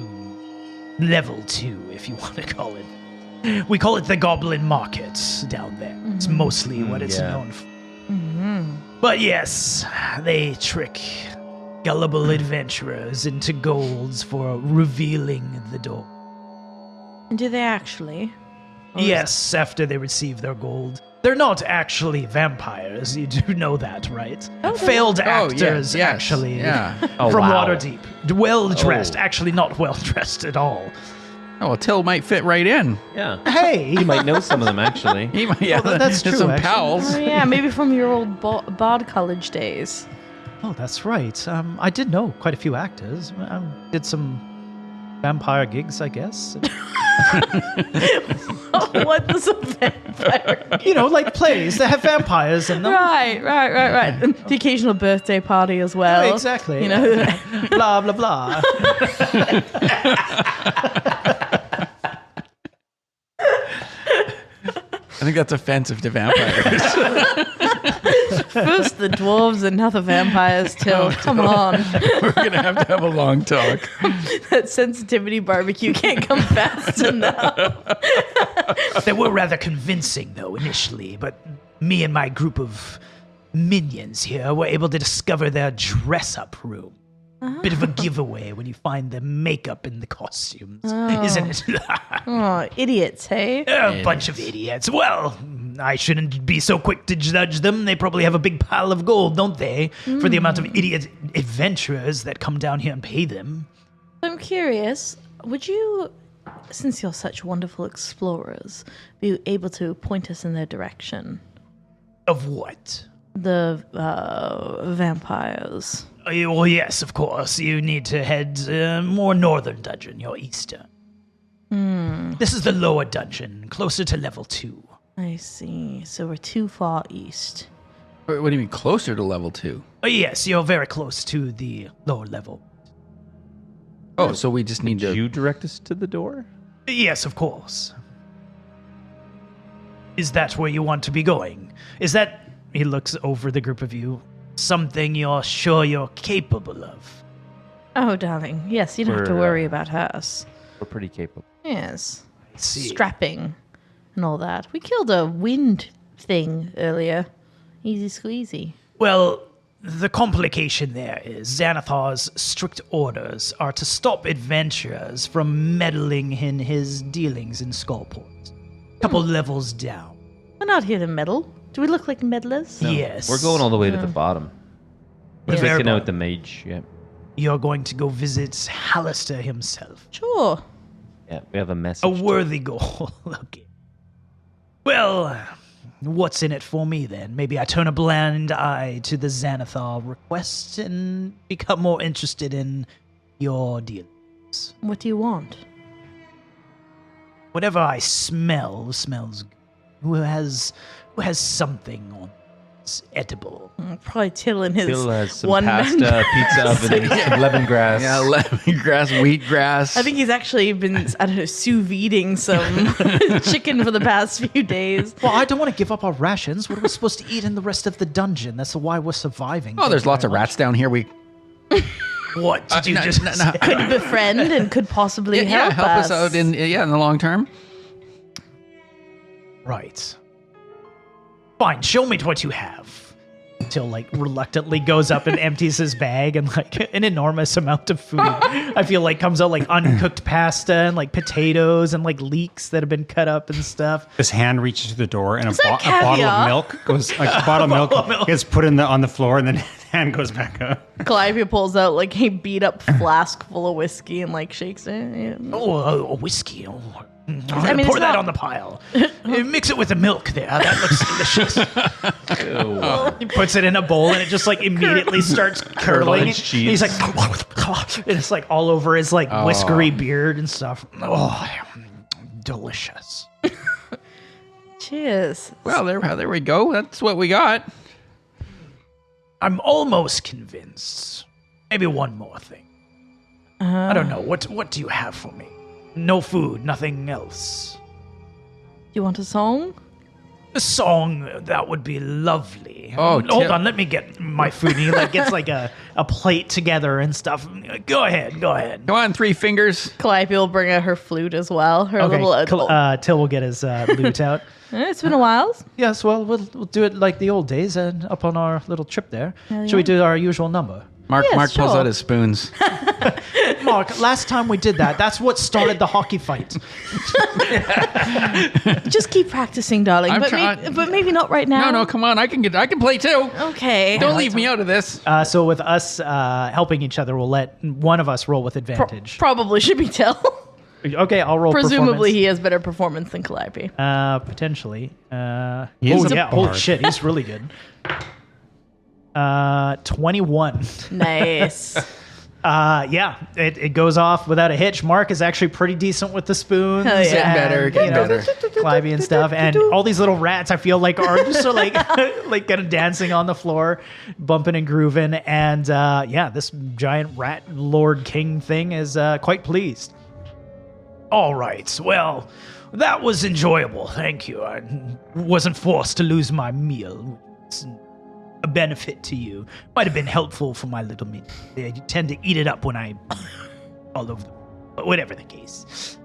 level 2, if you want to call it. We call it the Goblin Market down there. It's mostly what it's yeah. known for. But yes, they trick gullible adventurers into golds for revealing the door. Do they actually? Yes, after they receive their gold. They're not actually vampires. You do know that, right? Failed actors, yes, actually. yeah. Oh, From wow. Waterdeep. Well dressed. Oh. Actually, not well dressed at all. Oh, well, Till might fit right in. Yeah. Hey! You might know some of them, actually. He might, yeah, Well, that's there's true, some actually. pals. Oh, yeah, maybe from your old Bard College days. Oh, that's right. I did know quite a few actors. Did some vampire gigs, I guess. What does a vampire? Like plays that have vampires in them. Right. The occasional birthday party as well. Oh, exactly. You know. Blah, blah, blah. I think that's offensive to vampires. First the dwarves and now the vampires, Till. Come on. We're going to have a long talk. That sensitivity barbecue can't come fast enough. They were rather convincing, though, initially, but me and my group of minions here were able to discover their dress-up room. Bit of a giveaway when you find the makeup in the costumes, isn't it? Oh, idiots, hey? A bunch of idiots. Well, I shouldn't be so quick to judge them. They probably have a big pile of gold, don't they? For the amount of idiot adventurers that come down here and pay them. I'm curious, would you, since you're such wonderful explorers, be able to point us in their direction? Of what? The vampires. Well, yes, of course. You need to head more northern dungeon, your eastern. This is the lower dungeon, closer to level 2. I see. So we're too far east. What do you mean closer to level 2? Yes, you're very close to the lower level. Oh, so we just need Did to... you direct us to the door? Yes, of course. Is that where you want to be going? Is that, he looks over the group of you, something you're sure you're capable of? Oh, darling. Yes, you don't have to worry about us. We're pretty capable. Yes. See. Strapping and all that. We killed a wind thing earlier. Easy squeezy. Well, the complication there is Xanathar's strict orders are to stop adventurers from meddling in his dealings in Skullport. Couple levels down. We're not here to meddle. Do we look like meddlers? Yes. We're going all the way to the bottom. We're Yeah. taking out the mage. Yeah. You're going to go visit Hallister himself. Sure. Yeah, we have a message. A worthy goal. Okay. Well, what's in it for me then? Maybe I turn a blind eye to the Xanathar request and become more interested in your dealings. What do you want? Whatever I smell smells good. Who has something on it's edible. Probably Till and his Bill has some one pasta, pizza oven, some lemongrass. Yeah, lemongrass, wheatgrass. I think he's actually been, I don't know, sous videing some chicken for the past few days. Well, I don't want to give up our rations. What are we supposed to eat in the rest of the dungeon? That's why we're surviving. Oh, there's lots of rats down here. We What did you just say? Could befriend and could possibly help us out in the long term. Right. Fine, show me what you have. Till reluctantly goes up and empties his bag and an enormous amount of food. I feel comes out uncooked pasta and potatoes and leeks that have been cut up and stuff. His hand reaches to the door and a that bottle caviar? of milk goes a bottle of milk gets put on the floor and then his hand goes back up. Clive pulls out a beat up flask full of whiskey and shakes it. Yeah. Oh, whiskey. Oh. I mean, pour it's that not- on the pile. Mix it with the milk there. That looks delicious. He puts it in a bowl and it just immediately starts curdling. Curdled cheese. He's and it's all over his whiskery beard and stuff. Oh, delicious. Cheers. Well, there we go. That's what we got. I'm almost convinced. Maybe one more thing. I don't know. What do you have for me? No food, nothing else. You want a song? A song, that would be lovely. Oh, hold on, let me get my food. He gets a plate together and stuff. Go ahead. Come on, 3 fingers. Calliope will bring out her flute as well. Her little. Till will get his lute out. It's been a while. Yes, well, we'll do it like the old days and up on our little trip there. Hell Should we yeah. do our usual number? Mark Yes, pulls sure. out his spoons. Mark, last time we did that's what started the hockey fight. Just keep practicing, darling. I'm But, trying- but maybe not right now. No, come on. I can play too. Okay. Don't leave me out of this. So with us helping each other, we'll let one of us roll with advantage. Probably should be Till. Okay, I'll roll Presumably he has better performance than Calliope. Potentially. He is a Holy bard. shit, he's really good. 21. Nice. Yeah, it goes off without a hitch. Mark is actually pretty decent with the spoons. Hell yeah. Getting better. Climbing and stuff. And all these little rats, I feel are just kind of dancing on the floor, bumping and grooving. And this giant rat lord king thing is quite pleased. All right, well, That was enjoyable, thank you. I wasn't forced to lose my meal. It's a benefit to you. Might have been helpful for my little minion. They tend to eat it up when I all over the but whatever the case.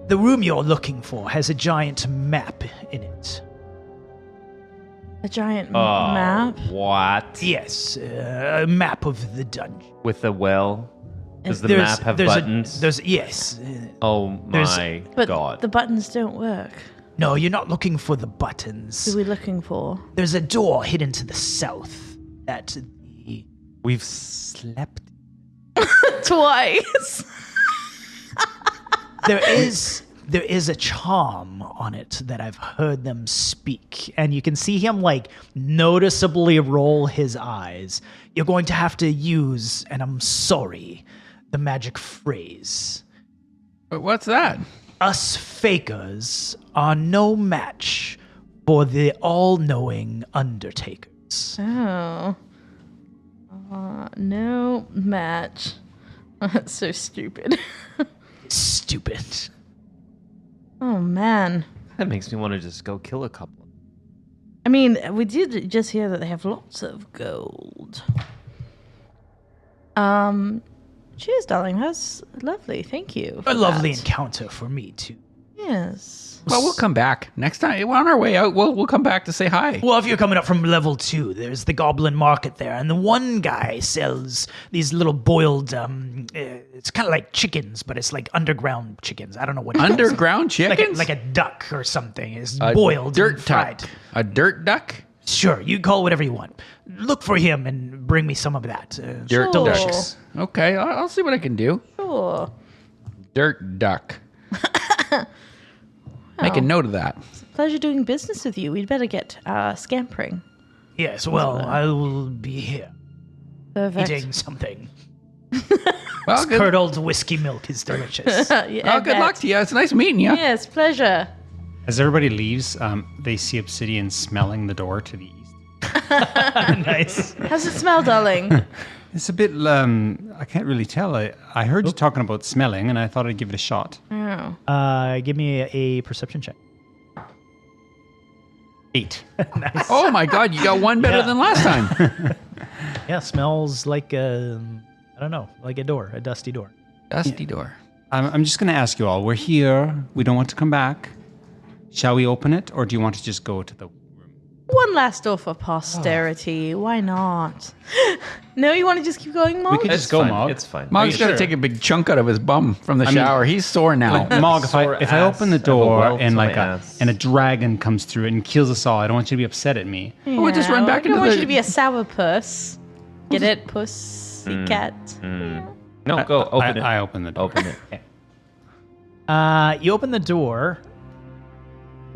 The room you're looking for has a giant map in it. A giant map? What? Yes, a map of the dungeon. With a well? Does the There's- map have there's buttons? Yes. Oh there's- my But god. the buttons don't work. No, you're not looking for the buttons. Who are we looking for? There's a door hidden to the south that the We've slept. Twice. there is a charm on it that I've heard them speak, and you can see him like noticeably roll his eyes. You're going to have to use, and I'm sorry, the magic phrase. But what's that? Us fakers are no match for the all-knowing undertakers. Oh. No match. That's so stupid. Stupid. Oh, man. That makes me want to just go kill a couple. I mean, we did just hear that they have lots of gold. Cheers, darling. That's lovely. Thank you. A for lovely that. encounter for me too. Yes. Well, we'll come back next time. We're on our way out. We'll come back to say hi. Well, if you're coming up from level 2, there's the Goblin Market there, and the one guy sells these little boiled. It's kind of like chickens, but it's like underground chickens. I don't know what. Underground chickens? like a duck or something. It's A boiled, dirt and fried. duck. A dirt duck? Sure, you call it whatever you want. Look for him and bring me some of that. Dirt delicious. Okay, I'll see what I can do. Sure. Dirt duck. Make a note of that. Pleasure doing business with you. We'd better get scampering. Yes, well, I will be here Perfect. eating something. Well, good, Curdled whiskey milk is delicious. Yeah, good luck to you. It's nice meeting you. Yes, pleasure. As everybody leaves, they see Obsidian smelling the door to the east. Nice. How's it smell, darling? It's a bit, I can't really tell. I heard you talking about smelling, and I thought I'd give it a shot. Oh. Give me a perception check. 8. Nice. Oh my God, you got one better Yeah. than last time. Yeah, smells like I don't know, like a door, a dusty door. Dusty door. I'm just going to ask you all. We're here. We don't want to come back. Shall we open it, or do you want to just go to the room? One last door for posterity. Why not? No, you want to just keep going, Mom? We could just go, fine. Mog. It's fine. Mog's got to take a big chunk out of his bum from the shower. He's sore now. Like, Mog, if I ass. open the I have a door welt and to like my a ass. and a dragon comes through and kills us all, I don't want you to be upset at me. We'll just run back I don't into want the- you to be a sourpuss. Get it, pussycat? No, go open it. I open the door. Open it. You open the door,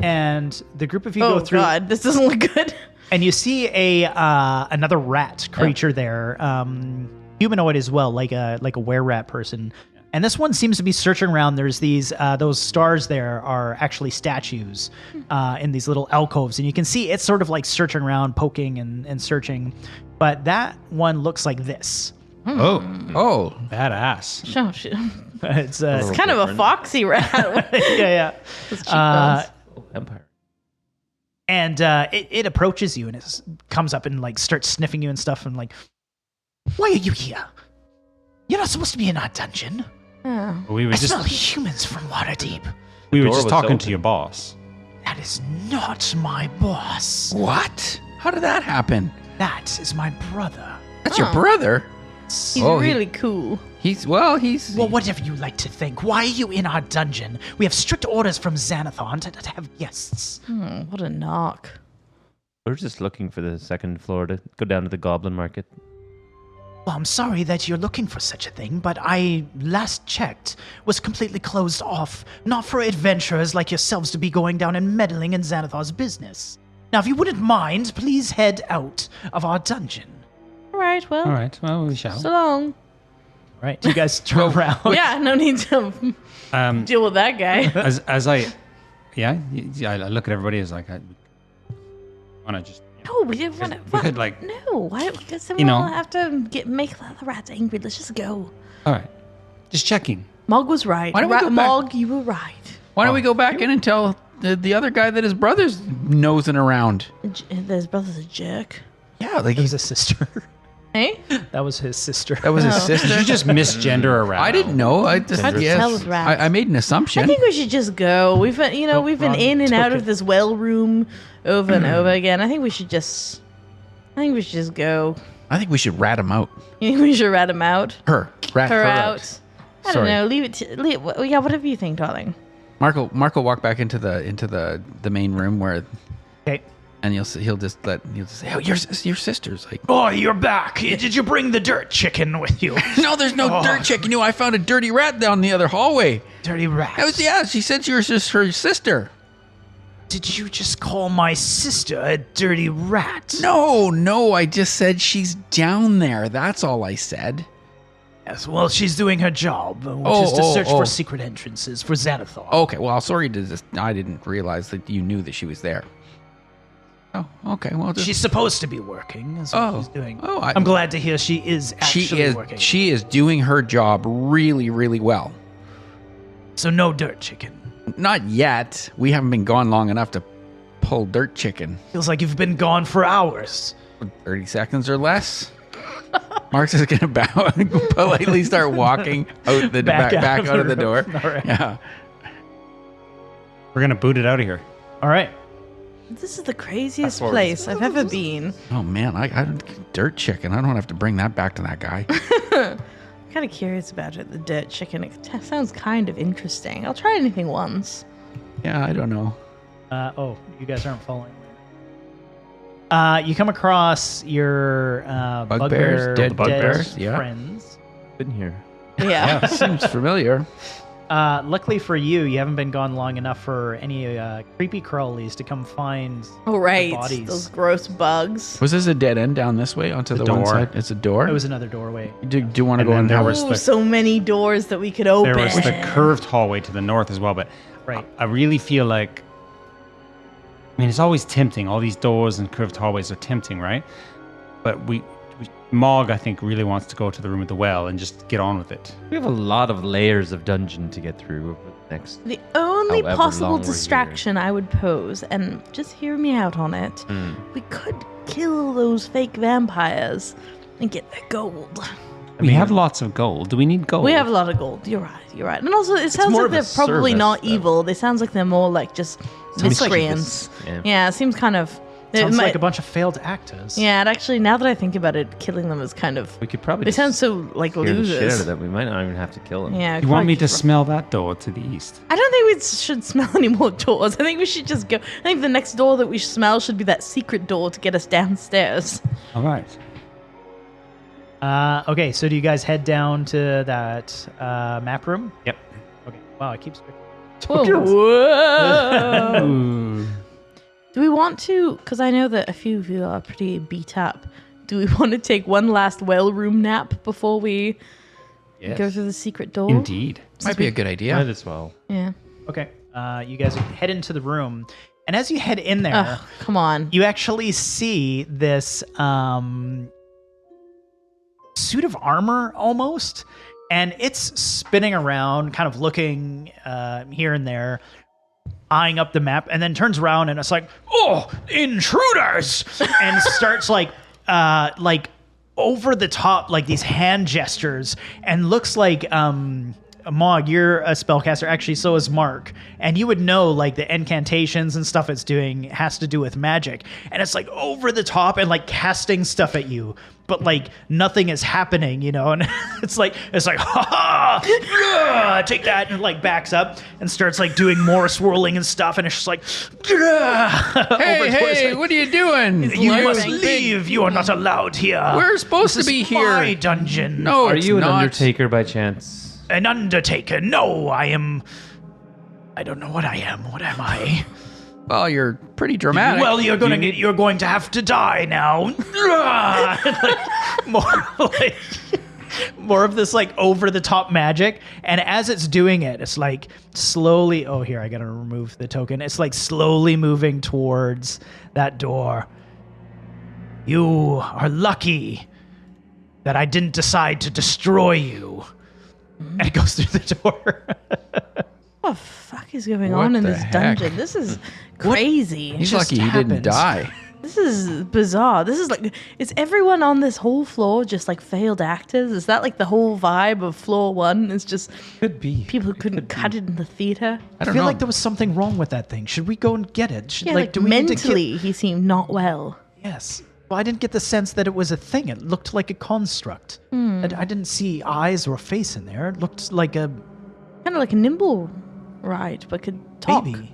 and the group of you Oh go through, God, this doesn't look good. and you see another rat creature there, humanoid as well, like a were-rat person. And this one seems to be searching around. There's these those stars there are actually statues in these little alcoves, and you can see it's sort of like searching around, poking and searching. But that one looks like this. Oh, Oh, badass. Oh, shit. It's It's kind of a foxy rat. yeah. Those cheekbones. Oh, Empire. And it approaches you and it comes up and like starts sniffing you and stuff and like, why are you here? You're not supposed to be in our dungeon. Oh. We were I just smell humans from Waterdeep. we were door just was talking open. to your boss. That is not my boss. what? How did that happen? That is my brother. That's your brother. He's Oh, he- really cool. He's Well, whatever you like to think. Why are you in our dungeon? We have strict orders from Xanathon to have guests. What a knock. We're just looking for the second floor to go down to the Goblin Market. Well, I'm sorry that you're looking for such a thing, but I last checked was completely closed off. Not for adventurers like yourselves to be going down and meddling in Xanathon's business. Now, if you wouldn't mind, please head out of our dungeon. All right, well, All right, well, we shall. so long. All right, you guys turn around. Yeah, no need to deal with that guy. As I look at everybody as like, I want to just, No, we didn't want to. we could like, No, why don't we You know. have to make the rats angry? Let's just go. all right, just checking. Mog was right. Why don't we go back- Mog, you were right. Why Why don't we go back in and tell the other guy that his brother's nosing around? His brother's a jerk. Yeah, like It was his sister. Hey? That was his sister. that was his Oh. sister. Did you just misgender around? I didn't know. I just Hard to tell with rats. I made an assumption. I think we should just go. We've been Ron in and out took of it. this well room over and over again. I think we should just go. I think we should rat him out. You think we should rat him out? Rat Her out. I don't Sorry. know. Leave it. Yeah, whatever you think, darling. Marco walk back into the main room where, Okay. and he'll say, oh, your sister's like, Oh, you're back. Did you bring the dirt chicken with you? no, there's no dirt chicken. I found a dirty rat down the other hallway. Dirty rat. She said she was just her sister. Did you just call my sister a dirty rat? No, I just said she's down there. That's all I said. Yes, well, she's doing her job, which is to search for secret entrances for Xanathar. Okay, well, sorry I didn't realize that you knew that she was there. Oh, okay, well, just, She's supposed to be working, is what she's doing. I'm glad to hear she is actually working. She is doing her job really, really well. So no dirt chicken. Not yet. We haven't been gone long enough to pull dirt chicken. Feels like you've been gone for hours. 30 seconds or less. Mark's just gonna bow and politely start walking out the back out of the door. All right. Yeah. We're gonna boot it out of here. All right. This is the craziest place I've ever been. Oh man, I dirt chicken. I don't have to bring that back to that guy. I'm kind of curious about it. The dirt chicken. It sounds kind of interesting. I'll try anything once. Yeah, I don't know. You guys aren't following. You come across your Bugbears, dead bugbears, yeah. friends. Been here. Yeah. Seems familiar. Luckily for you, you haven't been gone long enough for any creepy crawlies to come find Oh, right. the bodies. Those gross bugs. Was this a dead end down this way onto the one door. side? It's a door. It was another doorway. Do you want to And go then and there have was Ooh, the- so many doors that we could open. There was the curved hallway to the north as well, but Right. I really feel like, I mean, it's always tempting. All these doors and curved hallways are tempting, right? But Mog, I think, really wants to go to the room with the well and just get on with it. We have a lot of layers of dungeon to get through over the next. The only However possible long we're distraction I would pose, and just hear me out on it, we could kill those fake vampires and get their gold. We have lots of gold. Do we need gold? We have a lot of gold. You're right. And also, it sounds more like of they're a probably service, not though. evil. They sounds like they're more like just Sounds like miscreants. this- Yeah, it seems kind of. Sounds might- like a bunch of failed actors. Yeah, and actually, now that I think about it, killing them is kind of. We could probably. They just sound so like scare the shit out losers. of them. We might not even have to kill them. Yeah. You want me to probably- smell that door to the east? I don't think we should smell any more doors. I think we should just go. I think the next door that we smell should be that secret door to get us downstairs. All right. Okay, so do you guys head down to that map room? Yep. Okay. Wow, it keeps. Whoa. Ooh. Do we want to? Because I know that a few of you are pretty beat up. Do we want to take one last well room nap before we go through the secret door? Indeed. Might be a good idea. Might as well. Yeah. Okay. You guys head into the room, and as you head in there, Ugh, come on. you actually see this suit of armor almost, and it's spinning around, kind of looking here and there, eyeing up the map, and then turns around and it's like, "Oh, intruders!" and starts like over the top, like these hand gestures, and looks like Mog, you're a spellcaster. Actually, so is Mark. And you would know, like, the incantations and stuff it's doing has to do with magic. And it's, like, over the top and, like, casting stuff at you. But, like, nothing is happening, you know? And it's like, ha ha! Take that! And, like, backs up and starts, like, doing more swirling and stuff. And it's just like, Hey, what are you doing? you must laughing. leave. You are not allowed here. We're supposed This to be is here. my dungeon. No, Are it's you an not. undertaker by chance? An undertaker. No, I am. I don't know what I am. What am I? Well, you're pretty dramatic. Well, you're going to have to die now. Like, more of this like over the top magic, and as it's doing it, it's like slowly. Oh, here I gotta remove the token. It's like slowly moving towards that door. You are lucky that I didn't decide to destroy you. And it goes through the door. the fuck is going What on in the this heck? dungeon? This is crazy. He's just lucky he happened. didn't die. This is bizarre. This is like, is everyone on this whole floor just like failed actors? Is that like the whole vibe of floor 1? It's just Could be. people who couldn't cut it in the theater? I I don't feel know. like there was something wrong with that thing. Should we go and get it? Should, Yeah, like do we need to get- mentally, he seemed not well. Yes. Well, I didn't get the sense that it was a thing. It looked like a construct. I didn't see eyes or a face in there. It looked like a Kind of like a nimble ride, but could talk. baby.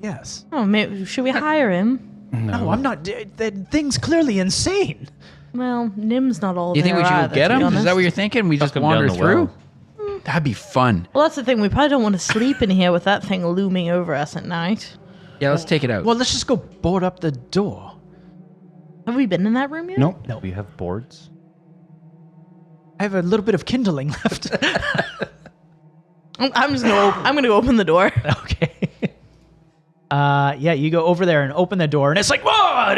Yes. Oh, maybe, should we hire him? No, I'm not. That thing's clearly insane. Well, Nim's not all Do you think there we should either, go get to be him? Is that honest. what you're thinking? We just him down wander the through? well. That'd be fun. Well, that's the thing. We probably don't want to sleep in here with that thing looming over us at night. Yeah, let's take it out. Well, let's just go board up the door. Have we been in that room yet? Nope. No. We have boards. I have a little bit of kindling left. I'm just gonna. I'm gonna go open the door. Okay. Yeah, you go over there and open the door, and it's like, what?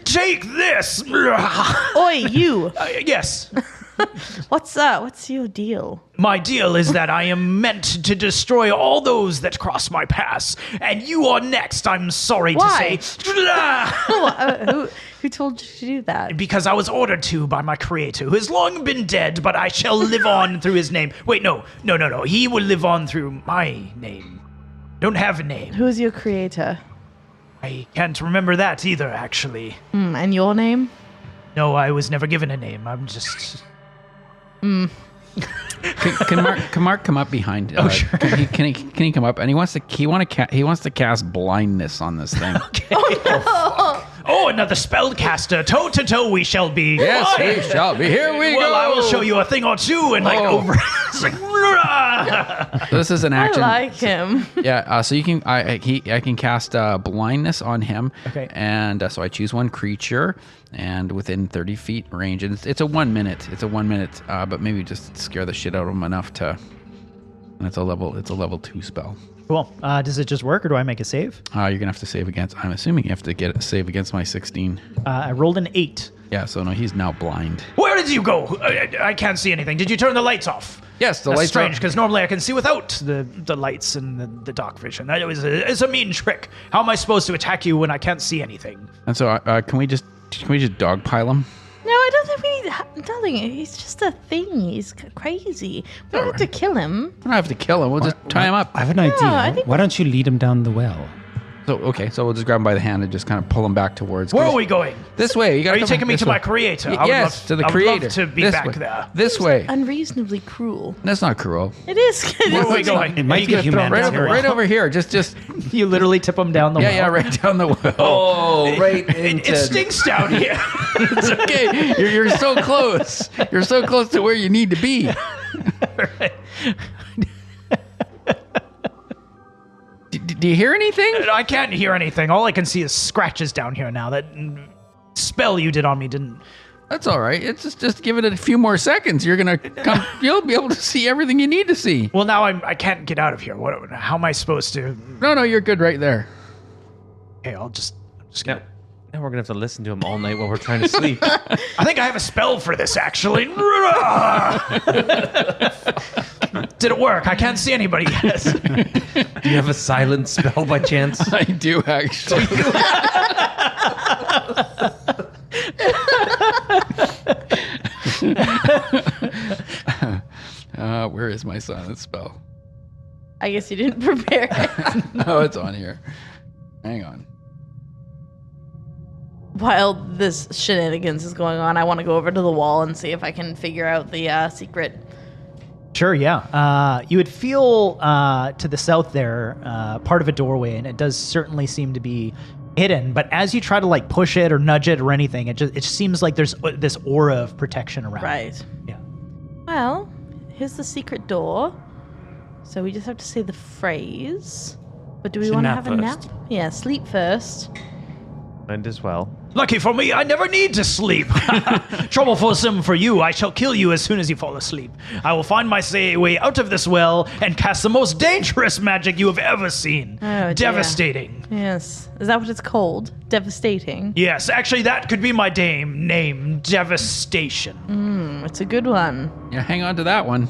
Take this. Oi, you! Yes. What's your deal? My deal is that I am meant to destroy all those that cross my path, and you are next, I'm sorry Why? to say. Who told you to do that? Because I was ordered to by my creator, who has long been dead, but I shall live on through his name. Wait, no. He will live on through my name. Don't have a name. Who is your creator? I can't remember that either, actually. And your name? No, I was never given a name. I'm just... Can Mark come up behind? Oh, sure. Can he come up? And he wants to cast blindness on this thing. Oh, another spellcaster. Toe to toe we shall be. Yes, Why? we shall be. Here we Well, go. I will show you a thing or two, and like Oh. over. It's like, "Rah!" So this is an I action. like him. Yeah. So you can I can cast blindness on him. Okay. And so I choose one creature, and within 30 feet range, and it's a 1 minute. It's a 1 minute. But maybe just scare the shit out of him enough to. And it's a level 2 spell. Cool. Does it just work, or do I make a save? You're gonna have to save against. I'm assuming you have to get a save against my 16. I rolled an 8. Yeah. So no, he's now blind. Where did you go? I can't see anything. Did you turn the lights off? Yes, the That's lights strange, are. because normally I can see without the lights and the dark vision. That was it's a mean trick. How am I supposed to attack you when I can't see anything? And so can we just dogpile him? No, I don't think we need. Darling, he's just a thing. He's crazy. We don't have to kill him. We don't have to kill him. We'll just tie him up. I have an idea. I think- Why don't you lead him down the well? So okay, so we'll just grab him by the hand and just kind of pull him back towards. Where are we going? This way. You gotta Are you come taking me this to way. my creator? Yes, to the I would love creator. to be This back way. there. This way. Unreasonably cruel. That's not cruel. It is. Where are we going? It might be Are you gonna throw him Right down over, the right well? over here. Just You literally tip him down the well. yeah, right down the well. Oh, right It stinks down here. It's okay. You're so close. You're so close to where you need to be. Do you hear anything? I can't hear anything. All I can see is scratches down here now. That spell you did on me didn't. That's all right. It's just give it a few more seconds. You're gonna come. You'll be able to see everything you need to see. Well, now I can't get out of here. How am I supposed to? No, you're good right there. Okay, I'm just Now, now we're gonna have to listen to him all night while we're trying to sleep. I think I have a spell for this, actually. Did it work? I can't see anybody yet. Do you have a silent spell by chance? I do actually. Where is my silent spell? I guess you didn't prepare it. Oh, it's on here. Hang on. While this shenanigans is going on, I want to go over to the wall and see if I can figure out the secret. Sure, yeah. You would feel to the south there part of a doorway, and it does certainly seem to be hidden. But as you try to like push it or nudge it or anything, it just seems like there's this aura of protection around. Right. Yeah. Well, here's the secret door. So we just have to say the phrase. But do we Should want to nap have a nap? first. Yeah, sleep first. Might as well. Lucky for me, I never need to sleep. Troublesome for you, I shall kill you as soon as you fall asleep. I will find my way out of this well and cast the most dangerous magic you have ever seen. Oh, dear. Devastating. Yes. Is that what it's called? Devastating. Yes, actually, that could be my name. Devastation. It's a good one. Yeah, hang on to that one.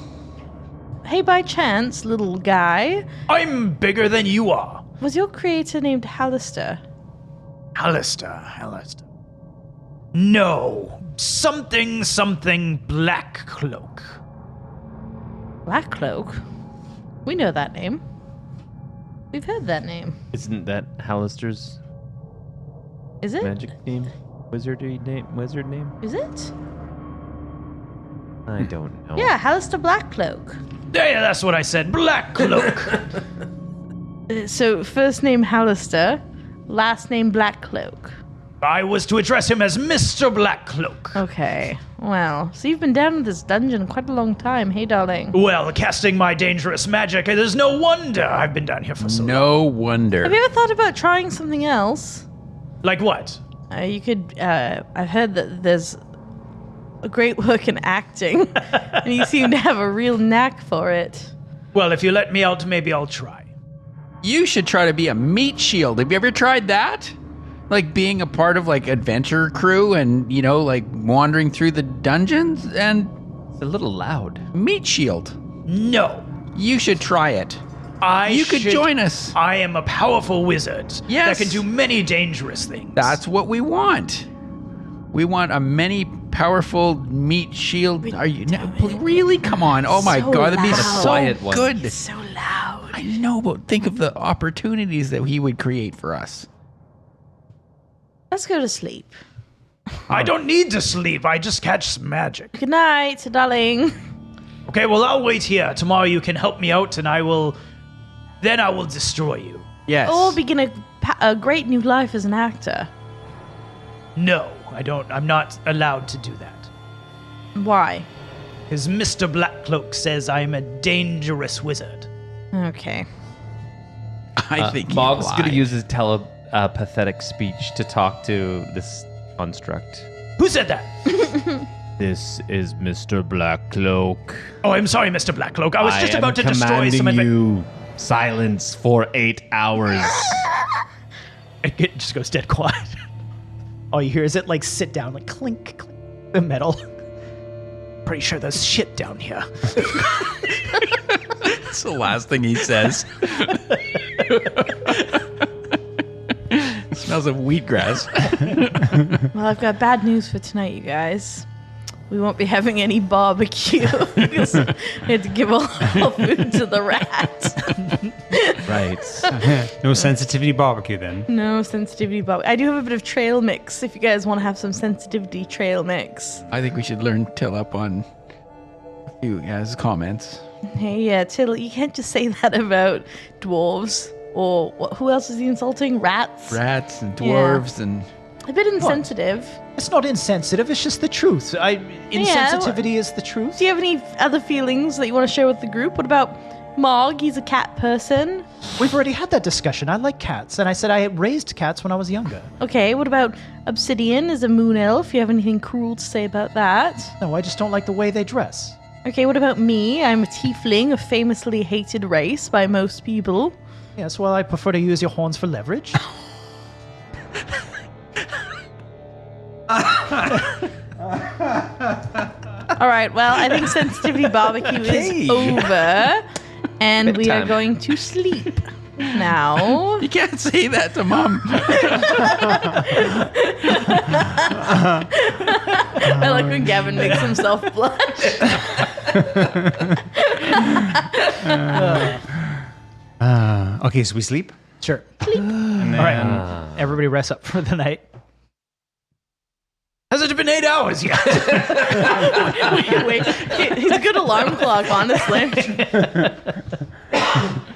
Hey, by chance, little guy, I'm bigger than you are. was your creator named Hallister? Alistair. No. Something Black Cloak. Black Cloak? We know that name. We've heard that name. Isn't that Hallister's Is it? magic name? Wizard name? Is it? I don't know. Yeah, Hallister Blackcloak. Yeah, that's what I said. Black Cloak. So, first name Hallister, last name Blackcloak. I was to address him as Mr. Black Cloak. Okay, well, so you've been down in this dungeon quite a long time, hey darling. Well, casting my dangerous magic, it is no wonder I've been down here for so long. No wonder. Have you ever thought about trying something else? Like what? You could, I've heard that there's a great work in acting, and you seem to have a real knack for it. Well, if you let me out, maybe I'll try. You should try to be a meat shield. Have you ever tried that? Like being a part of like adventure crew and, you know, like wandering through the dungeons and It's a little loud. meat shield. No. You should try it. You could join us. I am a powerful wizard Yes. that can do many dangerous things. That's what we want. We want a many powerful meat shield. Are you really? Come on! Oh my So God, that'd be loud. so Quiet one. good. So loud. I know, but think of the opportunities that he would create for us. Let's go to sleep. I don't need to sleep. I just catch some magic. Good night, darling. Okay, well, I'll wait here. Tomorrow you can help me out, and I will destroy you. Yes. Or begin a great new life as an actor. No, I don't. I'm not allowed to do that. Why? Because Mr. Blackcloak says I'm a dangerous wizard. Okay. I think Mog's he'd going to lie. use his telepathetic speech to talk to this construct. Who said that? This is Mr. Blackcloak. Oh, I'm sorry, Mr. Blackcloak. I was just about to destroy some you. Silence for 8 hours. It just goes dead quiet. All you hear is it like sit down, like clink, clink, the metal. Pretty sure there's shit down here. That's the last thing he says. Smells of wheatgrass. Well, I've got bad news for tonight, you guys. We won't be having any barbecue because we had to give all our food to the rat. Right. No sensitivity barbecue then. No sensitivity barbecue. I do have a bit of trail mix if you guys want to have some sensitivity trail mix. I think we should learn Till up on a few guys' comments. Hey, yeah, Till, you can't just say that about dwarves. Or who else is he insulting? Rats? Rats and dwarves and... A bit insensitive. It's not insensitive. It's just the truth. Insensitivity is the truth. Do you have any other feelings that you want to share with the group? What about Mog? He's a cat person. We've already had that discussion. I like cats, and I said I raised cats when I was younger. Okay, what about Obsidian as a moon elf? You have anything cruel to say about that? No, I just don't like the way they dress. Okay, what about me? I'm a tiefling, a famously hated race by most people. Yes, well, I prefer to use your horns for leverage. All right, well, I think sensitivity barbecue is over, and we are Bedtime. going to sleep now. You can't say that to Mom. I like when Gavin makes himself blush. Okay, so we sleep? Sure. And then, All right. Everybody rest up for the night. Has it been 8 hours yet? Wait, he's a good alarm clock, honestly.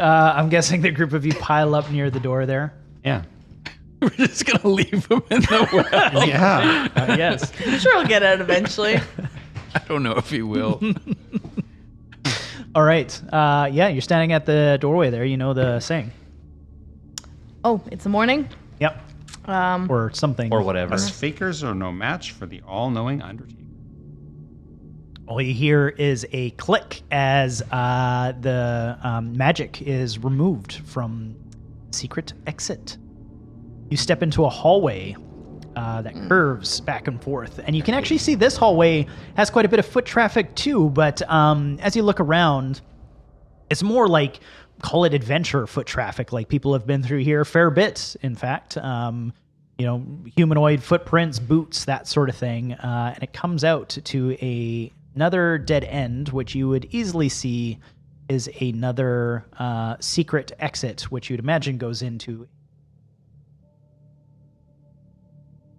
I'm guessing the group of you pile up near the door there. Yeah. We're just going to leave him in the well. Yeah. Yes. I'm sure he'll get out eventually. I don't know if he will. All right. Yeah, you're standing at the doorway there. You know the saying. Oh, it's the morning? Yep. Or something. Or whatever. Us fakers are no match for the all-knowing Undertaker. All you hear is a click as the magic is removed from secret exit. You step into a hallway that curves back and forth, and you can actually see this hallway has quite a bit of foot traffic too. But as you look around, It's more like, call it adventure foot traffic. Like people have been through here a fair bit, in fact. Humanoid footprints, boots, that sort of thing. And it comes out to another dead end, which you would easily see is another secret exit, which you'd imagine goes into.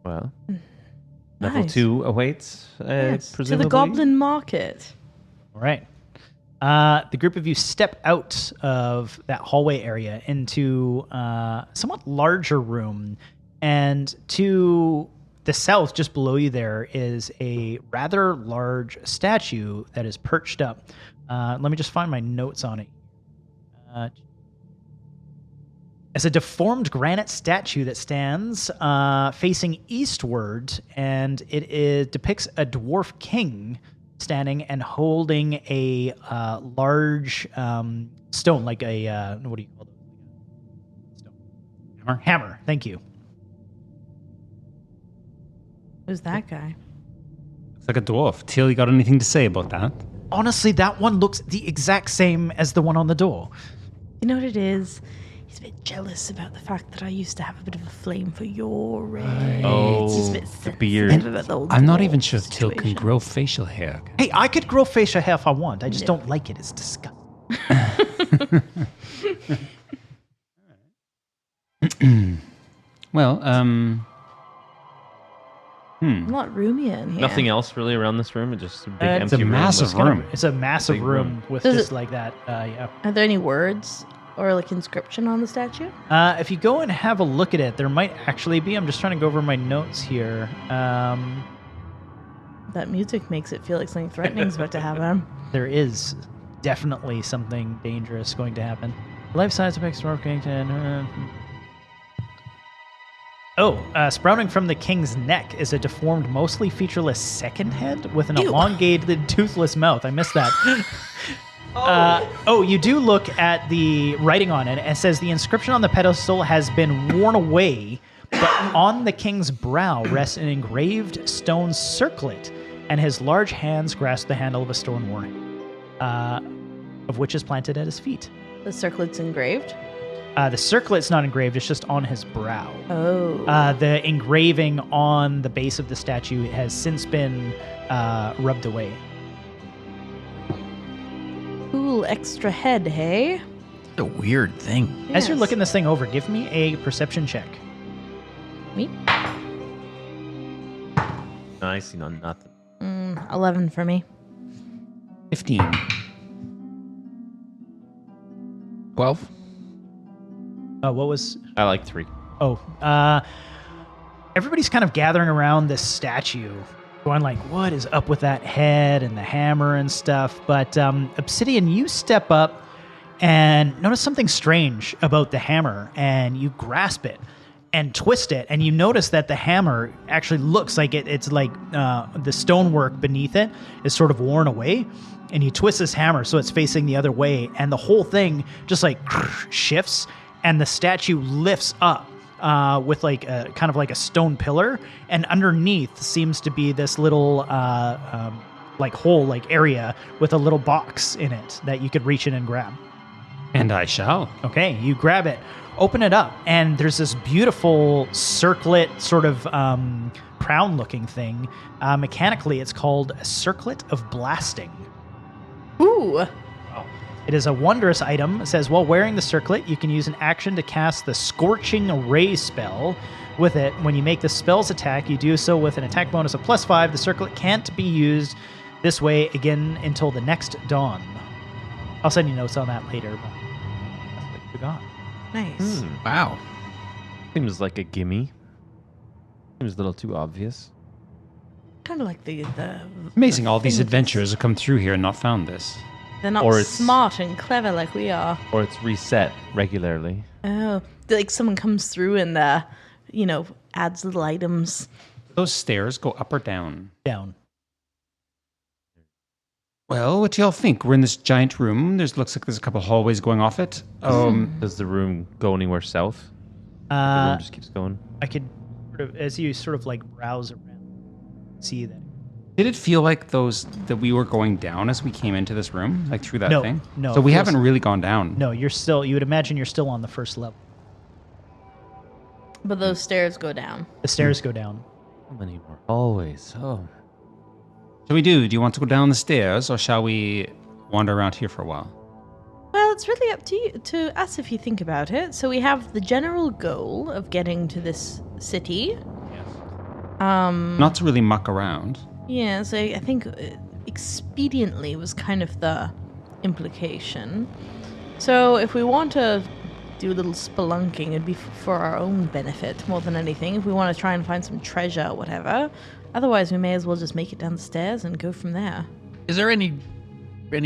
Well, level Nice. 2 awaits, Yes, to presumably. the Goblin Market. All right. The group of you step out of that hallway area into a somewhat larger room. And to the south, just below you there, is a rather large statue that is perched up. Let me just find my notes on it. It's a deformed granite statue that stands facing eastward, and it depicts a dwarf king standing and holding a large stone, like a what do you call it? Stone. Hammer. Thank you. Who's that guy? It's like a dwarf. Teal, you got anything to say about that? Honestly, that one looks the exact same as the one on the door. You know what it is? He's a bit jealous about the fact that I used to have a bit of a flame for your race. Oh, He's a bit the sensitive beard. about the old I'm not dwarf even sure if Teal can situation. grow facial hair. Hey, I could grow facial hair if I want. I just don't like it. It's disgusting. Well, A lot roomier in here. Nothing else really around this room. It's just a big It's empty a room massive with- room. It's a massive Big room room. with Does just it- like that. Yeah. Are there any words or like inscription on the statue? If you go and have a look at it, there might actually be. I'm just trying to go over my notes here. That music makes it feel like something threatening is about to happen. There is definitely something dangerous going to happen. Life size effects working. Sprouting from the king's neck is a deformed, mostly featureless second head with an Ew. elongated, toothless mouth. I missed that. You do look at the writing on it. It says the inscription on the pedestal has been worn away, but on the king's brow rests an engraved stone circlet, and his large hands grasp the handle of a stone warning, of which is planted at his feet. The circlet's engraved. The circlet's not engraved; it's just on his brow. Oh. The engraving on the base of the statue has since been rubbed away. Cool extra head, hey? It's a weird thing. As you're Yes. looking this thing over, give me a perception check. Me? I see nothing. 11 for me. 15. 12. What was? I like 3. Everybody's kind of gathering around this statue, going like, "What is up with that head and the hammer and stuff?" But Obsidian, you step up and notice something strange about the hammer, and you grasp it and twist it, and you notice that the hammer actually looks like it's like the stonework beneath it is sort of worn away. And you twist this hammer so it's facing the other way, and the whole thing just like shifts, and the statue lifts up with like a kind of like a stone pillar, and underneath seems to be this little like hole, like area with a little box in it that you could reach in and grab. And I shall. Okay, you grab it, open it up, and there's this beautiful circlet sort of crown-looking thing. Mechanically, it's called a circlet of blasting. Ooh. It is a wondrous item. It says, while wearing the circlet, you can use an action to cast the Scorching Ray spell. With it, when you make the spell's attack, you do so with an attack bonus of +5. The circlet can't be used this way again until the next dawn. I'll send you notes on that later, but that's what you forgot. Nice. Wow. Seems like a gimme. Seems a little too obvious. Kind of like the Amazing, all these things. adventurers have come through here and not found this. They're not Or it's- smart and clever like we are. Or it's reset regularly. Oh, like someone comes through and adds little items. Those stairs go up or down? Down. Well, what do y'all think? We're in this giant room. Looks like there's a couple hallways going off it. Does the room go anywhere south? The room Uh, just keeps going. I could, sort of, as you sort of like browse around, see that Did it feel like that we were going down as we came into this room, like through that No, thing? no, So we it feels- haven't really gone down. No, you would imagine you're still on the first level. But those stairs go down. The stairs go down. How many more hallways? Oh. Shall we do? Do you want to go down the stairs, or shall we wander around here for a while? Well, it's really up to you, to us if you think about it. So we have the general goal of getting to this city. Not to really muck around. Yeah, so I think expediently was kind of the implication. So if we want to do a little spelunking, it'd be for our own benefit more than anything. If we want to try and find some treasure or whatever. Otherwise, we may as well just make it down the stairs and go from there. Is there any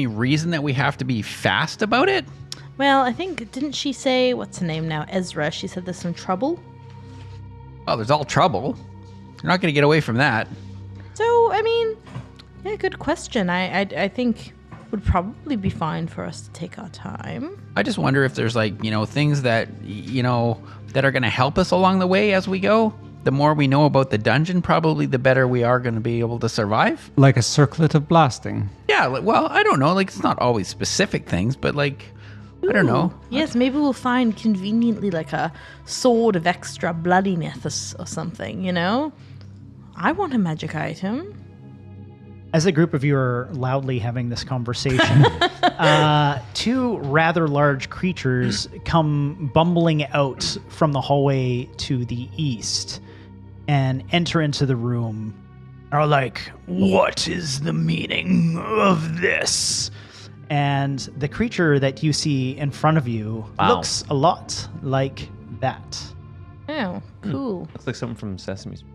reason that we have to be fast about it? Well, I think, didn't she say, what's her name now? Ezra. She said there's some trouble. Well, there's all trouble. You're not going to get away from that. So, I mean, yeah, good question. I think would probably be fine for us to take our time. I just wonder if there's things that, that are going to help us along the way as we go. The more we know about the dungeon, probably the better we are going to be able to survive. Like a circlet of blasting. Yeah, well, I don't know. Like, it's not always specific things, but I don't know. Yes, maybe we'll find conveniently like a sword of extra bloodiness or something, you know? I want a magic item. As a group of you are loudly having this conversation, two rather large creatures come bumbling out from the hallway to the east and enter into the room. Are like, "What is the meaning of this?" And the creature that you see in front of you looks a lot like that. Oh, cool. Looks like something from Sesame Street.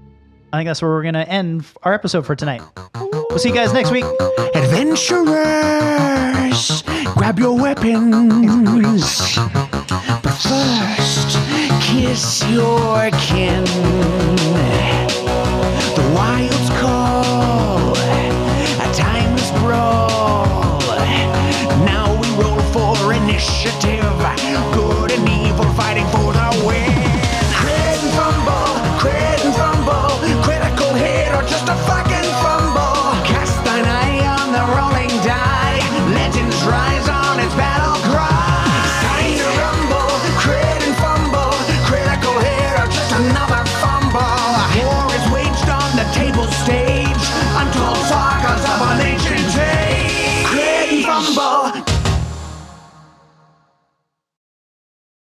I think that's where we're going to end our episode for tonight. We'll see you guys next week. Adventurers, grab your weapons. But first, kiss your kin.